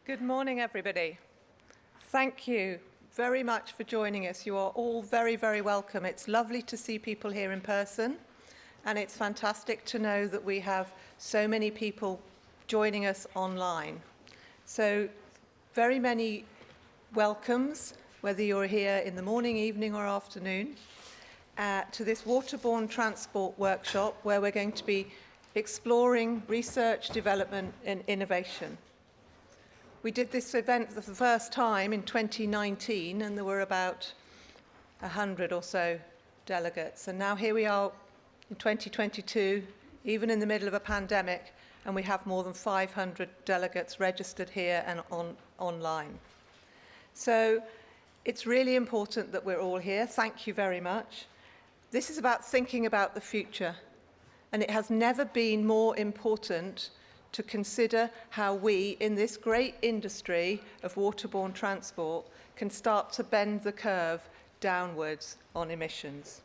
Good morning, everybody. Thank you very much for joining us. You are all very, very welcome. It's lovely to see people here in person, and it's fantastic to know that we have so many people joining us online. So, very many welcomes, whether you're here in the morning, evening, or afternoon, to this Waterborne Transport Workshop, where we're going to be exploring research, development, and innovation. We did this event for the first time in 2019, and there were about 100 or so delegates. And now here we are in 2022, even in the middle of a pandemic, and we have more than 500 delegates registered here and online. So it's really important that we're all here. Thank you very much. This is about thinking about the future, and it has never been more important to consider how we, in this great industry of waterborne transport, can start to bend the curve downwards on emissions.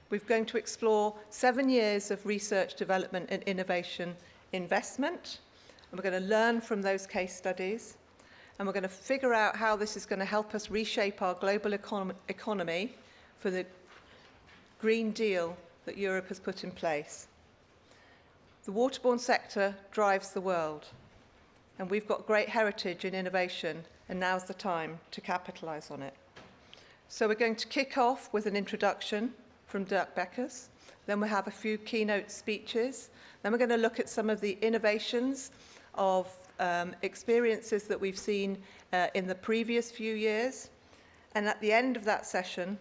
We're going to explore 7 years of research, development and innovation investment, and we're going to learn from those case studies, and we're going to figure out how this is going to help us reshape our global economy for the Green Deal that Europe has put in place. The waterborne sector drives the world, and we've got great heritage in innovation, and now's the time to capitalise on it. So we're going to kick off with an introduction from Dirk Beckers, then we'll have a few keynote speeches, then we're going to look at some of the innovations of experiences that we've seen in the previous few years, and at the end of that session,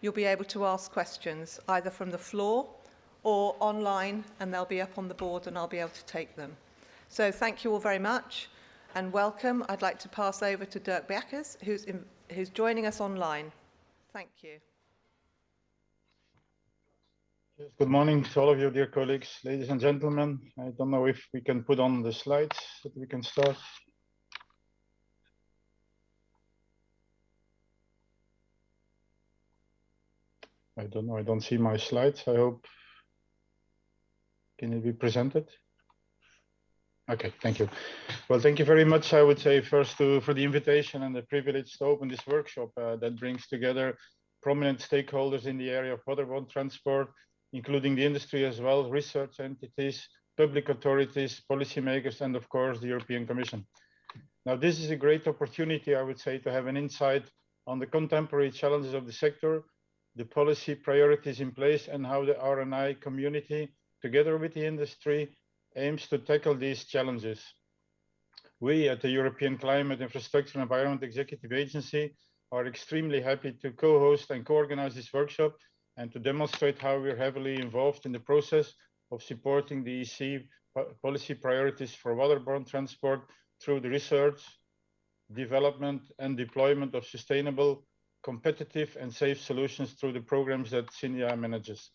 you'll be able to ask questions, either from the floor or online, and they'll be up on the board and I'll be able to take them. So thank you all very much and welcome. I'd like to pass over to Dirk Beckers, who's joining us online. Thank you. Yes, good morning to all of you, dear colleagues, ladies and gentlemen. I don't know if we can put on the slides that we can start. I don't know, I don't see my slides. I hope. Can it be presented? Okay, thank you. Well, thank you very much, I would say, first for the invitation and the privilege to open this workshop that brings together prominent stakeholders in the area of waterborne transport, including the industry as well, research entities, public authorities, policymakers, and of course, the European Commission. Now, this is a great opportunity, I would say, to have an insight on the contemporary challenges of the sector, the policy priorities in place, and how the R&I community, together with the industry, aims to tackle these challenges. We at the European Climate, Infrastructure and Environment Executive Agency are extremely happy to co-host and co-organize this workshop and to demonstrate how we're heavily involved in the process of supporting the EC policy priorities for waterborne transport through the research, development and deployment of sustainable, competitive and safe solutions through the programs that CINEA manages.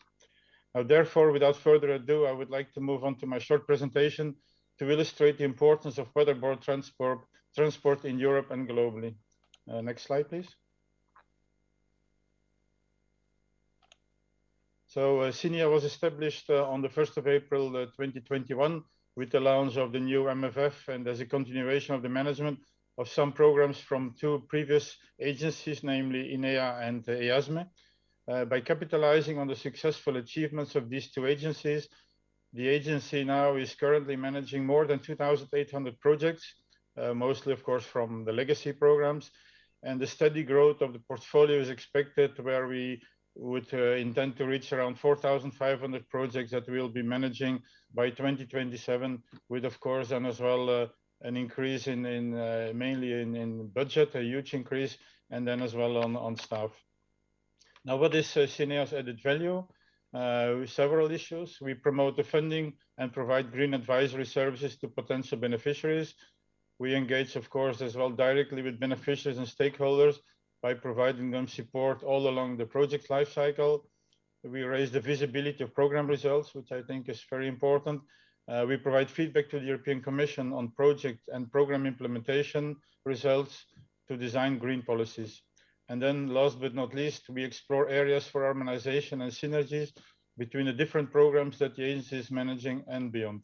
Now, therefore, without further ado, I would like to move on to my short presentation to illustrate the importance of waterborne transport in Europe and globally. Next slide, please. So CINEA was established on the 1st of April 2021 with the launch of the new MFF and as a continuation of the management of some programs from two previous agencies, namely INEA and EASME. By capitalizing on the successful achievements of these two agencies, the agency now is currently managing more than 2,800 projects, mostly, of course, from the legacy programs. And the steady growth of the portfolio is expected, where we would intend to reach around 4,500 projects that we'll be managing by 2027, with, of course, and as well an increase mainly in budget, a huge increase, and then as well on staff. Now, what is CINEA's added value? Several issues. We promote the funding and provide green advisory services to potential beneficiaries. We engage, of course, as well directly with beneficiaries and stakeholders by providing them support all along the project lifecycle. We raise the visibility of program results, which I think is very important. We provide feedback to the European Commission on project and program implementation results to design green policies. And then last but not least, we explore areas for harmonization and synergies between the different programs that the agency is managing and beyond.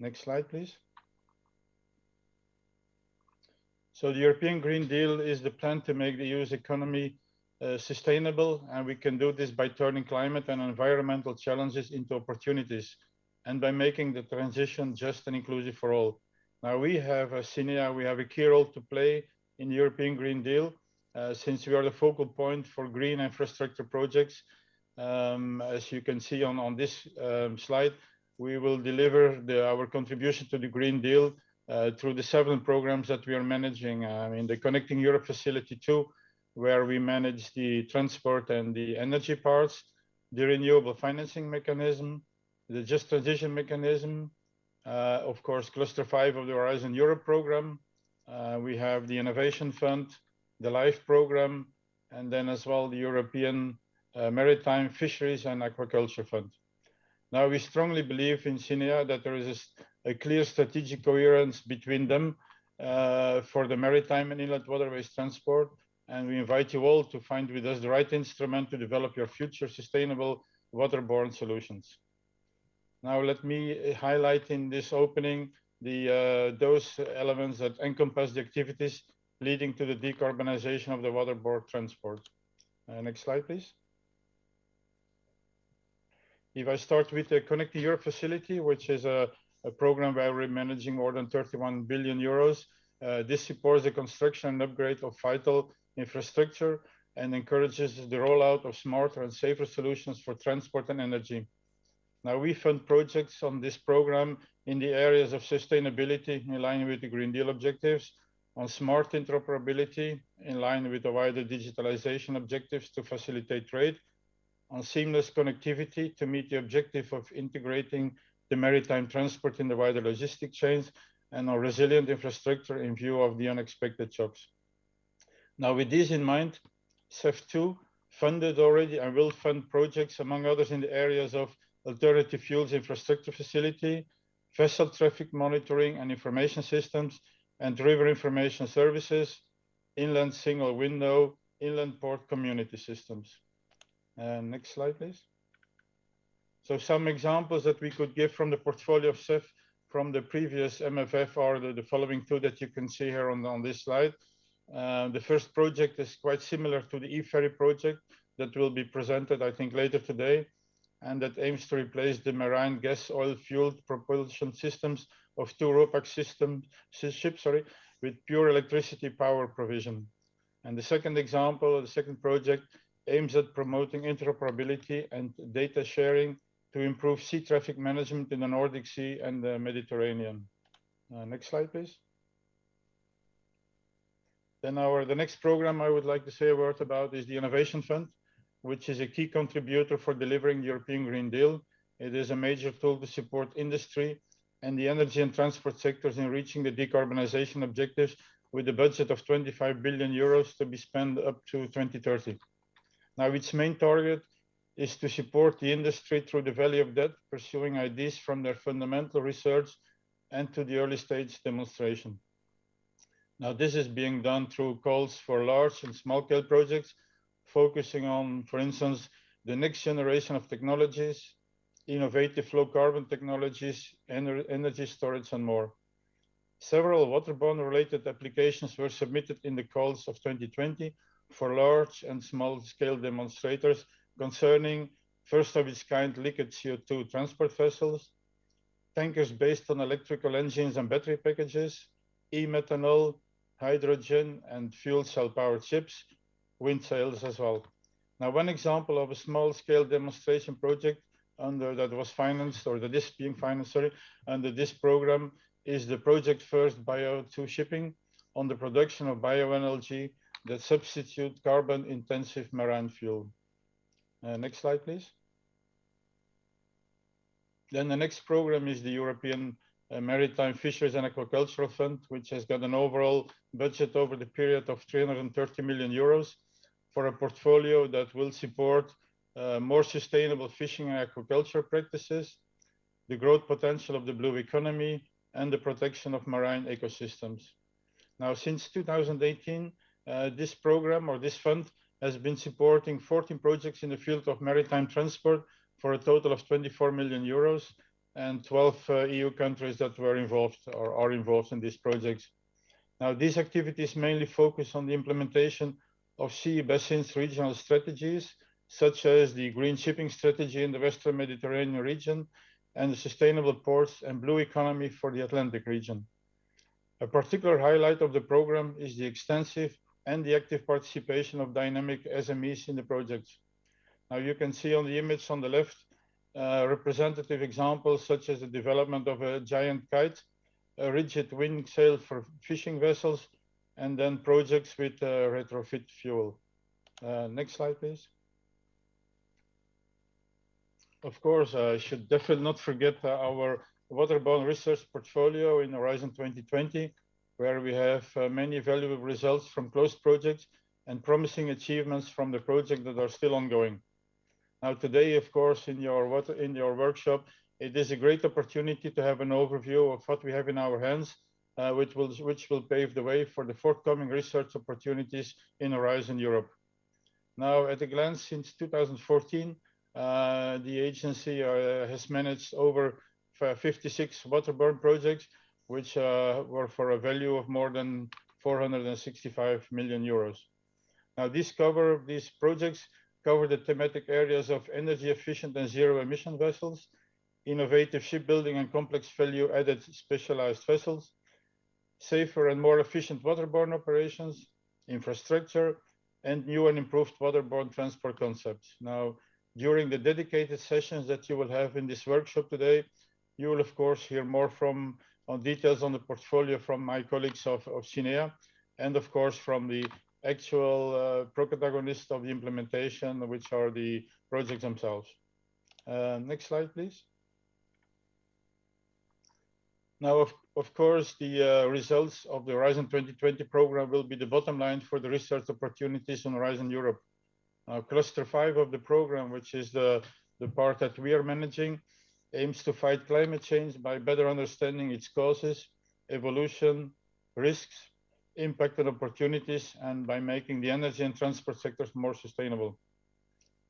Next slide, please. So the European Green Deal is the plan to make the EU's economy sustainable, and we can do this by turning climate and environmental challenges into opportunities, and by making the transition just and inclusive for all. Now we have a CINEA, we have a key role to play in the European Green Deal, since we are the focal point for green infrastructure projects. As you can see on this slide, we will deliver our contribution to the Green Deal through the 7 programs that we are managing in the Connecting Europe Facility 2, where we manage the transport and the energy parts, the renewable financing mechanism, the just transition mechanism, of course, Cluster 5 of the Horizon Europe program. We have the Innovation Fund, the LIFE program, and then as well the European Maritime, Fisheries and Aquaculture Fund. Now, we strongly believe in CINEA that there is a clear strategic coherence between them for the maritime and inland waterways transport. And we invite you all to find with us the right instrument to develop your future sustainable waterborne solutions. Now, let me highlight in this opening those elements that encompass the activities leading to the decarbonization of the waterborne transport. Next slide, please. If I start with the Connecting Europe facility, which is a program where we're managing more than 31 billion euros, this supports the construction and upgrade of vital infrastructure and encourages the rollout of smarter and safer solutions for transport and energy. Now, we fund projects on this program in the areas of sustainability in line with the Green Deal objectives, on smart interoperability in line with the wider digitalization objectives to facilitate trade, on seamless connectivity to meet the objective of integrating the maritime transport in the wider logistic chains, and on resilient infrastructure in view of the unexpected shocks. Now, with this in mind, CEF2 funded already and will fund projects, among others, in the areas of alternative fuels infrastructure facility, vessel traffic monitoring and information systems, and river information services, inland single window, inland port community systems. Next slide, please. So some examples that we could give from the portfolio of CEF from the previous MFF are the following 2 that you can see here on this slide. The first project is quite similar to the e-ferry project that will be presented, I think, later today, and that aims to replace the marine gas oil-fueled propulsion systems of 2 RoPax ships with pure electricity power provision. And the second example, the second project, aims at promoting interoperability and data sharing to improve sea traffic management in the Nordic Sea and the Mediterranean. Next slide, please. Then the next program I would like to say a word about is the Innovation Fund, which is a key contributor for delivering the European Green Deal. It is a major tool to support industry and the energy and transport sectors in reaching the decarbonization objectives with a budget of 25 billion euros to be spent up to 2030. Now, its main target is to support the industry through the valley of death, pursuing ideas from their fundamental research and to the early stage demonstration. Now, this is being done through calls for large and small scale projects, focusing on, for instance, the next generation of technologies, innovative low carbon technologies, energy storage, and more. Several waterborne related applications were submitted in the calls of 2020 for large and small scale demonstrators concerning first of its kind liquid CO2 transport vessels, tankers based on electrical engines and battery packages, e-methanol, hydrogen and fuel cell powered ships, wind sails as well. Now, one example of a small scale demonstration project that was financed, or that is being financed, under this program is the project First Bio2 Shipping on the production of bioenergy that substitute carbon intensive marine fuel. Next slide, please. Then the next program is the European Maritime, Fisheries and Aquaculture Fund, which has got an overall budget over the period of 330 million euros for a portfolio that will support more sustainable fishing and aquaculture practices, the growth potential of the blue economy, and the protection of marine ecosystems. Now, since 2018, this program or this fund has been supporting 14 projects in the field of maritime transport for a total of 24 million euros, and 12 EU countries that were involved or are involved in these projects. Now, these activities mainly focus on the implementation of sea basins regional strategies, such as the green shipping strategy in the Western Mediterranean region and the sustainable ports and blue economy for the Atlantic region. A particular highlight of the program is the extensive and the active participation of dynamic SMEs in the projects. Now you can see on the image on the left, representative examples such as the development of a giant kite, a rigid wing sail for fishing vessels, and then projects with retrofit fuel. Next slide, please. Of course, I should definitely not forget our waterborne research portfolio in Horizon 2020, where we have many valuable results from closed projects and promising achievements from the projects that are still ongoing. Now today, of course, in your workshop, it is a great opportunity to have an overview of what we have in our hands, which will pave the way for the forthcoming research opportunities in Horizon Europe. Now, at a glance, since 2014, the agency has managed over 56 waterborne projects, which were for a value of more than 465 million euros. Now, these projects cover the thematic areas of energy efficient and zero emission vessels, innovative shipbuilding and complex value added specialized vessels, safer and more efficient waterborne operations, infrastructure, and new and improved waterborne transport concepts. Now, during the dedicated sessions that you will have in this workshop today, you will of course hear more on details on the portfolio from my colleagues of CINEA, and of course from the actual protagonists of the implementation, which are the projects themselves. Next slide, please. Now, of course, the results of the Horizon 2020 program will be the bottom line for the research opportunities on Horizon Europe. Cluster 5 of the program, which is the part that we are managing, aims to fight climate change by better understanding its causes, evolution, risks, impact and opportunities, and by making the energy and transport sectors more sustainable.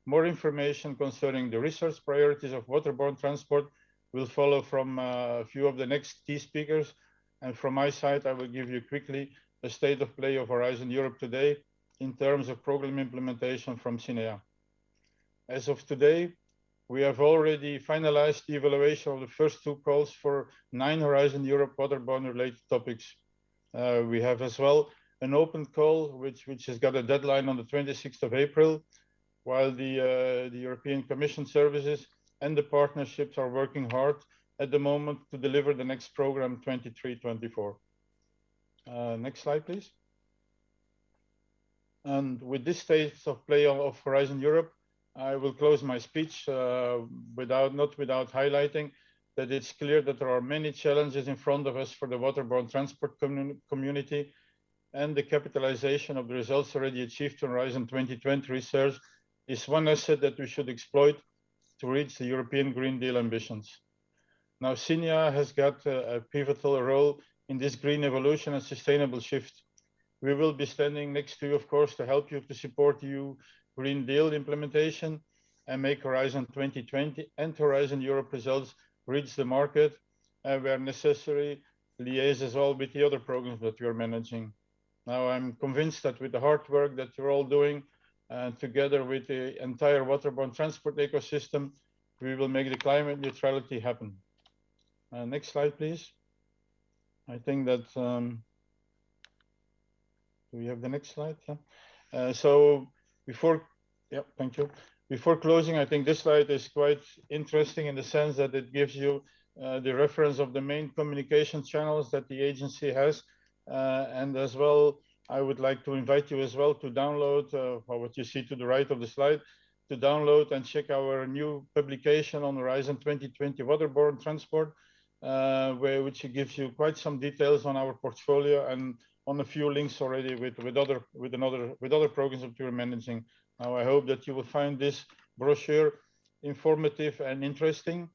More information concerning the research priorities of waterborne transport will follow from a few of the next key speakers. And from my side, I will give you quickly a state of play of Horizon Europe today in terms of program implementation from CINEA. As of today, we have already finalized the evaluation of the first 2 calls for 9 Horizon Europe waterborne related topics. We have as well an open call, which has got a deadline on the 26th of April, while the European Commission services and the partnerships are working hard at the moment to deliver the next program 23-24. Next slide, please. And with this state of play of Horizon Europe, I will close my speech not without highlighting that it's clear that there are many challenges in front of us for the waterborne transport community, and the capitalization of the results already achieved in Horizon 2020 research is one asset that we should exploit to reach the European Green Deal ambitions. Now, CINEA has got a pivotal role in this green evolution and sustainable shift. We will be standing next to you, of course, to help you to support EU Green Deal implementation and make Horizon 2020 and Horizon Europe results reach the market, where necessary, liaise as well with the other programs that we are managing. Now, I'm convinced that with the hard work that you're all doing, together with the entire waterborne transport ecosystem, we will make the climate neutrality happen. Next slide, please. I think that, do we have the next slide? Yeah. Thank you. Before closing, I think this slide is quite interesting in the sense that it gives you the reference of the main communication channels that the agency has. And as well, I would like to invite you as well to download what you see to the right of the slide, to download and check our new publication on Horizon 2020 waterborne transport, which gives you quite some details on our portfolio and on a few links already with other programs that we're managing. Now, I hope that you will find this brochure informative and interesting.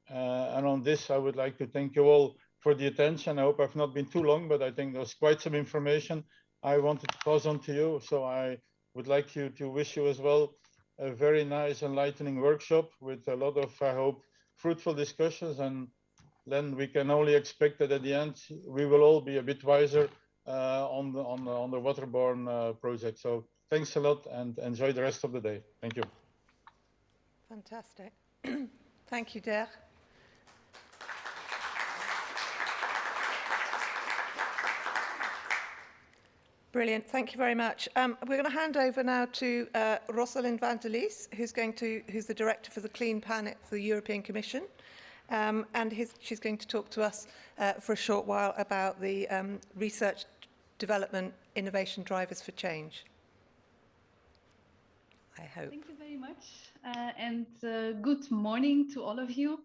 And on this, I would like to thank you all for the attention. I hope I've not been too long, but I think there's quite some information I wanted to pass on to you. So I would like to wish you as well a very nice enlightening workshop with a lot of, I hope, fruitful discussions. And then we can only expect that at the end, we will all be a bit wiser on the Waterborne project. So thanks a lot and enjoy the rest of the day. Thank you. Fantastic. Thank you, Dirk. Brilliant. Thank you very much. We're going to hand over now to Rosalind van der Lees, who's the Director for the Clean Planet for the European Commission. She's going to talk to us for a short while about the research, development, innovation drivers for change. I hope. Thank you very much, and good morning to all of you.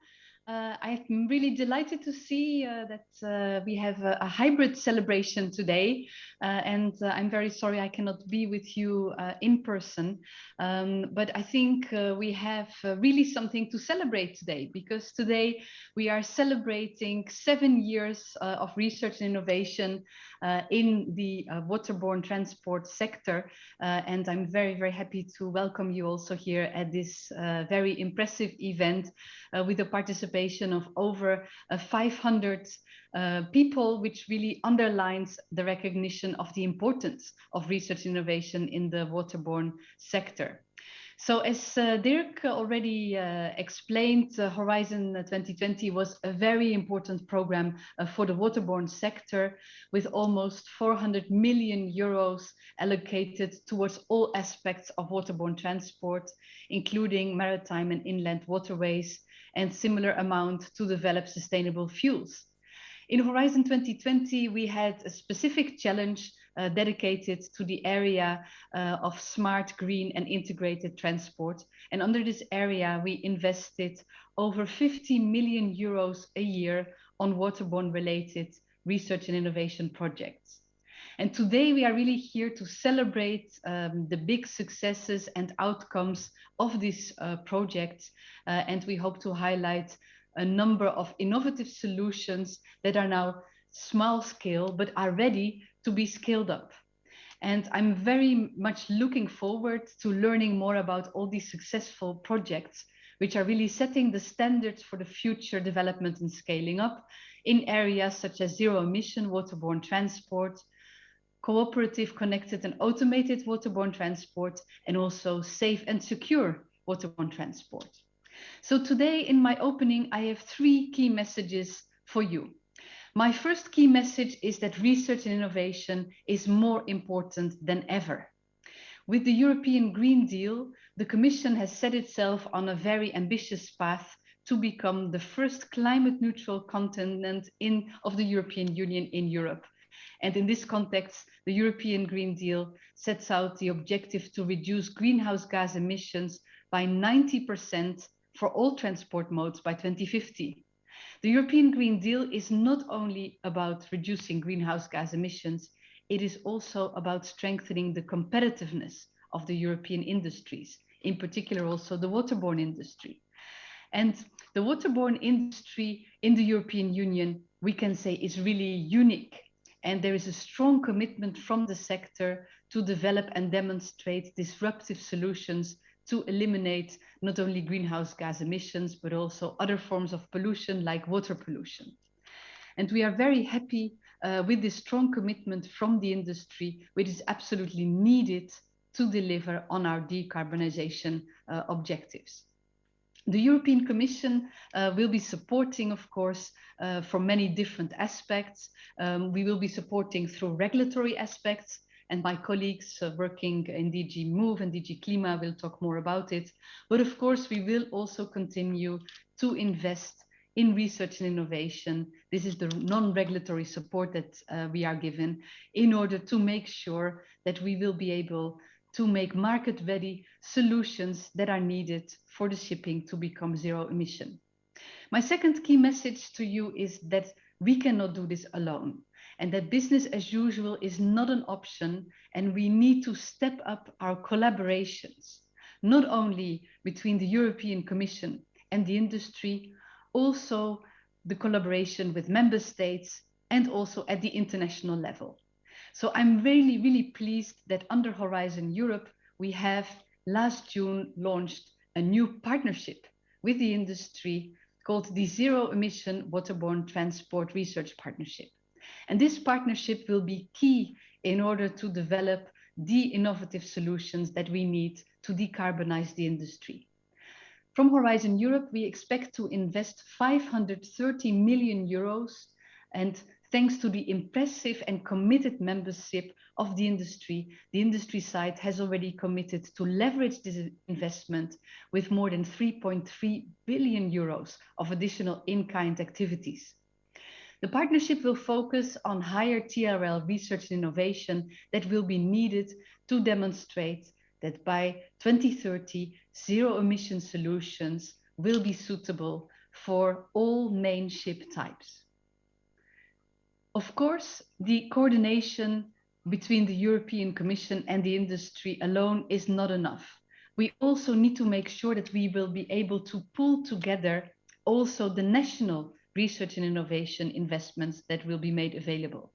I'm really delighted to see that we have a hybrid celebration today, and I'm very sorry I cannot be with you in person, but I think we have really something to celebrate today, because today we are celebrating 7 years of research and innovation in the waterborne transport sector, and I'm very, very happy to welcome you also here at this very impressive event with the participation of over 500 people, which really underlines the recognition of the importance of research innovation in the waterborne sector. So as Dirk already explained, Horizon 2020 was a very important program for the waterborne sector, with almost 400 million euros allocated towards all aspects of waterborne transport, including maritime and inland waterways, and similar amount to develop sustainable fuels. In Horizon 2020, we had a specific challenge dedicated to the area of smart, green and integrated transport. And under this area, we invested over 50 million euros a year on waterborne related research and innovation projects. And today we are really here to celebrate the big successes and outcomes of these projects. And we hope to highlight a number of innovative solutions that are now small scale, but are ready to be scaled up. And I'm very much looking forward to learning more about all these successful projects, which are really setting the standards for the future development and scaling up in areas such as zero emission waterborne transport, cooperative, connected and automated waterborne transport, and also safe and secure waterborne transport. So today in my opening, I have 3 key messages for you. My first key message is that research and innovation is more important than ever. With the European Green Deal, the Commission has set itself on a very ambitious path to become the first climate neutral continent of the European Union in Europe. And in this context, the European Green Deal sets out the objective to reduce greenhouse gas emissions by 90% for all transport modes by 2050. The European Green Deal is not only about reducing greenhouse gas emissions, it is also about strengthening the competitiveness of the European industries, in particular also the waterborne industry. And the waterborne industry in the European Union, we can say, is really unique. And there is a strong commitment from the sector to develop and demonstrate disruptive solutions to eliminate not only greenhouse gas emissions, but also other forms of pollution like water pollution. And we are very happy with this strong commitment from the industry, which is absolutely needed to deliver on our decarbonization objectives. The European Commission will be supporting, of course, from many different aspects. We will be supporting through regulatory aspects, and my colleagues working in DG Move and DG Klima will talk more about it. But of course, we will also continue to invest in research and innovation. This is the non-regulatory support that we are given in order to make sure that we will be able to make market-ready solutions that are needed for the shipping to become zero emission. My second key message to you is that we cannot do this alone, and that business as usual is not an option, and we need to step up our collaborations, not only between the European Commission and the industry, also the collaboration with member states and also at the international level. So I'm really, really pleased that under Horizon Europe, we have last June launched a new partnership with the industry called the Zero Emission Waterborne Transport Research Partnership. And this partnership will be key in order to develop the innovative solutions that we need to decarbonize the industry. From Horizon Europe, we expect to invest 530 million euros, and thanks to the impressive and committed membership of the industry side has already committed to leverage this investment with more than 3.3 billion euros of additional in-kind activities. The partnership will focus on higher TRL research and innovation that will be needed to demonstrate that by 2030, zero-emission solutions will be suitable for all main ship types. Of course, the coordination between the European Commission and the industry alone is not enough. We also need to make sure that we will be able to pull together also the national research and innovation investments that will be made available.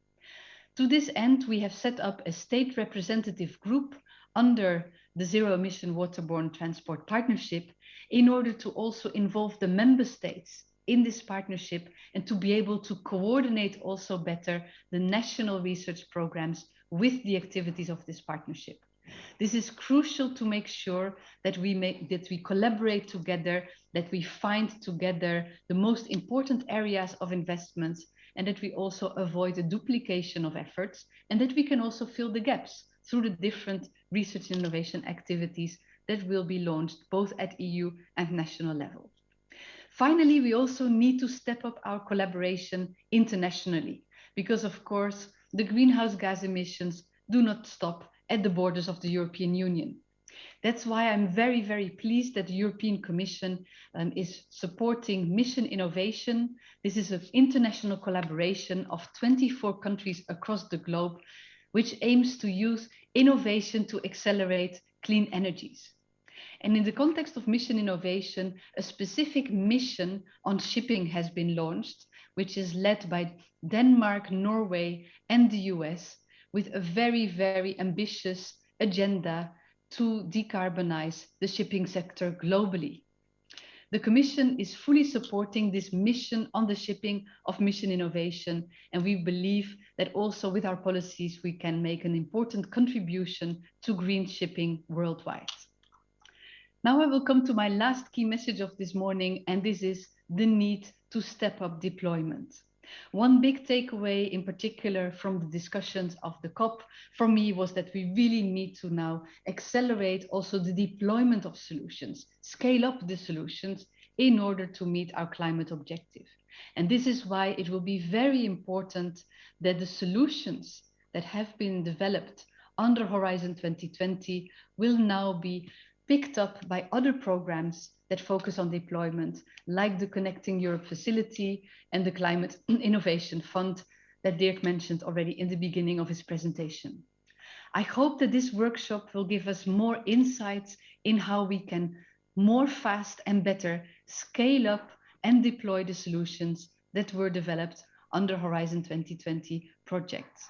To this end, we have set up a state representative group under the Zero Emission Waterborne Transport Partnership in order to also involve the member states in this partnership and to be able to coordinate also better the national research programs with the activities of this partnership. This is crucial to make sure that we collaborate together, that we find together the most important areas of investments, and that we also avoid a duplication of efforts, and that we can also fill the gaps through the different research and innovation activities that will be launched both at EU and national level. Finally, we also need to step up our collaboration internationally, because of course, the greenhouse gas emissions do not stop at the borders of the European Union. That's why I'm very, very pleased that the European Commission is supporting Mission Innovation. This is an international collaboration of 24 countries across the globe, which aims to use innovation to accelerate clean energies. And in the context of Mission Innovation, a specific mission on shipping has been launched, which is led by Denmark, Norway, and the US, with a very, very ambitious agenda to decarbonize the shipping sector globally. The Commission is fully supporting this mission on the shipping of Mission Innovation, and we believe that also with our policies, we can make an important contribution to green shipping worldwide. Now I will come to my last key message of this morning, and this is the need to step up deployment. One big takeaway in particular from the discussions of the COP for me was that we really need to now accelerate also the deployment of solutions, scale up the solutions in order to meet our climate objective. And this is why it will be very important that the solutions that have been developed under Horizon 2020 will now be picked up by other programs that focus on deployment, like the Connecting Europe Facility and the Climate Innovation Fund that Dirk mentioned already in the beginning of his presentation. I hope that this workshop will give us more insights in how we can more fast and better scale up and deploy the solutions that were developed under Horizon 2020 projects.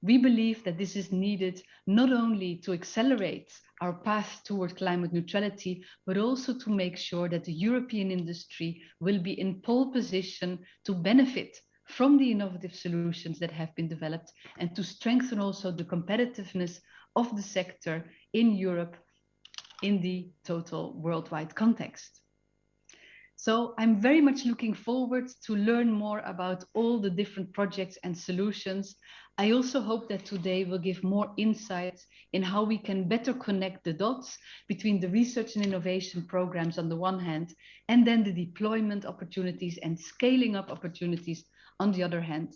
We believe that this is needed not only to accelerate our path toward climate neutrality, but also to make sure that the European industry will be in pole position to benefit from the innovative solutions that have been developed and to strengthen also the competitiveness of the sector in Europe in the total worldwide context. So I'm very much looking forward to learn more about all the different projects and solutions. I also hope that today will give more insights in how we can better connect the dots between the research and innovation programs on the one hand, and then the deployment opportunities and scaling up opportunities on the other hand.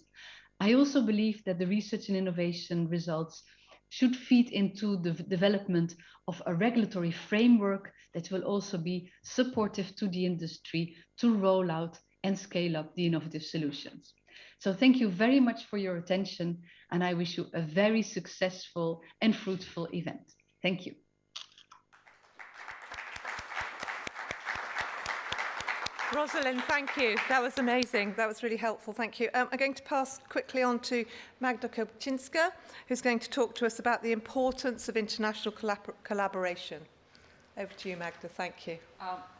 I also believe that the research and innovation results should feed into the development of a regulatory framework that will also be supportive to the industry to roll out and scale up the innovative solutions. So thank you very much for your attention, and I wish you a very successful and fruitful event. Thank you. Rosalind, thank you. That was amazing. That was really helpful. Thank you. I'm going to pass quickly on to Magda Kopczynska, who's going to talk to us about the importance of international collaboration. Over to you, Magda. Thank you.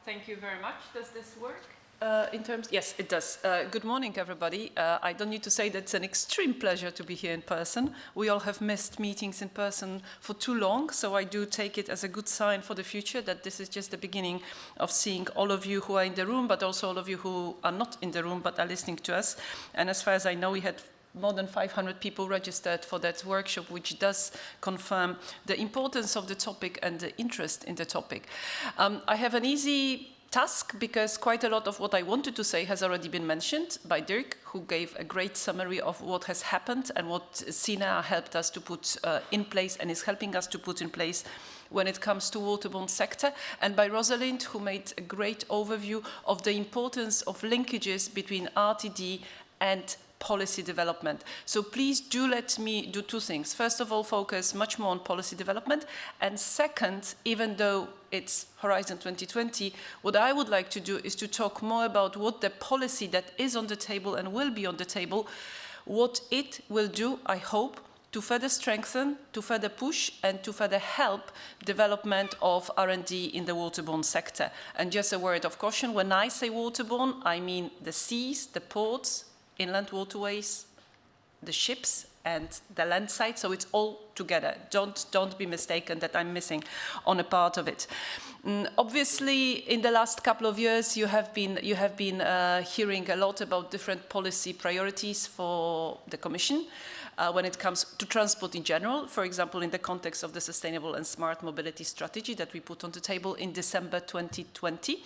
Thank you very much. Does this work? Yes, it does. Good morning, everybody. I don't need to say that it's an extreme pleasure to be here in person. We all have missed meetings in person for too long, so I do take it as a good sign for the future that this is just the beginning of seeing all of you who are in the room, but also all of you who are not in the room but are listening to us. And as far as I know, we had more than 500 people registered for that workshop, which does confirm the importance of the topic and the interest in the topic. I have an easy task because quite a lot of what I wanted to say has already been mentioned by Dirk, who gave a great summary of what has happened and what CINEA helped us to put in place and is helping us to put in place when it comes to waterborne sector, and by Rosalind, who made a great overview of the importance of linkages between RTD and policy development. So please do let me do two things. First of all, focus much more on policy development. And second, even though it's Horizon 2020, what I would like to do is to talk more about what the policy that is on the table and will be on the table, what it will do, I hope, to further strengthen, to further push, and to further help development of R&D in the waterborne sector. And just a word of caution, when I say waterborne, I mean the seas, the ports, inland waterways, the ships, and the land side, so it's all together. Don't be mistaken that I'm missing on a part of it. Obviously, in the last couple of years, you have been hearing a lot about different policy priorities for the Commission when it comes to transport in general, for example, in the context of the Sustainable and Smart Mobility Strategy that we put on the table in December 2020.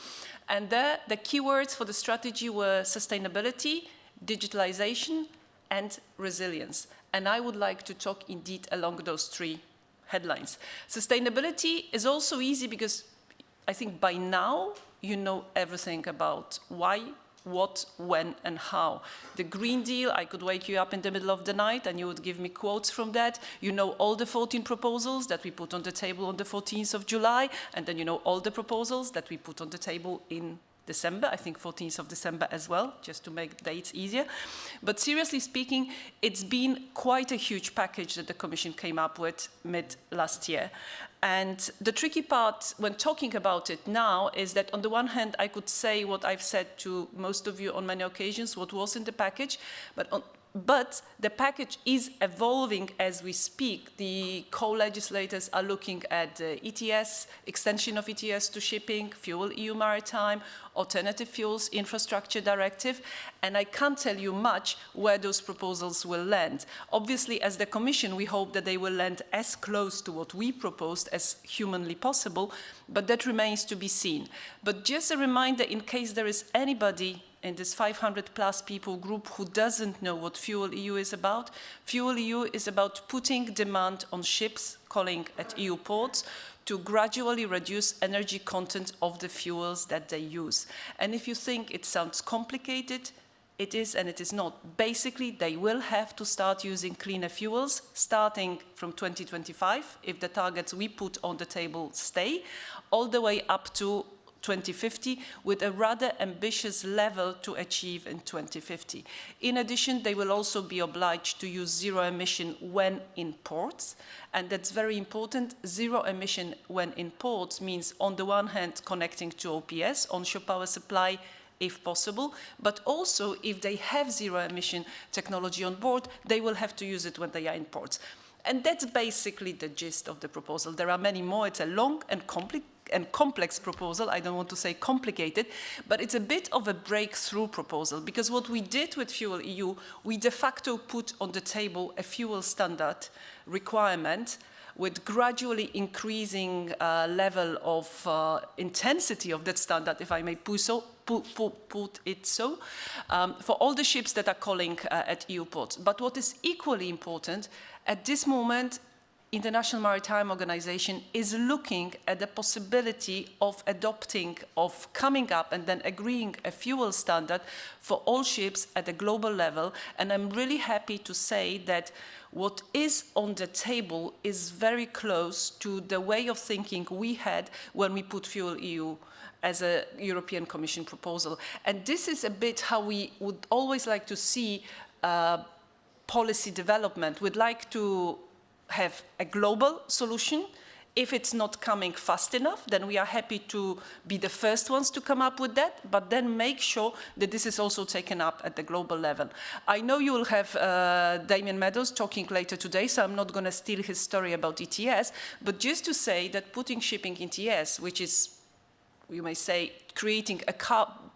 And there, the keywords for the strategy were sustainability, digitalization, and resilience. And I would like to talk indeed along those three headlines. Sustainability is also easy because I think by now you know everything about why, what, when, and how. The Green Deal, I could wake you up in the middle of the night and you would give me quotes from that. You know all the 14 proposals that we put on the table on the 14th of July, and then you know all the proposals that we put on the table in December, I think 14th of December as well, just to make dates easier. But seriously speaking, it's been quite a huge package that the Commission came up with mid last year. And the tricky part when talking about it now is that on the one hand, I could say what I've said to most of you on many occasions, what was in the package, but the package is evolving as we speak. The co-legislators are looking at ETS, extension of ETS to shipping, Fuel EU Maritime, Alternative Fuels Infrastructure Directive, and I can't tell you much where those proposals will land. Obviously, as the Commission, we hope that they will land as close to what we proposed as humanly possible, but that remains to be seen. But just a reminder, in case there is anybody in this 500 plus people group who doesn't know what Fuel EU is about. Fuel EU is about putting demand on ships calling at EU ports to gradually reduce energy content of the fuels that they use. And if you think it sounds complicated, it is and it is not. Basically, they will have to start using cleaner fuels starting from 2025, if the targets we put on the table stay, all the way up to 2050, with a rather ambitious level to achieve in 2050. In addition, they will also be obliged to use zero emission when in ports, and that's very important. Zero emission when in ports means, on the one hand, connecting to OPS, onshore power supply, if possible, but also if they have zero emission technology on board, they will have to use it when they are in ports. And that's basically the gist of the proposal. There are many more. It's a long and complex proposal. I don't want to say complicated, but it's a bit of a breakthrough proposal, because what we did with Fuel EU, we de facto put on the table a fuel standard requirement with gradually increasing level of intensity of that standard, if I may put it so, for all the ships that are calling at EU ports. But what is equally important, at this moment, International Maritime Organization is looking at the possibility of adopting, of coming up and then agreeing a fuel standard for all ships at a global level. And I'm really happy to say that what is on the table is very close to the way of thinking we had when we put Fuel EU as a European Commission proposal. And this is a bit how we would always like to see policy development. We'd like to have a global solution If it's not coming fast enough, then we are happy to be the first ones to come up with that, but then make sure that this is also taken up at the global level. I know you will have Damien Meadows talking later today, so I'm not going to steal his story about ETS, but just to say that putting shipping in ETS, which is, you may say,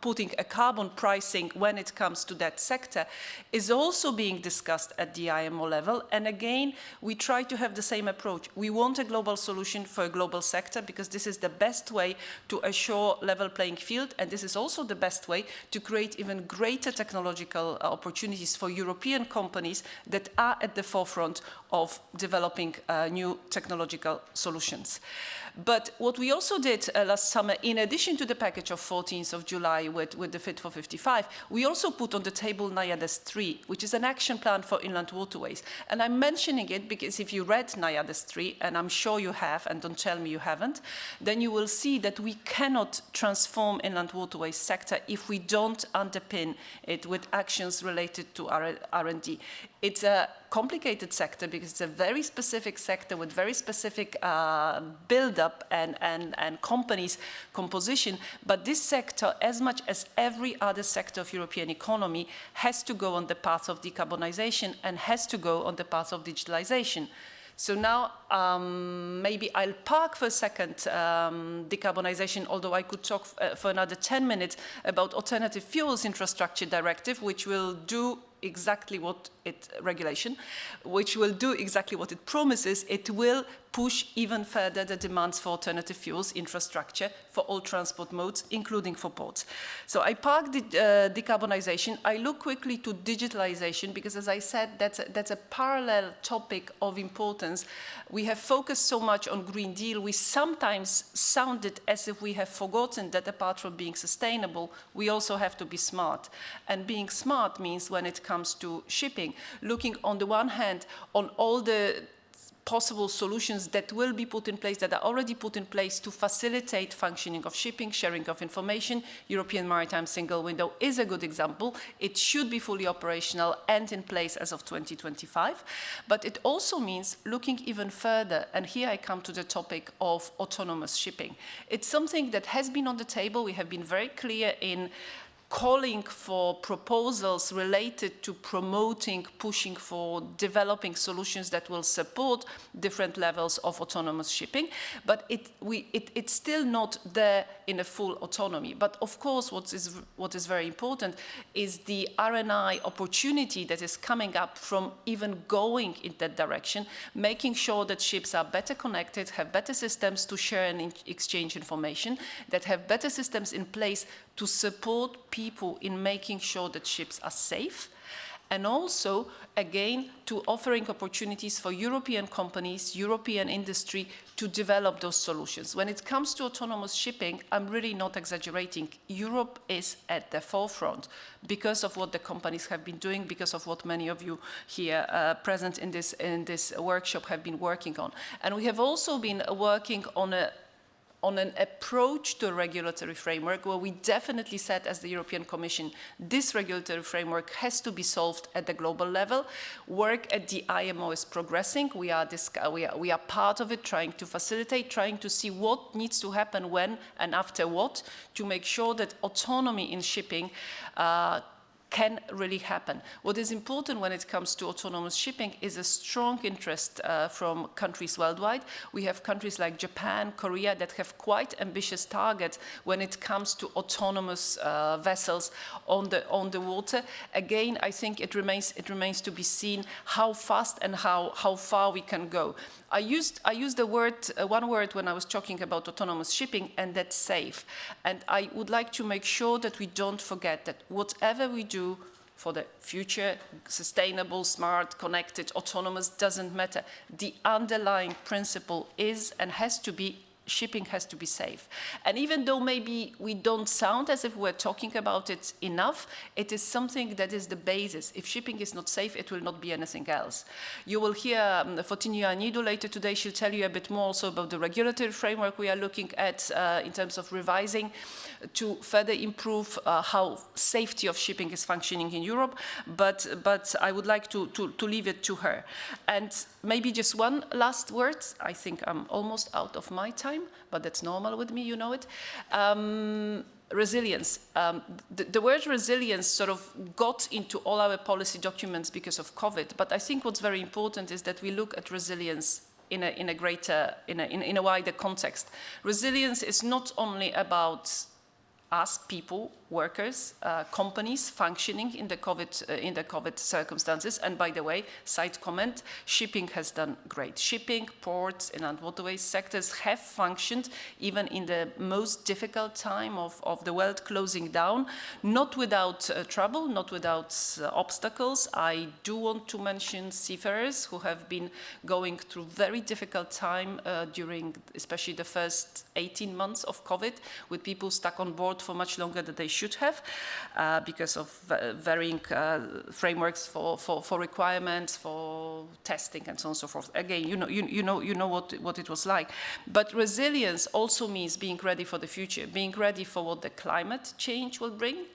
putting a carbon pricing when it comes to that sector, is also being discussed at the IMO level. And again, we try to have the same approach. We want a global solution for a global sector because this is the best way to assure level playing field, and this is also the best way to create even greater technological opportunities for European companies that are at the forefront of developing new technological solutions. But what we also did last summer, in addition to the package of 14th of July with the Fit for 55, we also put on the table NIADES 3, which is an action plan for inland waterways. And I'm mentioning it because if you read NIADES 3, and I'm sure you have, and don't tell me you haven't, then you will see that we cannot transform inland waterways sector if we don't underpin it with actions related to R&D. It's a complicated sector because it's a very specific sector with very specific build-up and companies composition. But this sector, as much as every other sector of European economy, has to go on the path of decarbonization and has to go on the path of digitalization. So now maybe I'll park for a second decarbonization, although I could talk for another 10 minutes about alternative fuels infrastructure directive, which will do exactly what which will do exactly what it promises. It will push even further the demands for alternative fuels infrastructure for all transport modes, including for ports. So I parked the decarbonization. I look quickly to digitalization because, as I said, that's a parallel topic of importance. We have focused so much on Green Deal, we sometimes sounded as if we have forgotten that apart from being sustainable, we also have to be smart. And being smart means, when it comes to shipping, looking on the one hand on all the possible solutions that will be put in place, that are already put in place to facilitate functioning of shipping, sharing of information. European Maritime Single Window is a good example. It should be fully operational and in place as of 2025. But it also means looking even further, and here I come to the topic of autonomous shipping. It's something that has been on the table. We have been very clear in calling for proposals related to promoting, pushing for developing solutions that will support different levels of autonomous shipping, but it's still not there in a full autonomy. But of course, what is very important is the R&I opportunity that is coming up from even going in that direction, making sure that ships are better connected, have better systems to share and exchange information, that have better systems in place to support people in making sure that ships are safe, and also, again, to offering opportunities for European companies, European industry to develop those solutions. When it comes to autonomous shipping, I'm really not exaggerating. Europe is at the forefront because of what the companies have been doing, because of what many of you here present in this workshop have been working on. And we have also been working on an approach to a regulatory framework where we definitely said, as the European Commission, this regulatory framework has to be solved at the global level. Work at the IMO is progressing. We are part of it, trying to facilitate, trying to see what needs to happen when and after what, to make sure that autonomy in shipping can really happen. What is important when it comes to autonomous shipping is a strong interest from countries worldwide. We have countries like Japan, Korea that have quite ambitious targets when it comes to autonomous vessels on the water. Again, I think it remains to be seen how fast and how far we can go. I used the word, one word when I was talking about autonomous shipping, and that's safe. And I would like to make sure that we don't forget that whatever we do for the future, sustainable, smart, connected, autonomous, doesn't matter. The underlying principle is and has to be shipping has to be safe. And even though maybe we don't sound as if we're talking about it enough, it is something that is the basis. If shipping is not safe, it will not be anything else. You will hear Fotinia Anido later today. She'll tell you a bit more also about the regulatory framework we are looking at in terms of revising to further improve how safety of shipping is functioning in Europe. But I would like to leave it to her. And maybe just one last word. I think I'm almost out of my time, but that's normal with me, you know it. Resilience. The word resilience sort of got into all our policy documents because of COVID, but I think what's very important is that we look at resilience in a wider context. Resilience is not only about us, people, workers, companies functioning in the COVID circumstances. And by the way, side comment, shipping has done great. Shipping, ports, and waterways sectors have functioned even in the most difficult time of the world closing down, not without trouble, not without obstacles. I do want to mention seafarers who have been going through very difficult time during especially the first 18 months of COVID, with people stuck on board for much longer than they should have because of varying frameworks for requirements, for testing, and so on and so forth. Again, you know what it was like. But resilience also means being ready for the future, being ready for what the climate change will bring,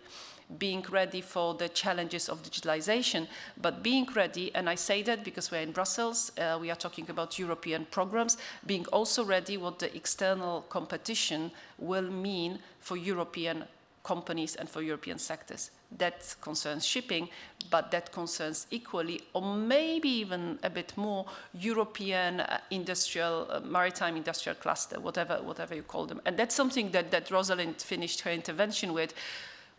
being ready for the challenges of digitalization, but being ready, and I say that because we're in Brussels, we are talking about European programs, being also ready what the external competition will mean for European companies and for European sectors. That concerns shipping, but that concerns equally, or maybe even a bit more, European maritime industrial cluster, whatever you call them. And that's something that Rosalind finished her intervention with.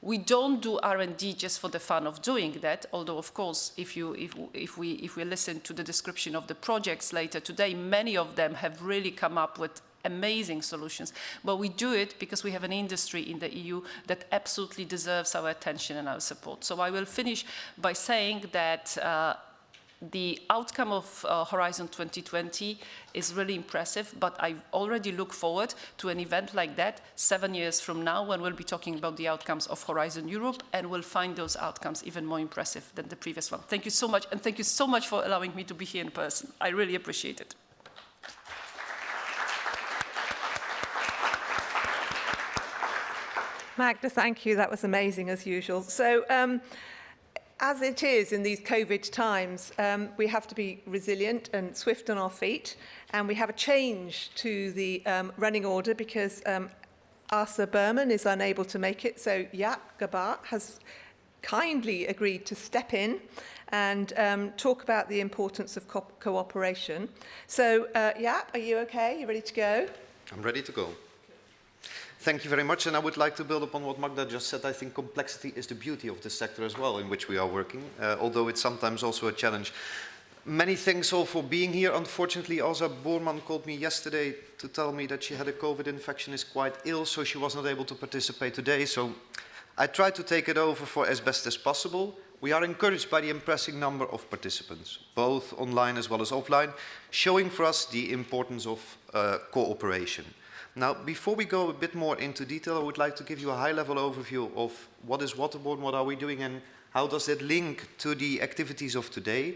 We don't do R&D just for the fun of doing that, although of course, if we listen to the description of the projects later today, many of them have really come up with amazing solutions. But we do it because we have an industry in the EU that absolutely deserves our attention and our support. So I will finish by saying that the outcome of Horizon 2020 is really impressive, but I already look forward to an event like that 7 years from now, when we'll be talking about the outcomes of Horizon Europe, and we'll find those outcomes even more impressive than the previous one. Thank you so much, and thank you so much for allowing me to be here in person. I really appreciate it. Magda, thank you. That was amazing as usual. So, as it is in these COVID times, we have to be resilient and swift on our feet. And we have a change to the running order because Asa Berman is unable to make it. So Jaap Gabaert has kindly agreed to step in and talk about the importance of cooperation. So Jaap, are you okay? You ready to go? I'm ready to go. Thank you very much, and I would like to build upon what Magda just said. I think complexity is the beauty of this sector as well, in which we are working, although it's sometimes also a challenge. Many thanks all for being here. Unfortunately, Asa Borman called me yesterday to tell me that she had a COVID infection, is quite ill, so she was not able to participate today. So I tried to take it over for as best as possible. We are encouraged by the impressive number of participants, both online as well as offline, showing for us the importance of cooperation. Now, before we go a bit more into detail, I would like to give you a high-level overview of what is Waterborne, what are we doing, and how does it link to the activities of today.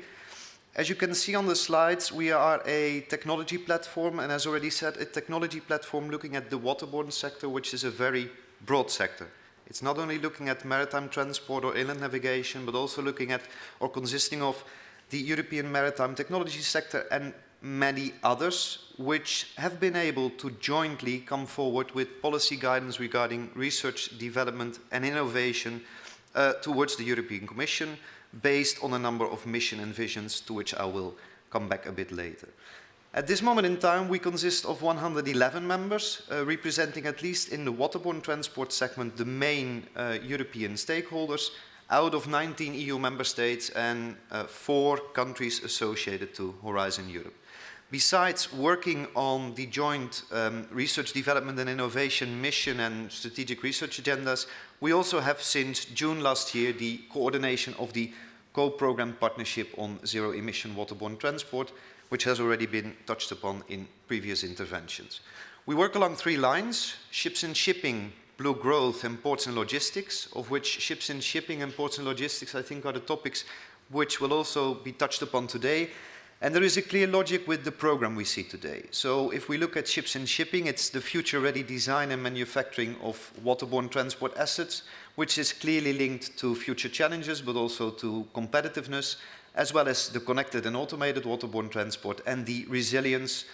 As you can see on the slides, we are a technology platform, and as already said, a technology platform looking at the waterborne sector, which is a very broad sector. It's not only looking at maritime transport or inland navigation, but also looking at or consisting of the European maritime technology sector and many others, which have been able to jointly come forward with policy guidance regarding research, development and innovation towards the European Commission, based on a number of mission and visions, to which I will come back a bit later. At this moment in time, we consist of 111 members, representing, at least in the waterborne transport segment, the main European stakeholders, out of 19 EU member states and 4 countries associated to Horizon Europe. Besides working on the joint research, development and innovation mission and strategic research agendas, we also have, since June last year, the coordination of the co-program partnership on zero-emission waterborne transport, which has already been touched upon in previous interventions. We work along 3 lines: ships and shipping, blue growth, and ports and logistics, of which ships and shipping and ports and logistics, I think, are the topics which will also be touched upon today. And there is a clear logic with the program we see today. So if we look at ships and shipping, it's the future-ready design and manufacturing of waterborne transport assets, which is clearly linked to future challenges, but also to competitiveness, as well as the connected and automated waterborne transport and the resilience,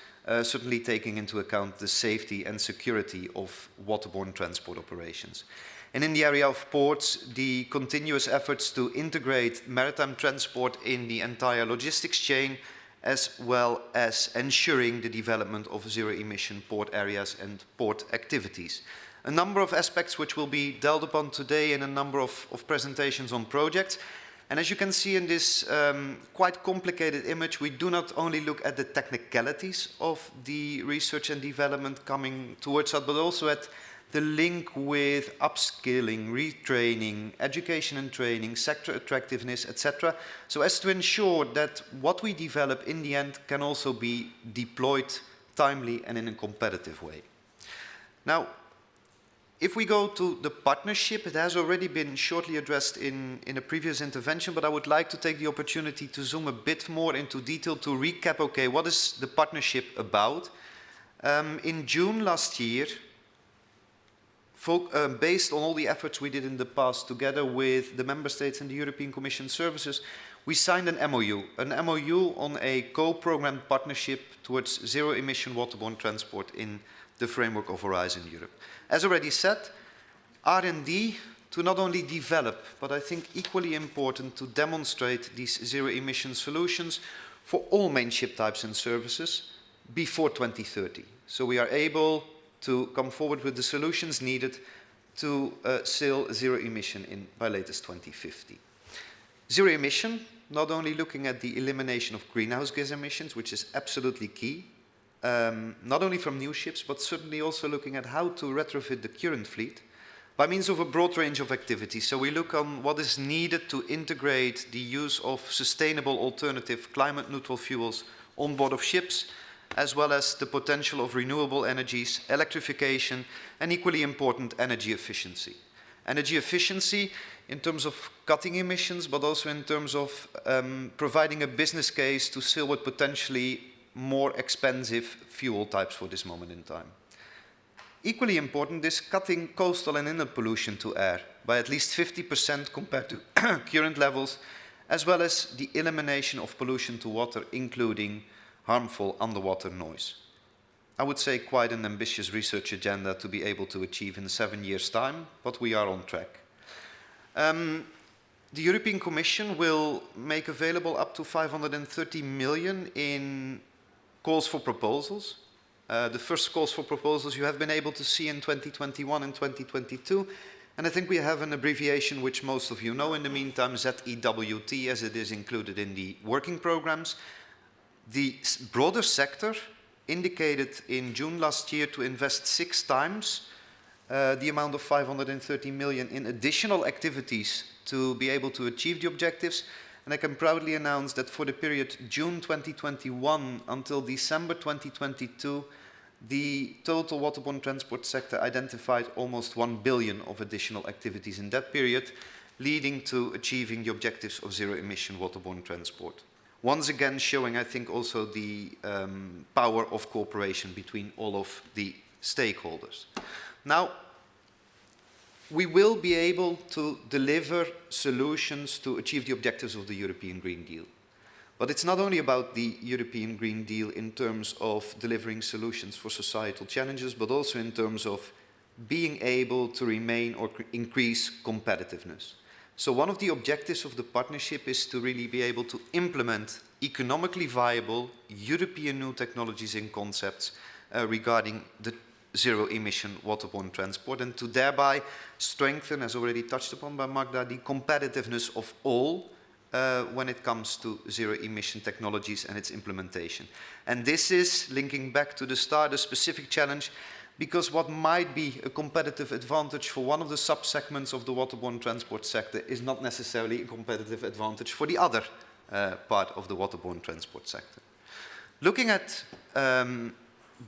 certainly taking into account the safety and security of waterborne transport operations. And in the area of ports, the continuous efforts to integrate maritime transport in the entire logistics chain, as well as ensuring the development of zero-emission port areas and port activities. A number of aspects which will be dealt upon today in a number of presentations on projects. And as you can see in this quite complicated image, we do not only look at the technicalities of the research and development coming towards us, but also at the link with upskilling, retraining, education and training, sector attractiveness, etc. So as to ensure that what we develop in the end can also be deployed timely and in a competitive way. Now, if we go to the partnership, it has already been shortly addressed in a previous intervention, but I would like to take the opportunity to zoom a bit more into detail to recap, okay, what is the partnership about? In June last year, based on all the efforts we did in the past together with the Member States and the European Commission services, we signed an MOU on a co-programmed partnership towards zero-emission waterborne transport in the framework of Horizon Europe. As already said, R&D to not only develop, but I think equally important to demonstrate these zero-emission solutions for all main ship types and services before 2030. So we are able to come forward with the solutions needed to sail zero emission by latest 2050. Zero emission, not only looking at the elimination of greenhouse gas emissions, which is absolutely key, not only from new ships, but certainly also looking at how to retrofit the current fleet by means of a broad range of activities. So we look on what is needed to integrate the use of sustainable alternative climate neutral fuels on board of ships, as well as the potential of renewable energies, electrification, and equally important, energy efficiency. Energy efficiency in terms of cutting emissions, but also in terms of providing a business case to sail with potentially more expensive fuel types for this moment in time. Equally important is cutting coastal and inland pollution to air by at least 50% compared to current levels, as well as the elimination of pollution to water, including harmful underwater noise. I would say quite an ambitious research agenda to be able to achieve in 7 years' time, but we are on track. The European Commission will make available up to 530 million in calls for proposals. The first calls for proposals you have been able to see in 2021 and 2022, and I think we have an abbreviation which most of you know in the meantime, ZEWT, as it is included in the working programs. The broader sector indicated in June last year to invest 6 times the amount of 530 million in additional activities to be able to achieve the objectives. And I can proudly announce that for the period June 2021 until December 2022, the total waterborne transport sector identified almost 1 billion of additional activities in that period, leading to achieving the objectives of zero-emission waterborne transport. Once again showing, I think, also the power of cooperation between all of the stakeholders. Now, we will be able to deliver solutions to achieve the objectives of the European Green Deal. But it's not only about the European Green Deal in terms of delivering solutions for societal challenges, but also in terms of being able to remain or increase competitiveness. So one of the objectives of the partnership is to really be able to implement economically viable European new technologies and concepts regarding the zero-emission waterborne transport, and to thereby strengthen, as already touched upon by Magda, the competitiveness of all when it comes to zero-emission technologies and its implementation. And this is, linking back to the start, a specific challenge, because what might be a competitive advantage for one of the sub-segments of the waterborne transport sector is not necessarily a competitive advantage for the other part of the waterborne transport sector. Looking at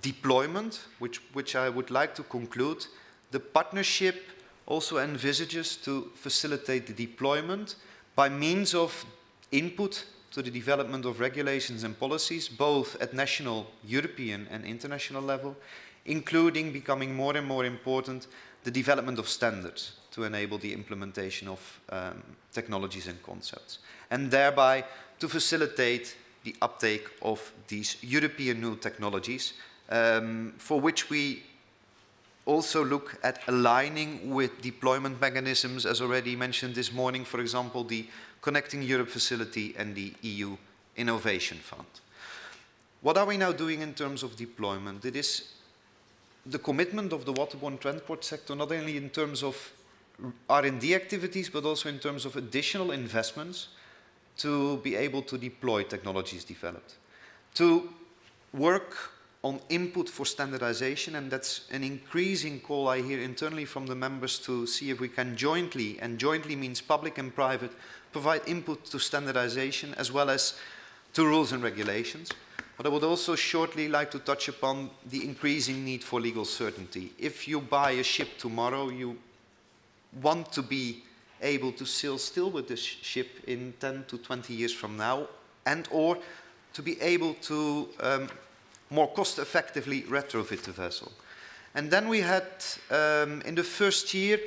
deployment, which I would like to conclude, the partnership also envisages to facilitate the deployment by means of input to the development of regulations and policies, both at national, European and international level, including becoming more and more important, the development of standards to enable the implementation of technologies and concepts, and thereby to facilitate the uptake of these European new technologies, for which we also look at aligning with deployment mechanisms, as already mentioned this morning, for example, the Connecting Europe facility and the EU Innovation Fund. What are we now doing in terms of deployment? It is the commitment of the waterborne transport sector, not only in terms of R&D activities, but also in terms of additional investments to be able to deploy technologies developed, to work on input for standardization, and that's an increasing call I hear internally from the members to see if we can jointly, and jointly means public and private, provide input to standardization as well as to rules and regulations. But I would also shortly like to touch upon the increasing need for legal certainty. If you buy a ship tomorrow, you want to be able to sail still with this ship in 10 to 20 years from now, and or to be able to more cost effectively retrofit the vessel. And then we had, in the first year,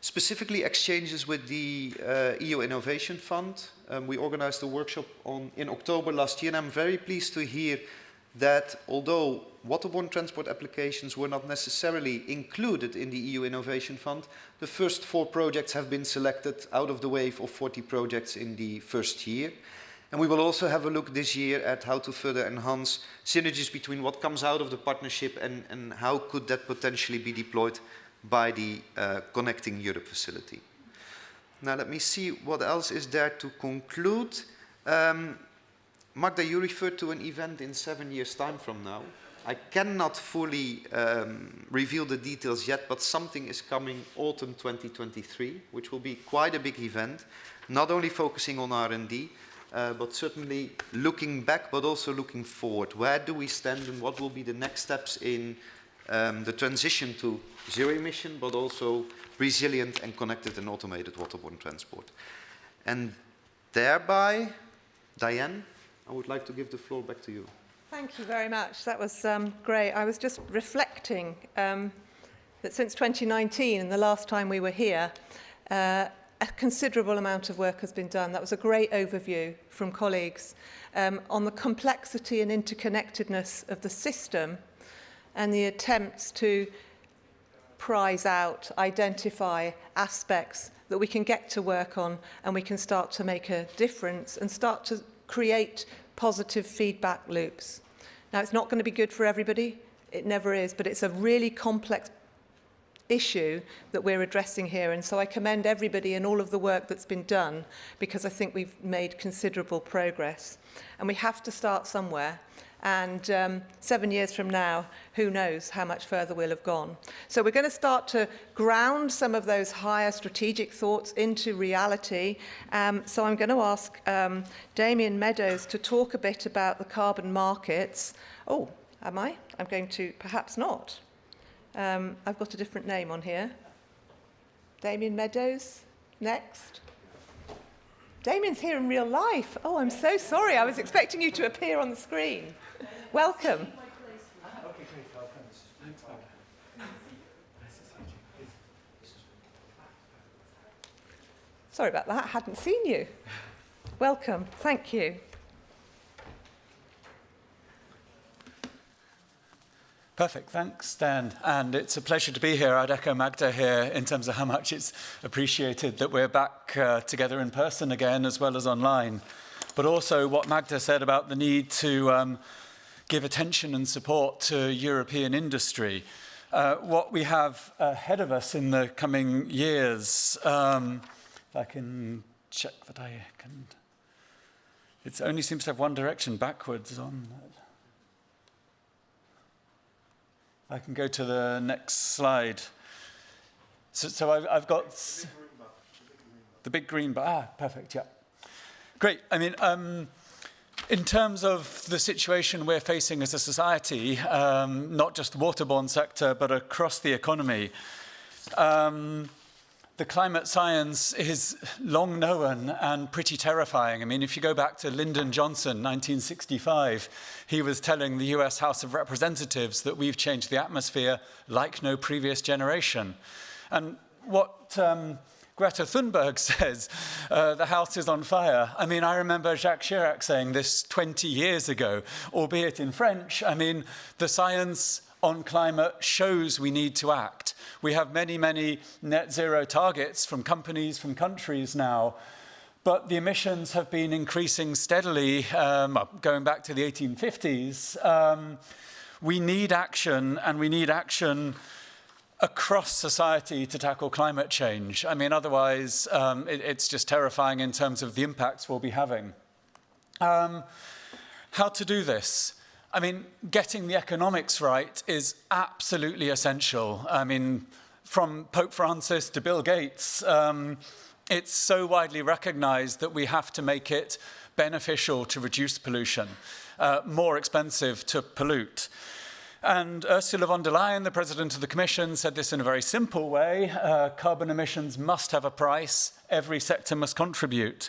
specifically exchanges with the EU Innovation Fund. We organized a workshop in October last year, and I'm very pleased to hear that although waterborne transport applications were not necessarily included in the EU Innovation Fund, the first 4 projects have been selected out of the wave of 40 projects in the first year. And we will also have a look this year at how to further enhance synergies between what comes out of the partnership and how could that potentially be deployed by the Connecting Europe facility. Now let me see what else is there to conclude. Magda, you referred to an event in 7 years' time from now. I cannot fully reveal the details yet, but something is coming autumn 2023, which will be quite a big event, not only focusing on R&D, but certainly looking back, but also looking forward. Where do we stand and what will be the next steps in the transition to zero emission, but also resilient and connected and automated waterborne transport? And thereby, Diane, I would like to give the floor back to you. Thank you very much. That was great. I was just reflecting that since 2019, and the last time we were here, a considerable amount of work has been done. That was a great overview from colleagues on the complexity and interconnectedness of the system and the attempts to prize out, identify aspects that we can get to work on and we can start to make a difference and start to create positive feedback loops. Now, it's not going to be good for everybody. It never is, but it's a really complex issue that we're addressing here, and so I commend everybody and all of the work that's been done, because I think we've made considerable progress, and we have to start somewhere. And 7 years from now, who knows how much further we'll have gone. So we're going to start to ground some of those higher strategic thoughts into reality. So I'm going to ask Damien Meadows to talk a bit about the carbon markets. Oh, am I? I'm going to perhaps not. I've got a different name on here. Damien Meadows, next. Damien's here in real life. Oh, I'm so sorry. I was expecting you to appear on the screen. Welcome. Sorry about that. I hadn't seen you. Welcome. Thank you. Perfect, thanks, Dan. And it's a pleasure to be here. I'd echo Magda here in terms of how much it's appreciated that we're back together in person again, as well as online. But also what Magda said about the need to give attention and support to European industry. What we have ahead of us in the coming years, if I can check that I can... It only seems to have one direction backwards on that. I can go to the next slide. So I've got the big green bar. Ah, perfect, yeah. Great. I mean, In terms of the situation we're facing as a society, not just the waterborne sector, but across the economy, the climate science is long known and pretty terrifying. I mean, if you go back to Lyndon Johnson, 1965, he was telling the US House of Representatives that we've changed the atmosphere like no previous generation. And what Greta Thunberg says, the house is on fire. I mean, I remember Jacques Chirac saying this 20 years ago, albeit in French. I mean, the science on climate shows we need to act. We have many, many net zero targets from companies, from countries now, but the emissions have been increasing steadily, going back to the 1850s. We need action, and we need action across society to tackle climate change. I mean, otherwise, it's just terrifying in terms of the impacts we'll be having. How to do this? I mean, getting the economics right is absolutely essential. I mean, from Pope Francis to Bill Gates, it's so widely recognized that we have to make it beneficial to reduce pollution, more expensive to pollute. And Ursula von der Leyen, the President of the Commission, said this in a very simple way. Carbon emissions must have a price. Every sector must contribute.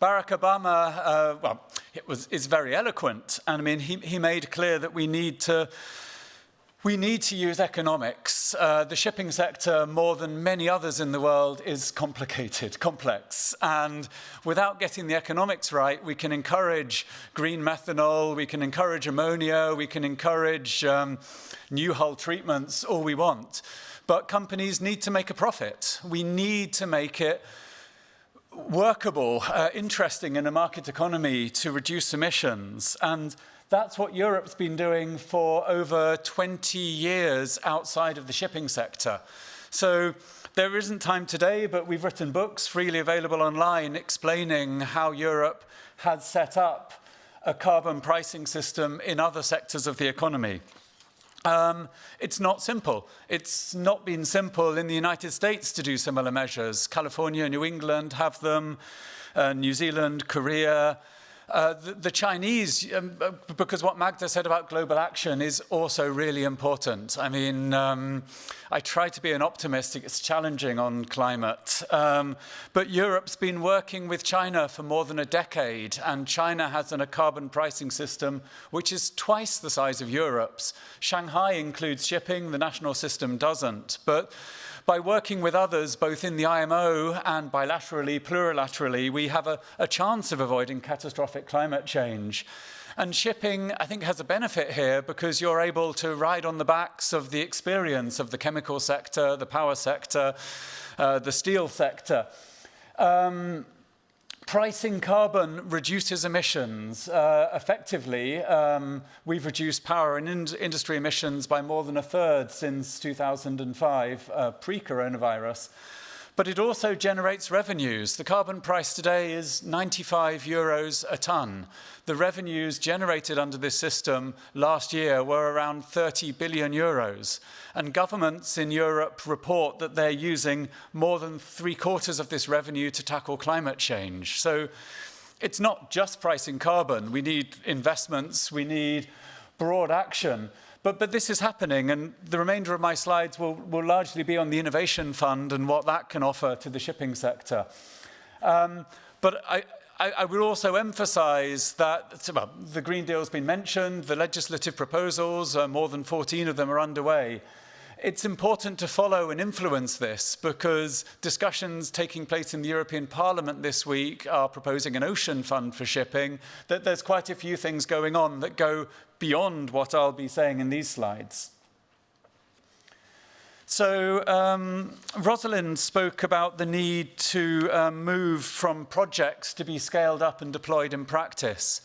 Barack Obama, is very eloquent. And I mean, he made clear that we need to use economics. The shipping sector, more than many others in the world, is complicated, complex. And without getting the economics right, we can encourage green methanol, we can encourage ammonia, we can encourage new hull treatments, all we want. But companies need to make a profit. We need to make it workable, interesting in a market economy to reduce emissions. And that's what Europe's been doing for over 20 years outside of the shipping sector. So there isn't time today, but we've written books freely available online explaining how Europe has set up a carbon pricing system in other sectors of the economy. It's not simple. It's not been simple in the United States to do similar measures. California, New England have them, New Zealand, Korea. The Chinese, because what Magda said about global action is also really important. I mean, I try to be an optimist. It's challenging on climate. But Europe's been working with China for more than a decade, and China has a carbon pricing system which is twice the size of Europe's. Shanghai includes shipping, the national system doesn't. But by working with others, both in the IMO and bilaterally, plurilaterally, we have a chance of avoiding catastrophic climate change. And shipping, I think, has a benefit here because you're able to ride on the backs of the experience of the chemical sector, the power sector, the steel sector. Pricing carbon reduces emissions. Effectively, we've reduced power and industry emissions by more than a third since 2005, pre-coronavirus. But it also generates revenues. The carbon price today is 95 euros a tonne. The revenues generated under this system last year were around 30 billion euros. And governments in Europe report that they're using more than 3/4 of this revenue to tackle climate change. So it's not just pricing carbon. We need investments, we need broad action. But this is happening, and the remainder of my slides will largely be on the Innovation Fund and what that can offer to the shipping sector. But I will also emphasize that the Green Deal has been mentioned, the legislative proposals, more than 14 of them are underway. It's important to follow and influence this because discussions taking place in the European Parliament this week are proposing an ocean fund for shipping, that there's quite a few things going on that go beyond what I'll be saying in these slides. So Rosalind spoke about the need to move from projects to be scaled up and deployed in practice.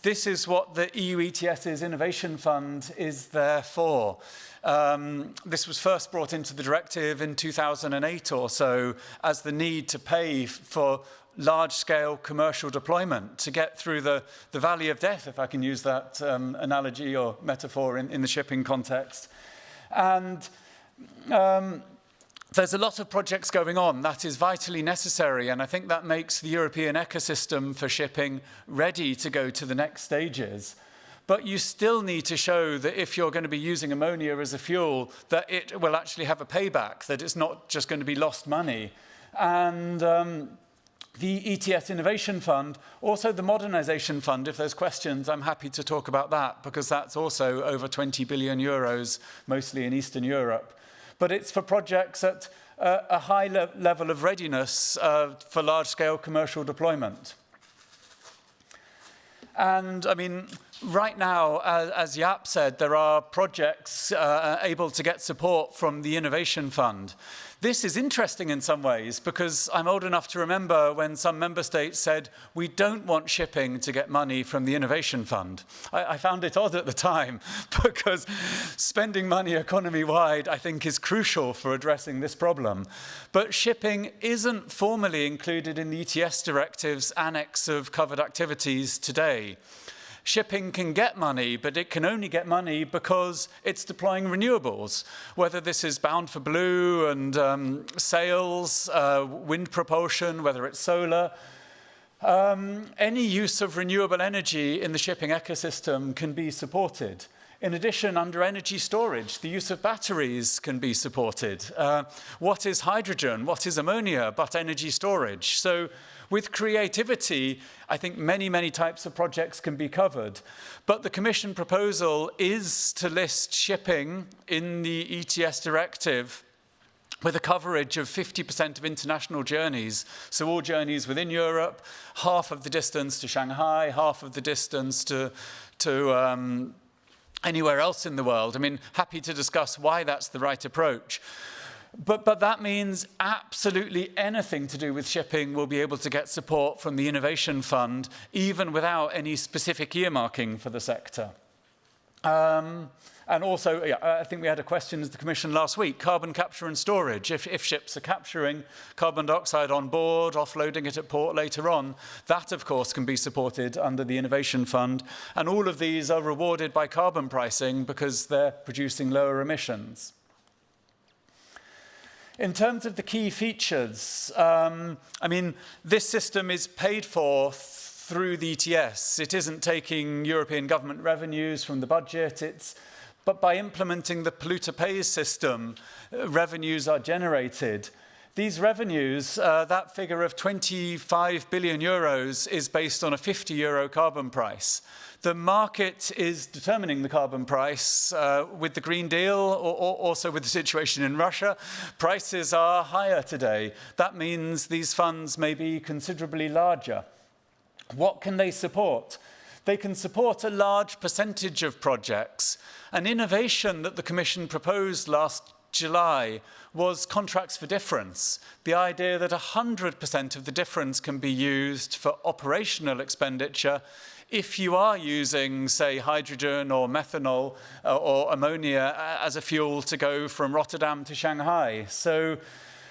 This is what the EU ETS's Innovation Fund is there for. This was first brought into the Directive in 2008 or so as the need to pay for large-scale commercial deployment to get through the valley of death, if I can use that analogy or metaphor in the shipping context. And there's a lot of projects going on. That is vitally necessary, and I think that makes the European ecosystem for shipping ready to go to the next stages. But you still need to show that if you're going to be using ammonia as a fuel, that it will actually have a payback, that it's not just going to be lost money. And the Ets Innovation Fund, also the Modernisation Fund, if there's questions, I'm happy to talk about that, because that's also over 20 billion euros, mostly in Eastern Europe. But it's for projects at a high level of readiness for large-scale commercial deployment. And, I mean, right now, as Jaap said, there are projects able to get support from the Innovation Fund. This is interesting in some ways, because I'm old enough to remember when some member states said, we don't want shipping to get money from the Innovation Fund. I found it odd at the time, because spending money economy-wide, I think, is crucial for addressing this problem. But shipping isn't formally included in the ETS Directive's annex of covered activities today. Shipping can get money, but it can only get money because it's deploying renewables, whether this is bound for blue and sails, wind propulsion, whether it's solar. Any use of renewable energy in the shipping ecosystem can be supported. In addition, under energy storage, the use of batteries can be supported. What is hydrogen? What is ammonia but energy storage? So with creativity, I think many, many types of projects can be covered. But the Commission proposal is to list shipping in the ETS directive with a coverage of 50% of international journeys. So all journeys within Europe, half of the distance to Shanghai, half of the distance to anywhere else in the world. I mean, happy to discuss why that's the right approach. But that means absolutely anything to do with shipping will be able to get support from the Innovation Fund, even without any specific earmarking for the sector. And also, yeah, I think we had a question as the Commission last week, carbon capture and storage. If ships are capturing carbon dioxide on board, offloading it at port later on, that, of course, can be supported under the Innovation Fund. And all of these are rewarded by carbon pricing because they're producing lower emissions. In terms of the key features, I mean, this system is paid for through the ETS. It isn't taking European government revenues from the budget. But by implementing the polluter pays system, revenues are generated. These revenues, that figure of 25 billion euros is based on a 50 euro carbon price. The market is determining the carbon price with the Green Deal or also with the situation in Russia. Prices are higher today. That means these funds may be considerably larger. What can they support? They can support a large percentage of projects. An innovation that the Commission proposed last July was contracts for difference. The idea that 100% of the difference can be used for operational expenditure if you are using, say, hydrogen or methanol or ammonia as a fuel to go from Rotterdam to Shanghai. So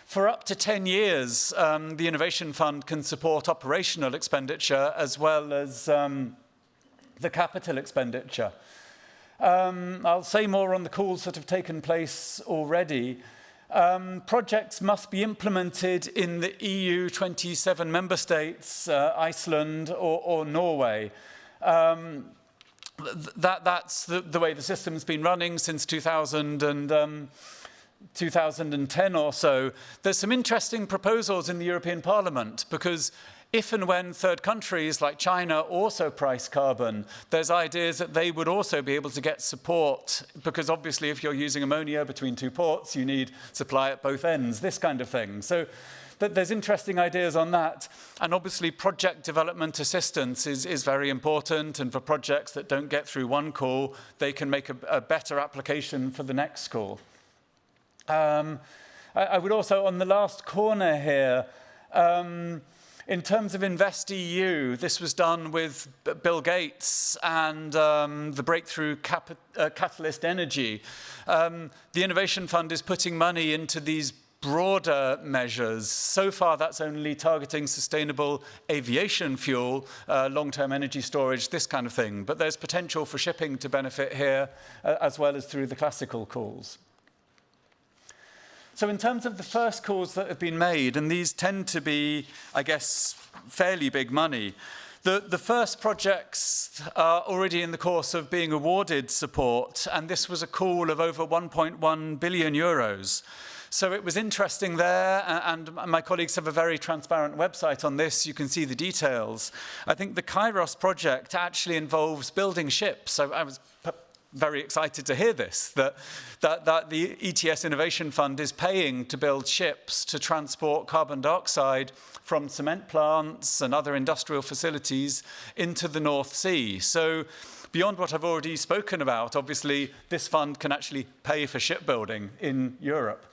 for up to 10 years, the Innovation Fund can support operational expenditure as well as the capital expenditure. I'll say more on the calls that have taken place already. Projects must be implemented in the EU 27 member states, Iceland or Norway. That's the way the system's been running since 2010 or so. There's some interesting proposals in the European Parliament because if and when third countries like China also price carbon, there's ideas that they would also be able to get support because obviously if you're using ammonia between two ports, you need supply at both ends, this kind of thing. So there's interesting ideas on that. And obviously project development assistance is very important. And for projects that don't get through one call, they can make a better application for the next call. I would also, on the last corner here, in terms of InvestEU, this was done with Bill Gates and the Breakthrough Catalyst Energy. The Innovation Fund is putting money into these broader measures. So far, that's only targeting sustainable aviation fuel, long-term energy storage, this kind of thing. But there's potential for shipping to benefit here, as well as through the classical calls. So in terms of the first calls that have been made, and these tend to be, I guess, fairly big money, the first projects are already in the course of being awarded support, and this was a call of over 1.1 billion euros. So it was interesting there, and my colleagues have a very transparent website on this. You can see the details. I think the Kairos project actually involves building ships. I was very excited to hear this, that the Ets Innovation Fund is paying to build ships to transport carbon dioxide from cement plants and other industrial facilities into the North Sea. So beyond what I've already spoken about, obviously this fund can actually pay for shipbuilding in Europe.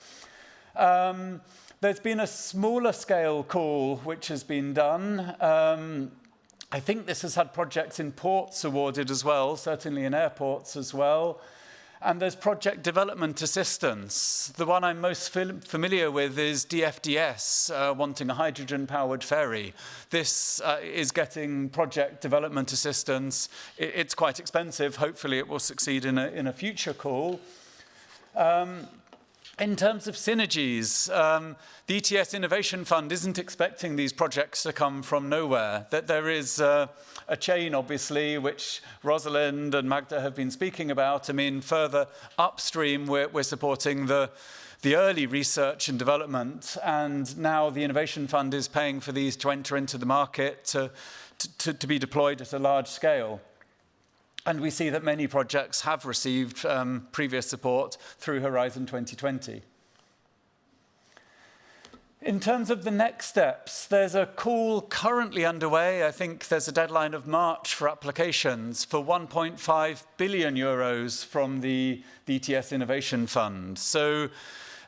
There's been a smaller scale call which has been done. I think this has had projects in ports awarded as well, certainly in airports as well. And there's project development assistance. The one I'm most familiar with is DFDS, wanting a hydrogen-powered ferry. This is getting project development assistance. It's quite expensive. Hopefully it will succeed in a future call. In terms of synergies, the Ets Innovation Fund isn't expecting these projects to come from nowhere. That there is a chain, obviously, which Rosalind and Magda have been speaking about. I mean, further upstream, we're supporting the early research and development, and now the Innovation Fund is paying for these to enter into the market to be deployed at a large scale. And we see that many projects have received previous support through Horizon 2020. In terms of the next steps, there's a call currently underway. I think there's a deadline of March for applications for 1.5 billion euros from the Ets Innovation Fund. So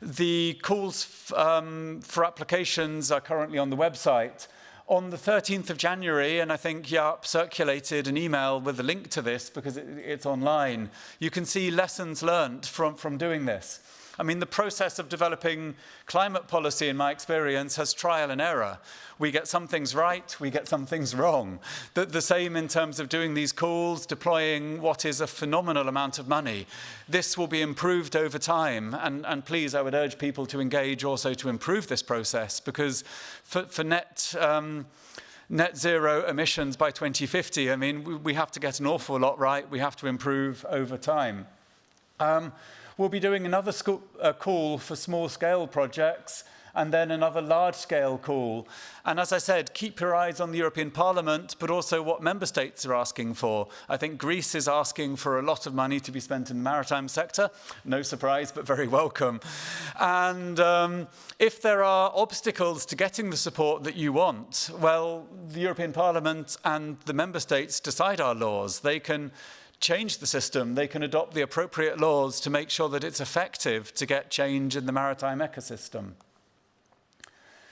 the calls for applications are currently on the website. On the 13th of January, and I think Jaap circulated an email with a link to this because it's online, you can see lessons learned from doing this. I mean, the process of developing climate policy, in my experience, has trial and error. We get some things right, we get some things wrong. The same in terms of doing these calls, deploying what is a phenomenal amount of money. This will be improved over time, and please, I would urge people to engage also to improve this process, because for net zero emissions by 2050, I mean, we have to get an awful lot right. We have to improve over time. We'll be doing another call for small-scale projects, and then another large-scale call. And as I said, keep your eyes on the European Parliament, but also what member states are asking for. I think Greece is asking for a lot of money to be spent in the maritime sector. No surprise, but very welcome. And if there are obstacles to getting the support that you want, well, the European Parliament and the member states decide our laws. They can change the system. They can adopt the appropriate laws to make sure that it's effective to get change in the maritime ecosystem.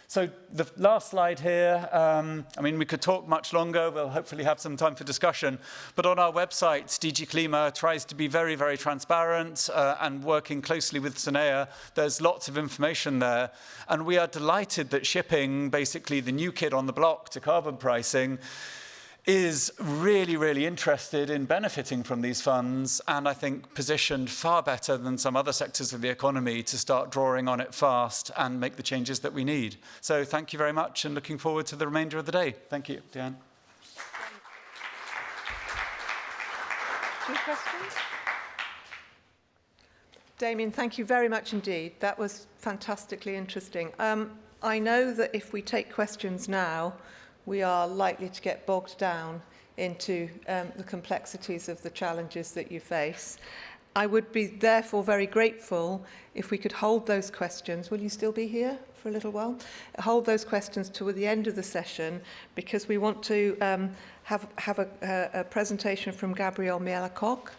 So the last slide here, I mean, we could talk much longer. We'll hopefully have some time for discussion. But on our website, DG Klima tries to be very, very transparent and working closely with CINEA. There's lots of information there. And we are delighted that shipping, basically the new kid on the block to carbon pricing, is really, really interested in benefiting from these funds, and I think positioned far better than some other sectors of the economy to start drawing on it fast and make the changes that we need. So thank you very much, and looking forward to the remainder of the day. Thank you, Diane. Two questions? Damien, thank you very much indeed. That was fantastically interesting. I know that if we take questions now, we are likely to get bogged down into the complexities of the challenges that you face. I would be therefore very grateful if we could hold those questions. Will you still be here for a little while? Hold those questions to the end of the session, because we want to have a presentation from Gabriel Mielakoc,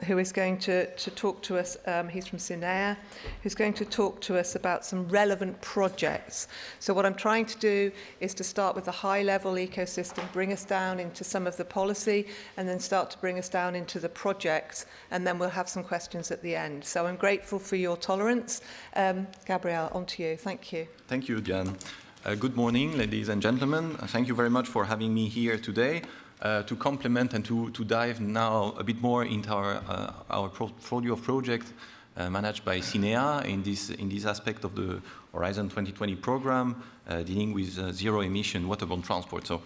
who is going to talk to us. He's from CINEA, who's going to talk to us about some relevant projects. So what I'm trying to do is to start with the high-level ecosystem, bring us down into some of the policy, and then start to bring us down into the projects, and then we'll have some questions at the end. So I'm grateful for your tolerance. Gabriel, on to you. Thank you. Thank you, Diane. Good morning, ladies and gentlemen. Thank you very much for having me here today. To complement and to dive now a bit more into our portfolio of projects managed by CINEA in this aspect of the Horizon 2020 program, dealing with zero-emission waterborne transport. So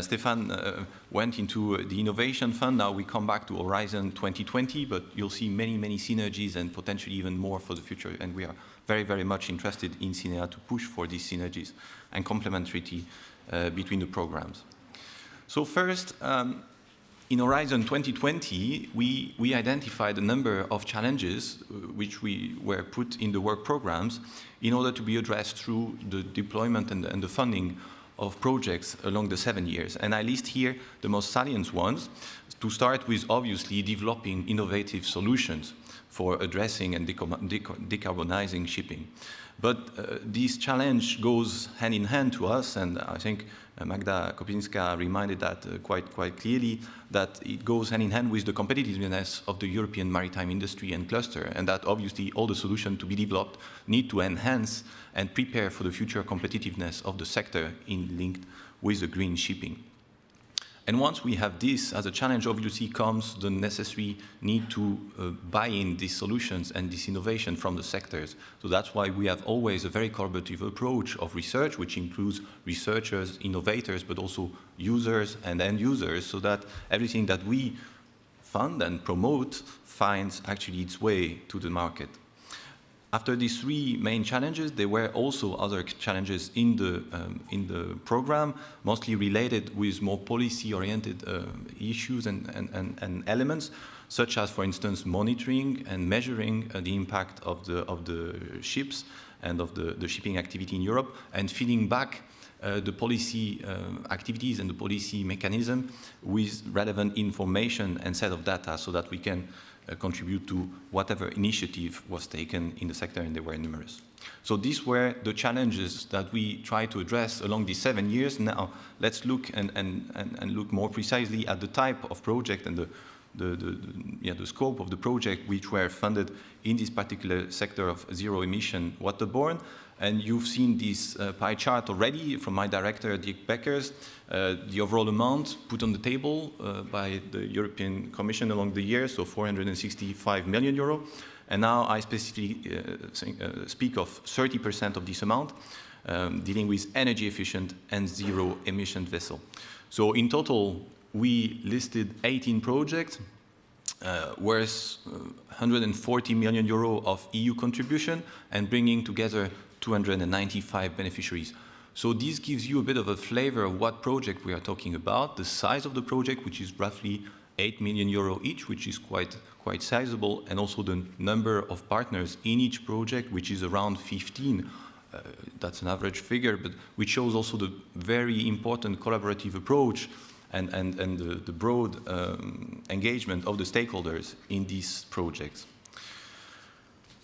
Stefan went into the Innovation Fund. Now we come back to Horizon 2020, but you'll see many, many synergies and potentially even more for the future. And we are very, very much interested in CINEA to push for these synergies and complementarity between the programs. So first, in Horizon 2020, we identified a number of challenges which we were put in the work programs in order to be addressed through the deployment and the funding of projects along the 7 years. And I list here the most salient ones, to start with obviously developing innovative solutions for addressing and decarbonizing shipping. But this challenge goes hand in hand to us, and I think Magda Kopinska reminded that quite clearly, that it goes hand in hand with the competitiveness of the European maritime industry and cluster, and that obviously all the solutions to be developed need to enhance and prepare for the future competitiveness of the sector linked with the green shipping. And once we have this as a challenge, obviously comes the necessary need to buy in these solutions and this innovation from the sectors. So that's why we have always a very collaborative approach of research, which includes researchers, innovators, but also users and end users, so that everything that we fund and promote finds actually its way to the market. After these three main challenges, there were also other challenges in the program, mostly related with more policy-oriented issues and elements, such as, for instance, monitoring and measuring the impact of the ships and of the shipping activity in Europe, and feeding back the policy activities and the policy mechanism with relevant information and set of data, so that we can contribute to whatever initiative was taken in the sector, and they were numerous. So these were the challenges that we tried to address along these 7 years. Now let's look and look more precisely at the type of project and the scope of the project which were funded in this particular sector of zero emission waterborne. And you've seen this pie chart already from my director, Dirk Beckers, the overall amount put on the table by the European Commission along the years, so 465 million euro. And now I specifically speak of 30% of this amount, dealing with energy efficient and zero emission vessel. So in total, we listed 18 projects worth 140 million euro of EU contribution and bringing together 295 beneficiaries. So this gives you a bit of a flavor of what project we are talking about, the size of the project, which is roughly 8 million euro each, which is quite sizable, and also the number of partners in each project, which is around 15. That's an average figure, but which shows also the very important collaborative approach and the broad engagement of the stakeholders in these projects.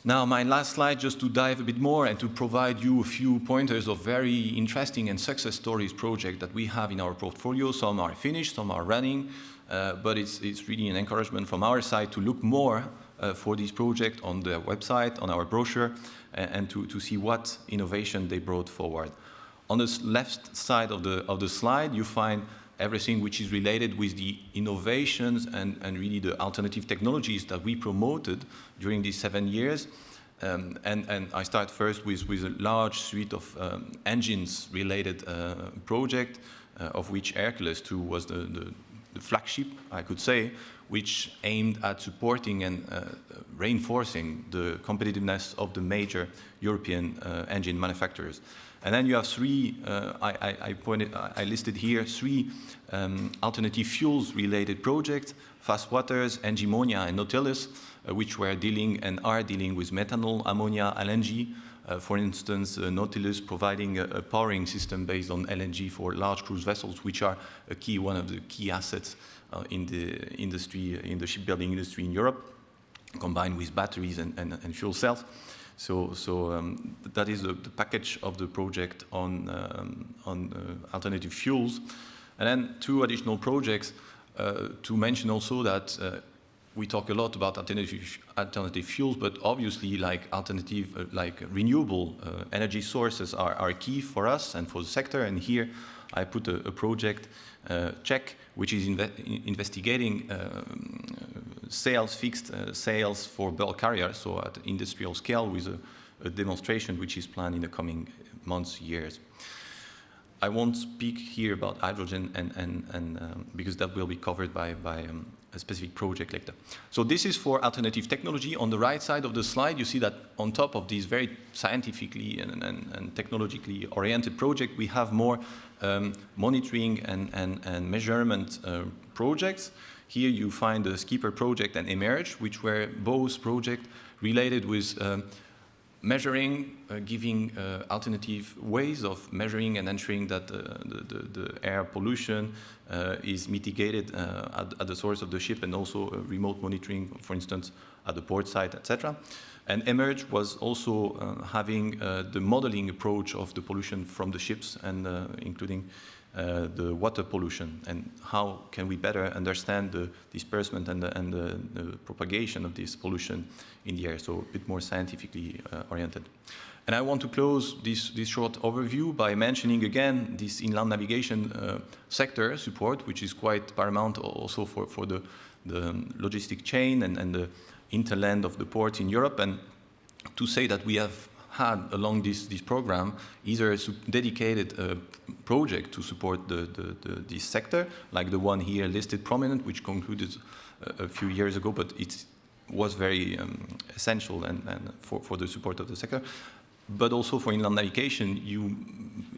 Now, my last slide, just to dive a bit more and to provide you a few pointers of very interesting and success stories projects that we have in our portfolio. Some are finished, some are running, but it's really an encouragement from our side to look more for this project on the website, on our brochure, and to see what innovation they brought forward. On the left side of the slide, you find everything which is related with the innovations and really the alternative technologies that we promoted during these 7 years. And I start first with a large suite of engines-related project, of which Hercules 2 was the flagship, I could say, which aimed at supporting and reinforcing the competitiveness of the major European engine manufacturers. And then you have three, I listed here three alternative fuels-related projects, Fast Waters, Engimonia, and Nautilus, which were dealing and are dealing with methanol, ammonia, LNG. For instance, Nautilus providing a powering system based on LNG for large cruise vessels, which are one of the key assets in the industry, in the shipbuilding industry in Europe, combined with batteries and fuel cells. So that is the package of the project on alternative fuels. And then two additional projects to mention also that we talk a lot about alternative fuels, but obviously like renewable energy sources are key for us and for the sector. And here I put a project, Czech, which is investigating fixed sales for bulk carriers, so at industrial scale with a demonstration which is planned in the coming months, years. I won't speak here about hydrogen because that will be covered by a specific project later. So this is for alternative technology. On the right side of the slide, you see that on top of these very scientifically and technologically oriented project, we have more monitoring and measurement projects. Here you find the Skipper project and Emerge, which were both projects related with measuring, giving alternative ways of measuring and ensuring that the air pollution is mitigated at the source of the ship, and also remote monitoring, for instance, at the port site, etc. And Emerge was also having the modeling approach of the pollution from the ships, and including the water pollution, and how can we better understand the disbursement and the propagation of this pollution in the air, so a bit more scientifically oriented. And I want to close this short overview by mentioning again this inland navigation sector support, which is quite paramount also for the logistic chain and the interland of the ports in Europe, and to say that we have had along this program either a dedicated project to support this sector, like the one here listed prominent, which concluded a few years ago, but it was very essential and for the support of the sector. But also for inland navigation,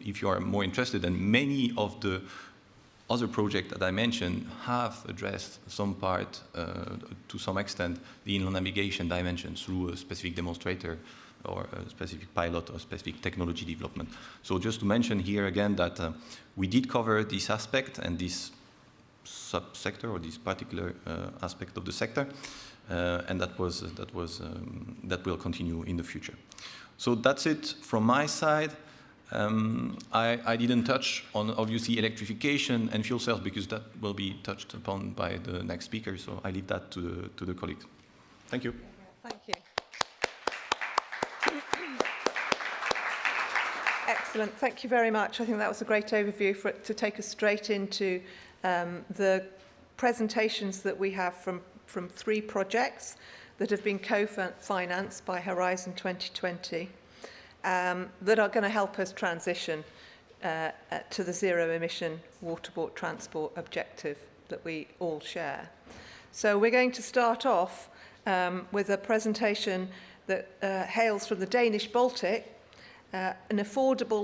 if you are more interested, and many of the other projects that I mentioned have addressed some part, to some extent, the inland navigation dimension through a specific demonstrator or a specific pilot or specific technology development. So just to mention here again that we did cover this aspect and this subsector or this particular aspect of the sector, and that will continue in the future. So that's it from my side. I didn't touch on obviously electrification and fuel cells because that will be touched upon by the next speaker. So I leave that to the colleagues. Thank you. Thank you. Excellent. Thank you very much. I think that was a great overview for it to take us straight into the presentations that we have from 3 projects that have been co-financed by Horizon 2020 that are going to help us transition to the zero emission waterborne transport objective that we all share. So we're going to start off with a presentation that hails from the Danish Baltic, an affordable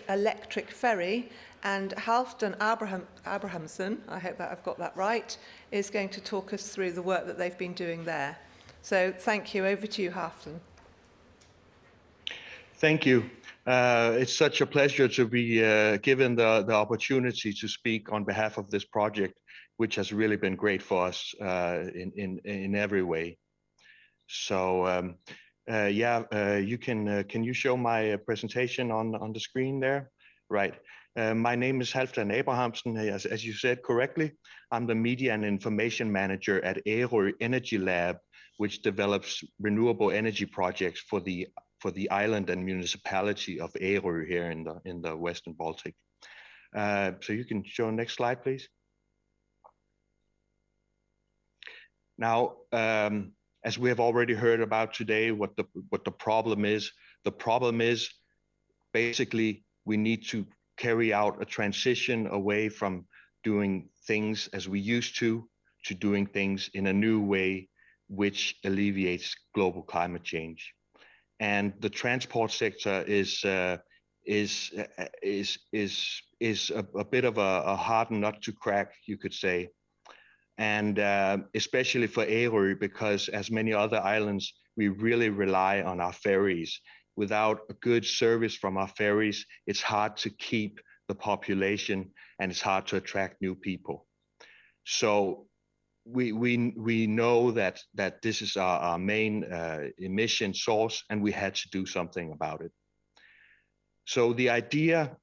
electric ferry, and Halfdan Abrahamsson, I hope that I've got that right, is going to talk us through the work that they've been doing there. So thank you. Over to you, Halfdan. Thank you. It's such a pleasure to be given the opportunity to speak on behalf of this project, which has really been great for us in every way. So you can you show my presentation on the screen there? Right. My name is Halfdan Abrahamsson. As you said correctly, I'm the Media and Information Manager at Ærø Energy Lab, which develops renewable energy projects for the island and municipality of Ærø here in the Western Baltic. So you can show next slide, please. Now, as we have already heard about today, what the problem is basically we need to carry out a transition away from doing things as we used to doing things in a new way, which alleviates global climate change. And the transport sector is a bit of a hard nut to crack, you could say. And especially for Ærø, because as many other islands, we really rely on our ferries. Without a good service from our ferries, it's hard to keep the population and it's hard to attract new people. So we know that this is our main emission source, and we had to do something about it. So the idea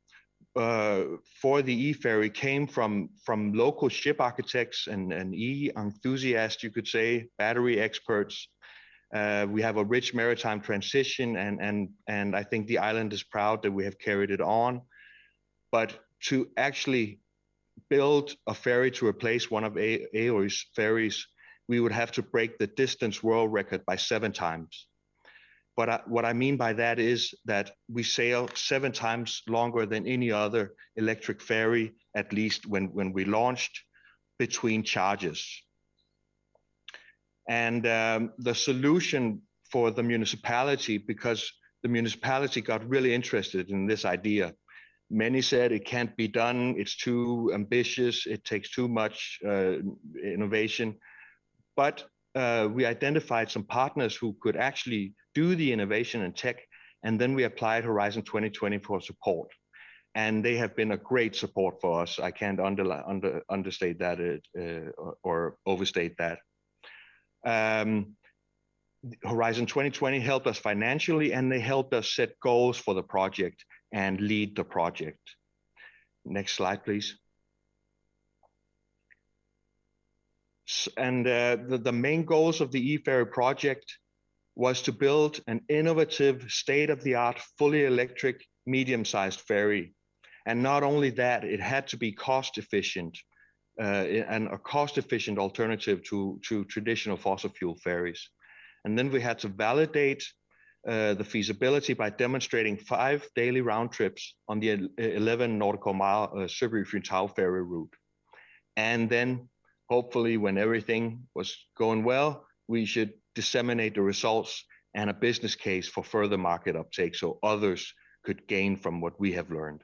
for the e-ferry came from local ship architects and e-enthusiasts, you could say, battery experts. We have a rich maritime transition, and I think the island is proud that we have carried it on. But to actually build a ferry to replace one of Ærø's ferries we would have to break the distance world record by 7 times. But what I mean by that is that we sail 7 times longer than any other electric ferry, at least when we launched, between charges. And the solution for the municipality, because the municipality got really interested in this idea. Many said it can't be done, it's too ambitious, it takes too much innovation. But we identified some partners who could actually do the innovation and tech, and then we applied Horizon 2020 for support. And they have been a great support for us. I can't understate that or overstate that. Horizon 2020 helped us financially, and they helped us set goals for the project and lead the project. Next slide, please. And the main goals of the eFerry project was to build an innovative, state-of-the-art, fully electric, medium-sized ferry. And not only that, it had to be cost-efficient, and a cost-efficient alternative to traditional fossil fuel ferries. And then we had to validate the feasibility by demonstrating 5 daily round trips on the 11 nautical mile Søby-Fynshav ferry route. And then hopefully when everything was going well, we should disseminate the results and a business case for further market uptake so others could gain from what we have learned.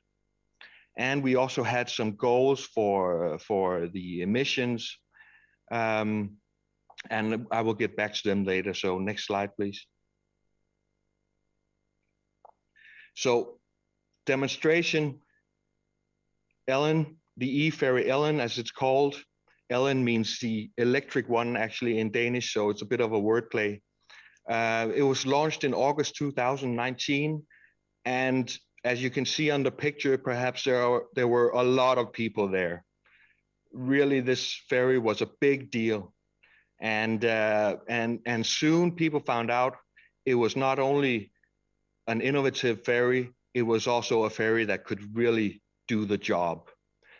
And we also had some goals for the emissions, and I will get back to them later. So next slide, please. So demonstration, Ellen, the eFerry Ellen, as it's called. Ellen means the electric one actually in Danish, so it's a bit of a wordplay. It was launched in August 2019, and as you can see on the picture, perhaps there were a lot of people there. Really, this ferry was a big deal, and soon people found out it was not only an innovative ferry, it was also a ferry that could really do the job.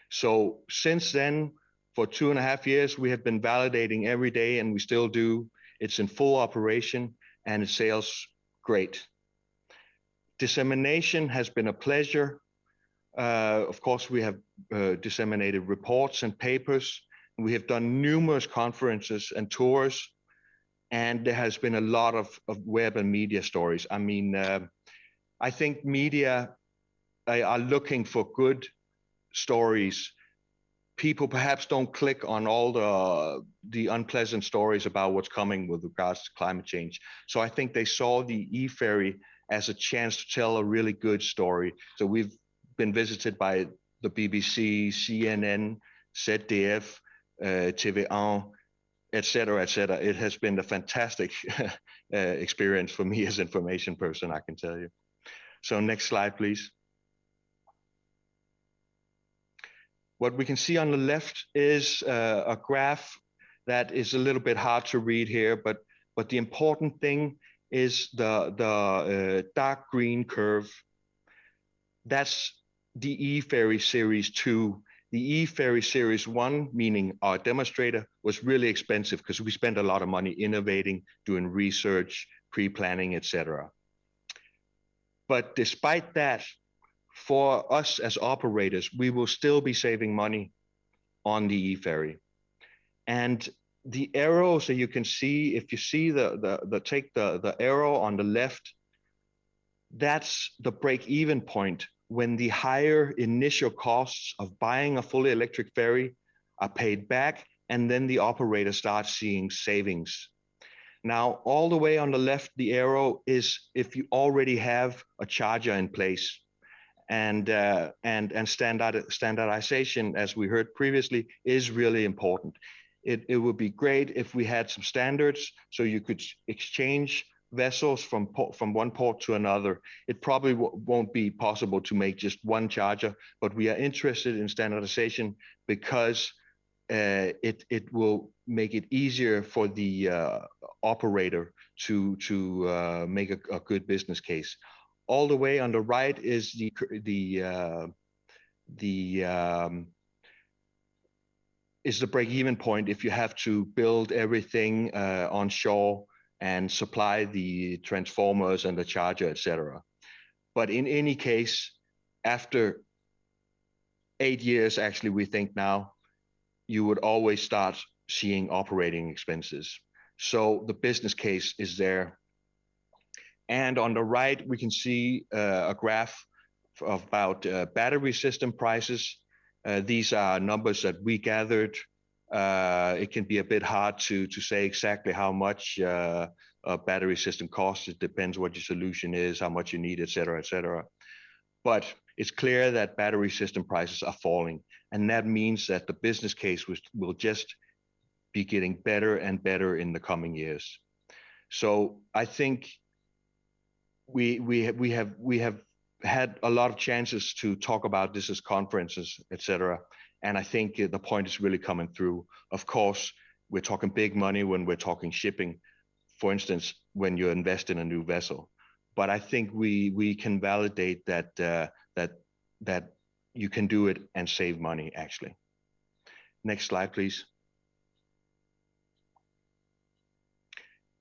So since then, for 2.5 years, we have been validating every day, and we still do. It's in full operation, and it sails great. Dissemination has been a pleasure. Of course, we have disseminated reports and papers. We have done numerous conferences and tours, and there has been a lot of web and media stories. I mean, I think media are looking for good stories. People perhaps don't click on all the unpleasant stories about what's coming with regards to climate change. So I think they saw the eFerry as a chance to tell a really good story. So we've been visited by the BBC, CNN, ZDF, TV1, etc., etc. It has been a fantastic experience for me as information person, I can tell you. So next slide, please. What we can see on the left is a graph that is a little bit hard to read here, but the important thing is the dark green curve. That's the eFerry Series 2. The eFerry Series 1, meaning our demonstrator, was really expensive because we spent a lot of money innovating, doing research, pre-planning, etc. But despite that, for us as operators, we will still be saving money on the eFerry. And the arrows that you can see, if you see the arrow on the left, that's the break-even point when the higher initial costs of buying a fully electric ferry are paid back, and then the operator starts seeing savings. Now, all the way on the left, the arrow is if you already have a charger in place. And standardization, as we heard previously, is really important. It would be great if we had some standards so you could exchange vessels from one port to another. It probably won't be possible to make just one charger, but we are interested in standardization because it will make it easier for the operator to make a good business case. All the way on the right is the is the break-even point if you have to build everything onshore and supply the transformers and the charger, etc. But in any case, after 8 years, actually, we think now, you would always start seeing operating expenses. So the business case is there. And on the right, we can see a graph about battery system prices. These are numbers that we gathered. It can be a bit hard to say exactly how much a battery system costs. It depends what your solution is, how much you need, et cetera, et cetera. But it's clear that battery system prices are falling. And that means that the business case will just be getting better and better in the coming years. So I think we have had a lot of chances to talk about this as conferences, etc. And I think the point is really coming through. Of course, we're talking big money when we're talking shipping, for instance, when you invest in a new vessel. But I think we can validate that that you can do it and save money, actually. Next slide, please.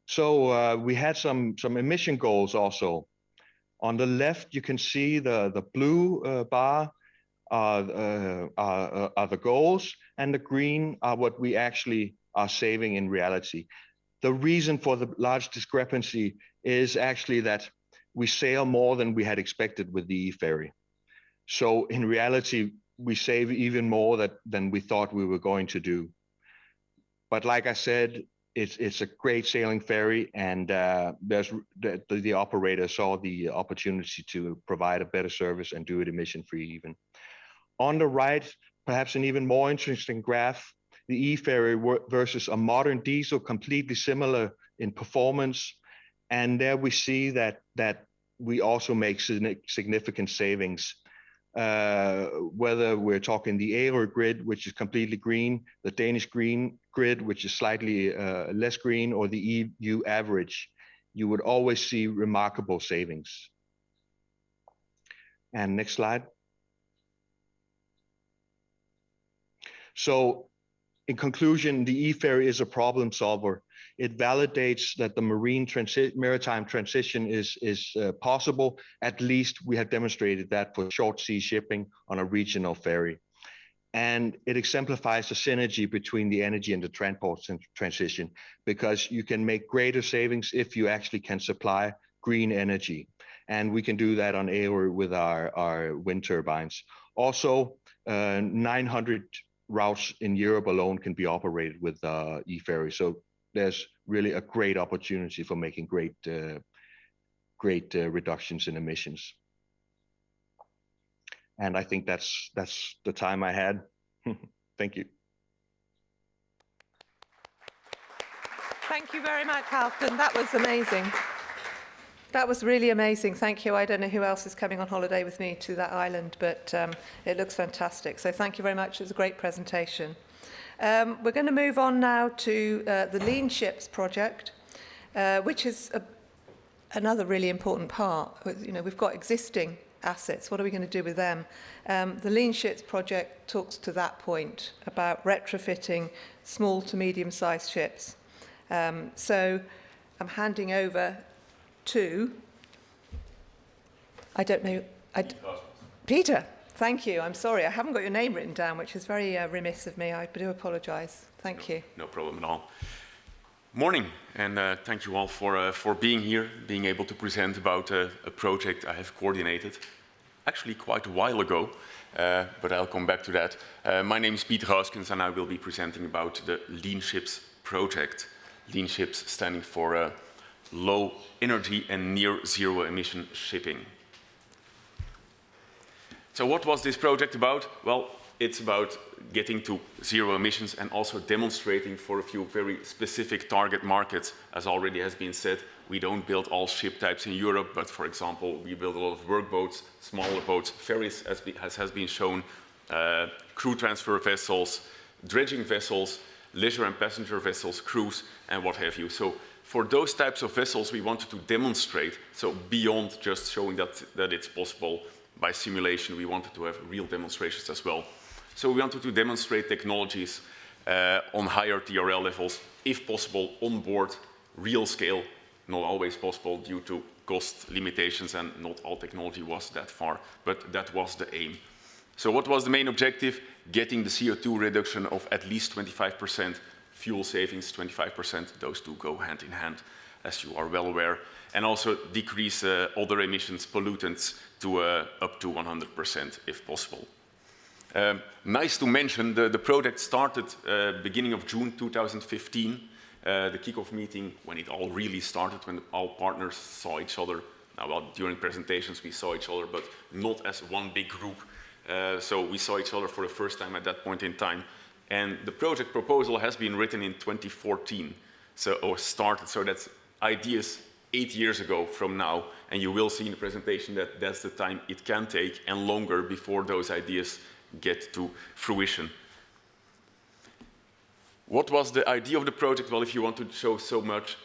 So we had some emission goals also. On the left, you can see the blue bar are the goals, and the green are what we actually are saving in reality. The reason for the large discrepancy is actually that we sail more than we had expected with the e-ferry. So in reality, we save even more than we thought we were going to do. But like I said, it's a great sailing ferry, and the operator saw the opportunity to provide a better service and do it emission-free even. On the right, perhaps an even more interesting graph, the e-ferry versus a modern diesel, completely similar in performance. And there we see that we also make significant savings. Whether we're talking the Aero grid, which is completely green, the Danish green grid, which is slightly less green, or the EU average, you would always see remarkable savings. And next slide. So in conclusion, the e-ferry is a problem solver. It validates that the maritime transition is possible. At least we have demonstrated that for short sea shipping on a regional ferry. And it exemplifies the synergy between the energy and the transport transition, because you can make greater savings if you actually can supply green energy. And we can do that on Aero with our wind turbines. Also, 900 routes in Europe alone can be operated with e-ferry. So there's really a great opportunity for making great reductions in emissions. And I think that's the time I had. Thank you. Thank you very much, Halfdan. That was amazing. That was really amazing. Thank you. I don't know who else is coming on holiday with me to that island, but it looks fantastic. So thank you very much. It was a great presentation. We're going to move on now to the Lean Ships project, which is another really important part. You know, we've got existing assets. What are we going to do with them? The Lean Ships project talks to that point about retrofitting small to medium-sized ships. So I'm handing over to, I don't know, Peter. Thank you. I'm sorry, I haven't got your name written down, which is very remiss of me. I do apologise. Thank you. No problem at all. Morning, and thank you all for being here, being able to present about a project I have coordinated, actually quite a while ago, but I'll come back to that. My name is Peter Hauskens, and I will be presenting about the Lean Ships project. Lean Ships standing for low energy and near zero emission shipping. So what was this project about? Well, it's about getting to zero emissions and also demonstrating for a few very specific target markets. As already has been said, we don't build all ship types in Europe, but for example, we build a lot of workboats, smaller boats, ferries, as has been shown, crew transfer vessels, dredging vessels, leisure and passenger vessels, cruise, and what have you. So for those types of vessels, we wanted to demonstrate, so beyond just showing that it's possible by simulation, we wanted to have real demonstrations as well. So we wanted to demonstrate technologies on higher TRL levels, if possible, on board, real scale, not always possible due to cost limitations, and not all technology was that far, but that was the aim. So what was the main objective? Getting the CO2 reduction of at least 25%, fuel savings 25%, those two go hand in hand, as you are well aware, and also decrease other emissions, pollutants, to up to 100% if possible. Nice to mention, the project started beginning of June 2015, the kickoff meeting, when it all really started, when all partners saw each other. Now, well, during presentations we saw each other, but not as one big group. So we saw each other for the first time at that point in time. And the project proposal has been written in 2014, or started, so that's ideas 8 years ago from now. And you will see in the presentation that that's the time it can take, and longer, before those ideas get to fruition. What was the idea of the project? Well, if you want to show so much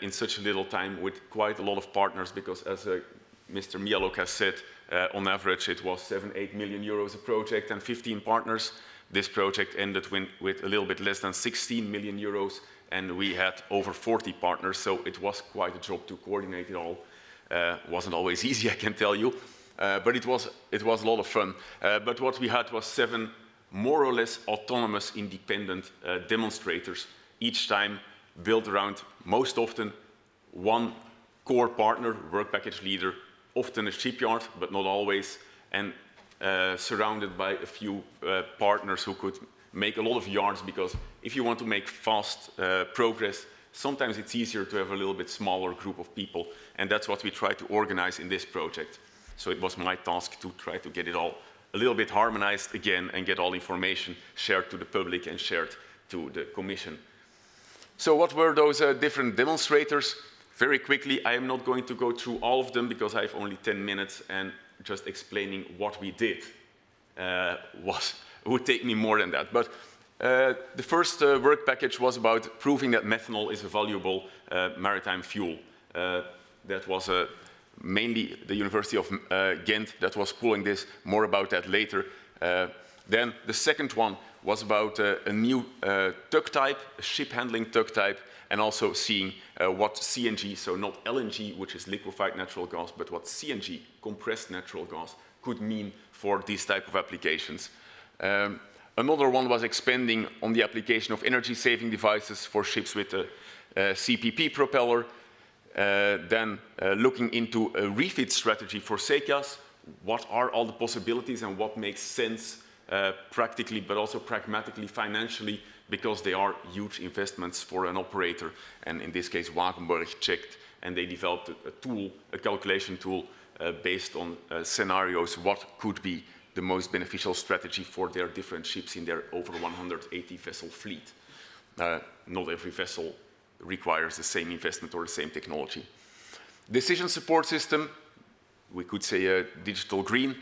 in such a little time with quite a lot of partners, because as Mr. Mialok has said, on average it was 7-8 million euros a project and 15 partners. This project ended with a little bit less than 16 million euros, and we had over 40 partners, so it was quite a job to coordinate it all. Wasn't always easy, I can tell you, but it was a lot of fun. But what we had was 7 more or less autonomous, independent demonstrators, each time built around, most often, one core partner, work package leader, often a shipyard, but not always, and surrounded by a few partners who could make a lot of yards, because if you want to make fast progress, sometimes it's easier to have a little bit smaller group of people, and that's what we try to organize in this project. So it was my task to try to get it all a little bit harmonized again and get all information shared to the public and shared to the Commission. So what were those different demonstrators? Very quickly, I am not going to go through all of them because I have only 10 minutes, and just explaining what we did would take me more than that. But the first work package was about proving that methanol is a valuable maritime fuel. That was mainly the University of Ghent that was pulling this, more about that later. Then the second one was about a new tug type, a ship handling tug type, and also seeing what CNG, so not LNG, which is liquefied natural gas, but what CNG, compressed natural gas, could mean for these type of applications. Another one was expanding on the application of energy-saving devices for ships with a CPP propeller. Then looking into a refit strategy for SECAs. What are all the possibilities and what makes sense practically, but also pragmatically, financially, because they are huge investments for an operator. And in this case, Wagenburg checked, and they developed a tool, a calculation tool, based on scenarios, what could be the most beneficial strategy for their different ships in their over 180 vessel fleet. Not every vessel requires the same investment or the same technology. Decision support system, we could say a digital green,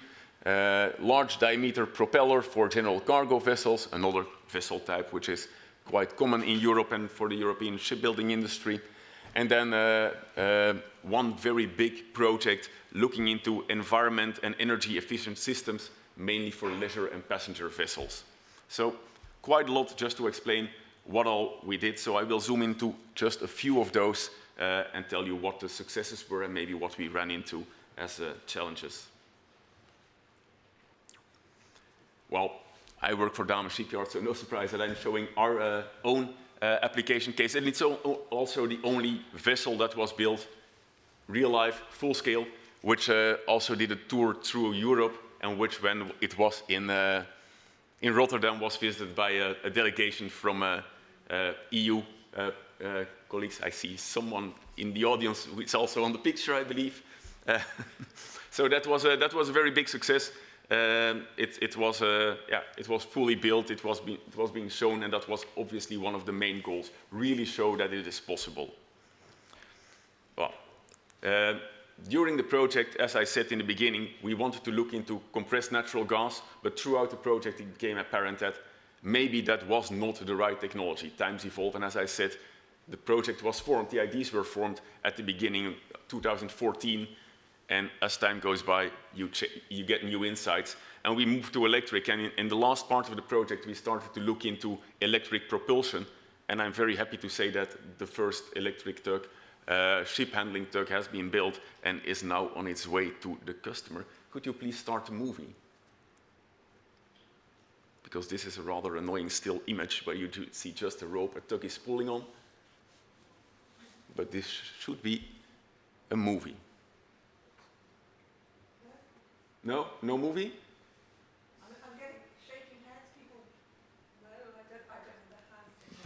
large diameter propeller for general cargo vessels, another vessel type which is quite common in Europe and for the European shipbuilding industry. And then one very big project looking into environment and energy efficient systems, mainly for leisure and passenger vessels. So quite a lot just to explain what all we did. So I will zoom into just a few of those and tell you what the successes were and maybe what we ran into as challenges. Well, I work for Damen Shipyard, so no surprise that I'm showing our own application case. And it's also the only vessel that was built, real life, full scale, which also did a tour through Europe, and which, when it was in Rotterdam, was visited by a delegation from EU colleagues. I see someone in the audience who is also on the picture, I believe. So that was a very big success. It was fully built, it was being shown, and that was obviously one of the main goals, really show that it is possible. Well, during the project, as I said in the beginning, we wanted to look into compressed natural gas, but throughout the project it became apparent that maybe that was not the right technology. Times evolve, and as I said, the project was formed, the ideas were formed at the beginning of 2014, and as time goes by, you get new insights. and we moved to electric. And in the last part of the project, we started to look into electric propulsion. And I'm very happy to say that the first electric tug, ship handling tug, has been built and is now on its way to the customer. Could you please start the movie? Because this is a rather annoying still image where you see just a rope a tug is pulling on. But this should be a movie. No? No movie? I'm getting shaking hands, people. No, I don't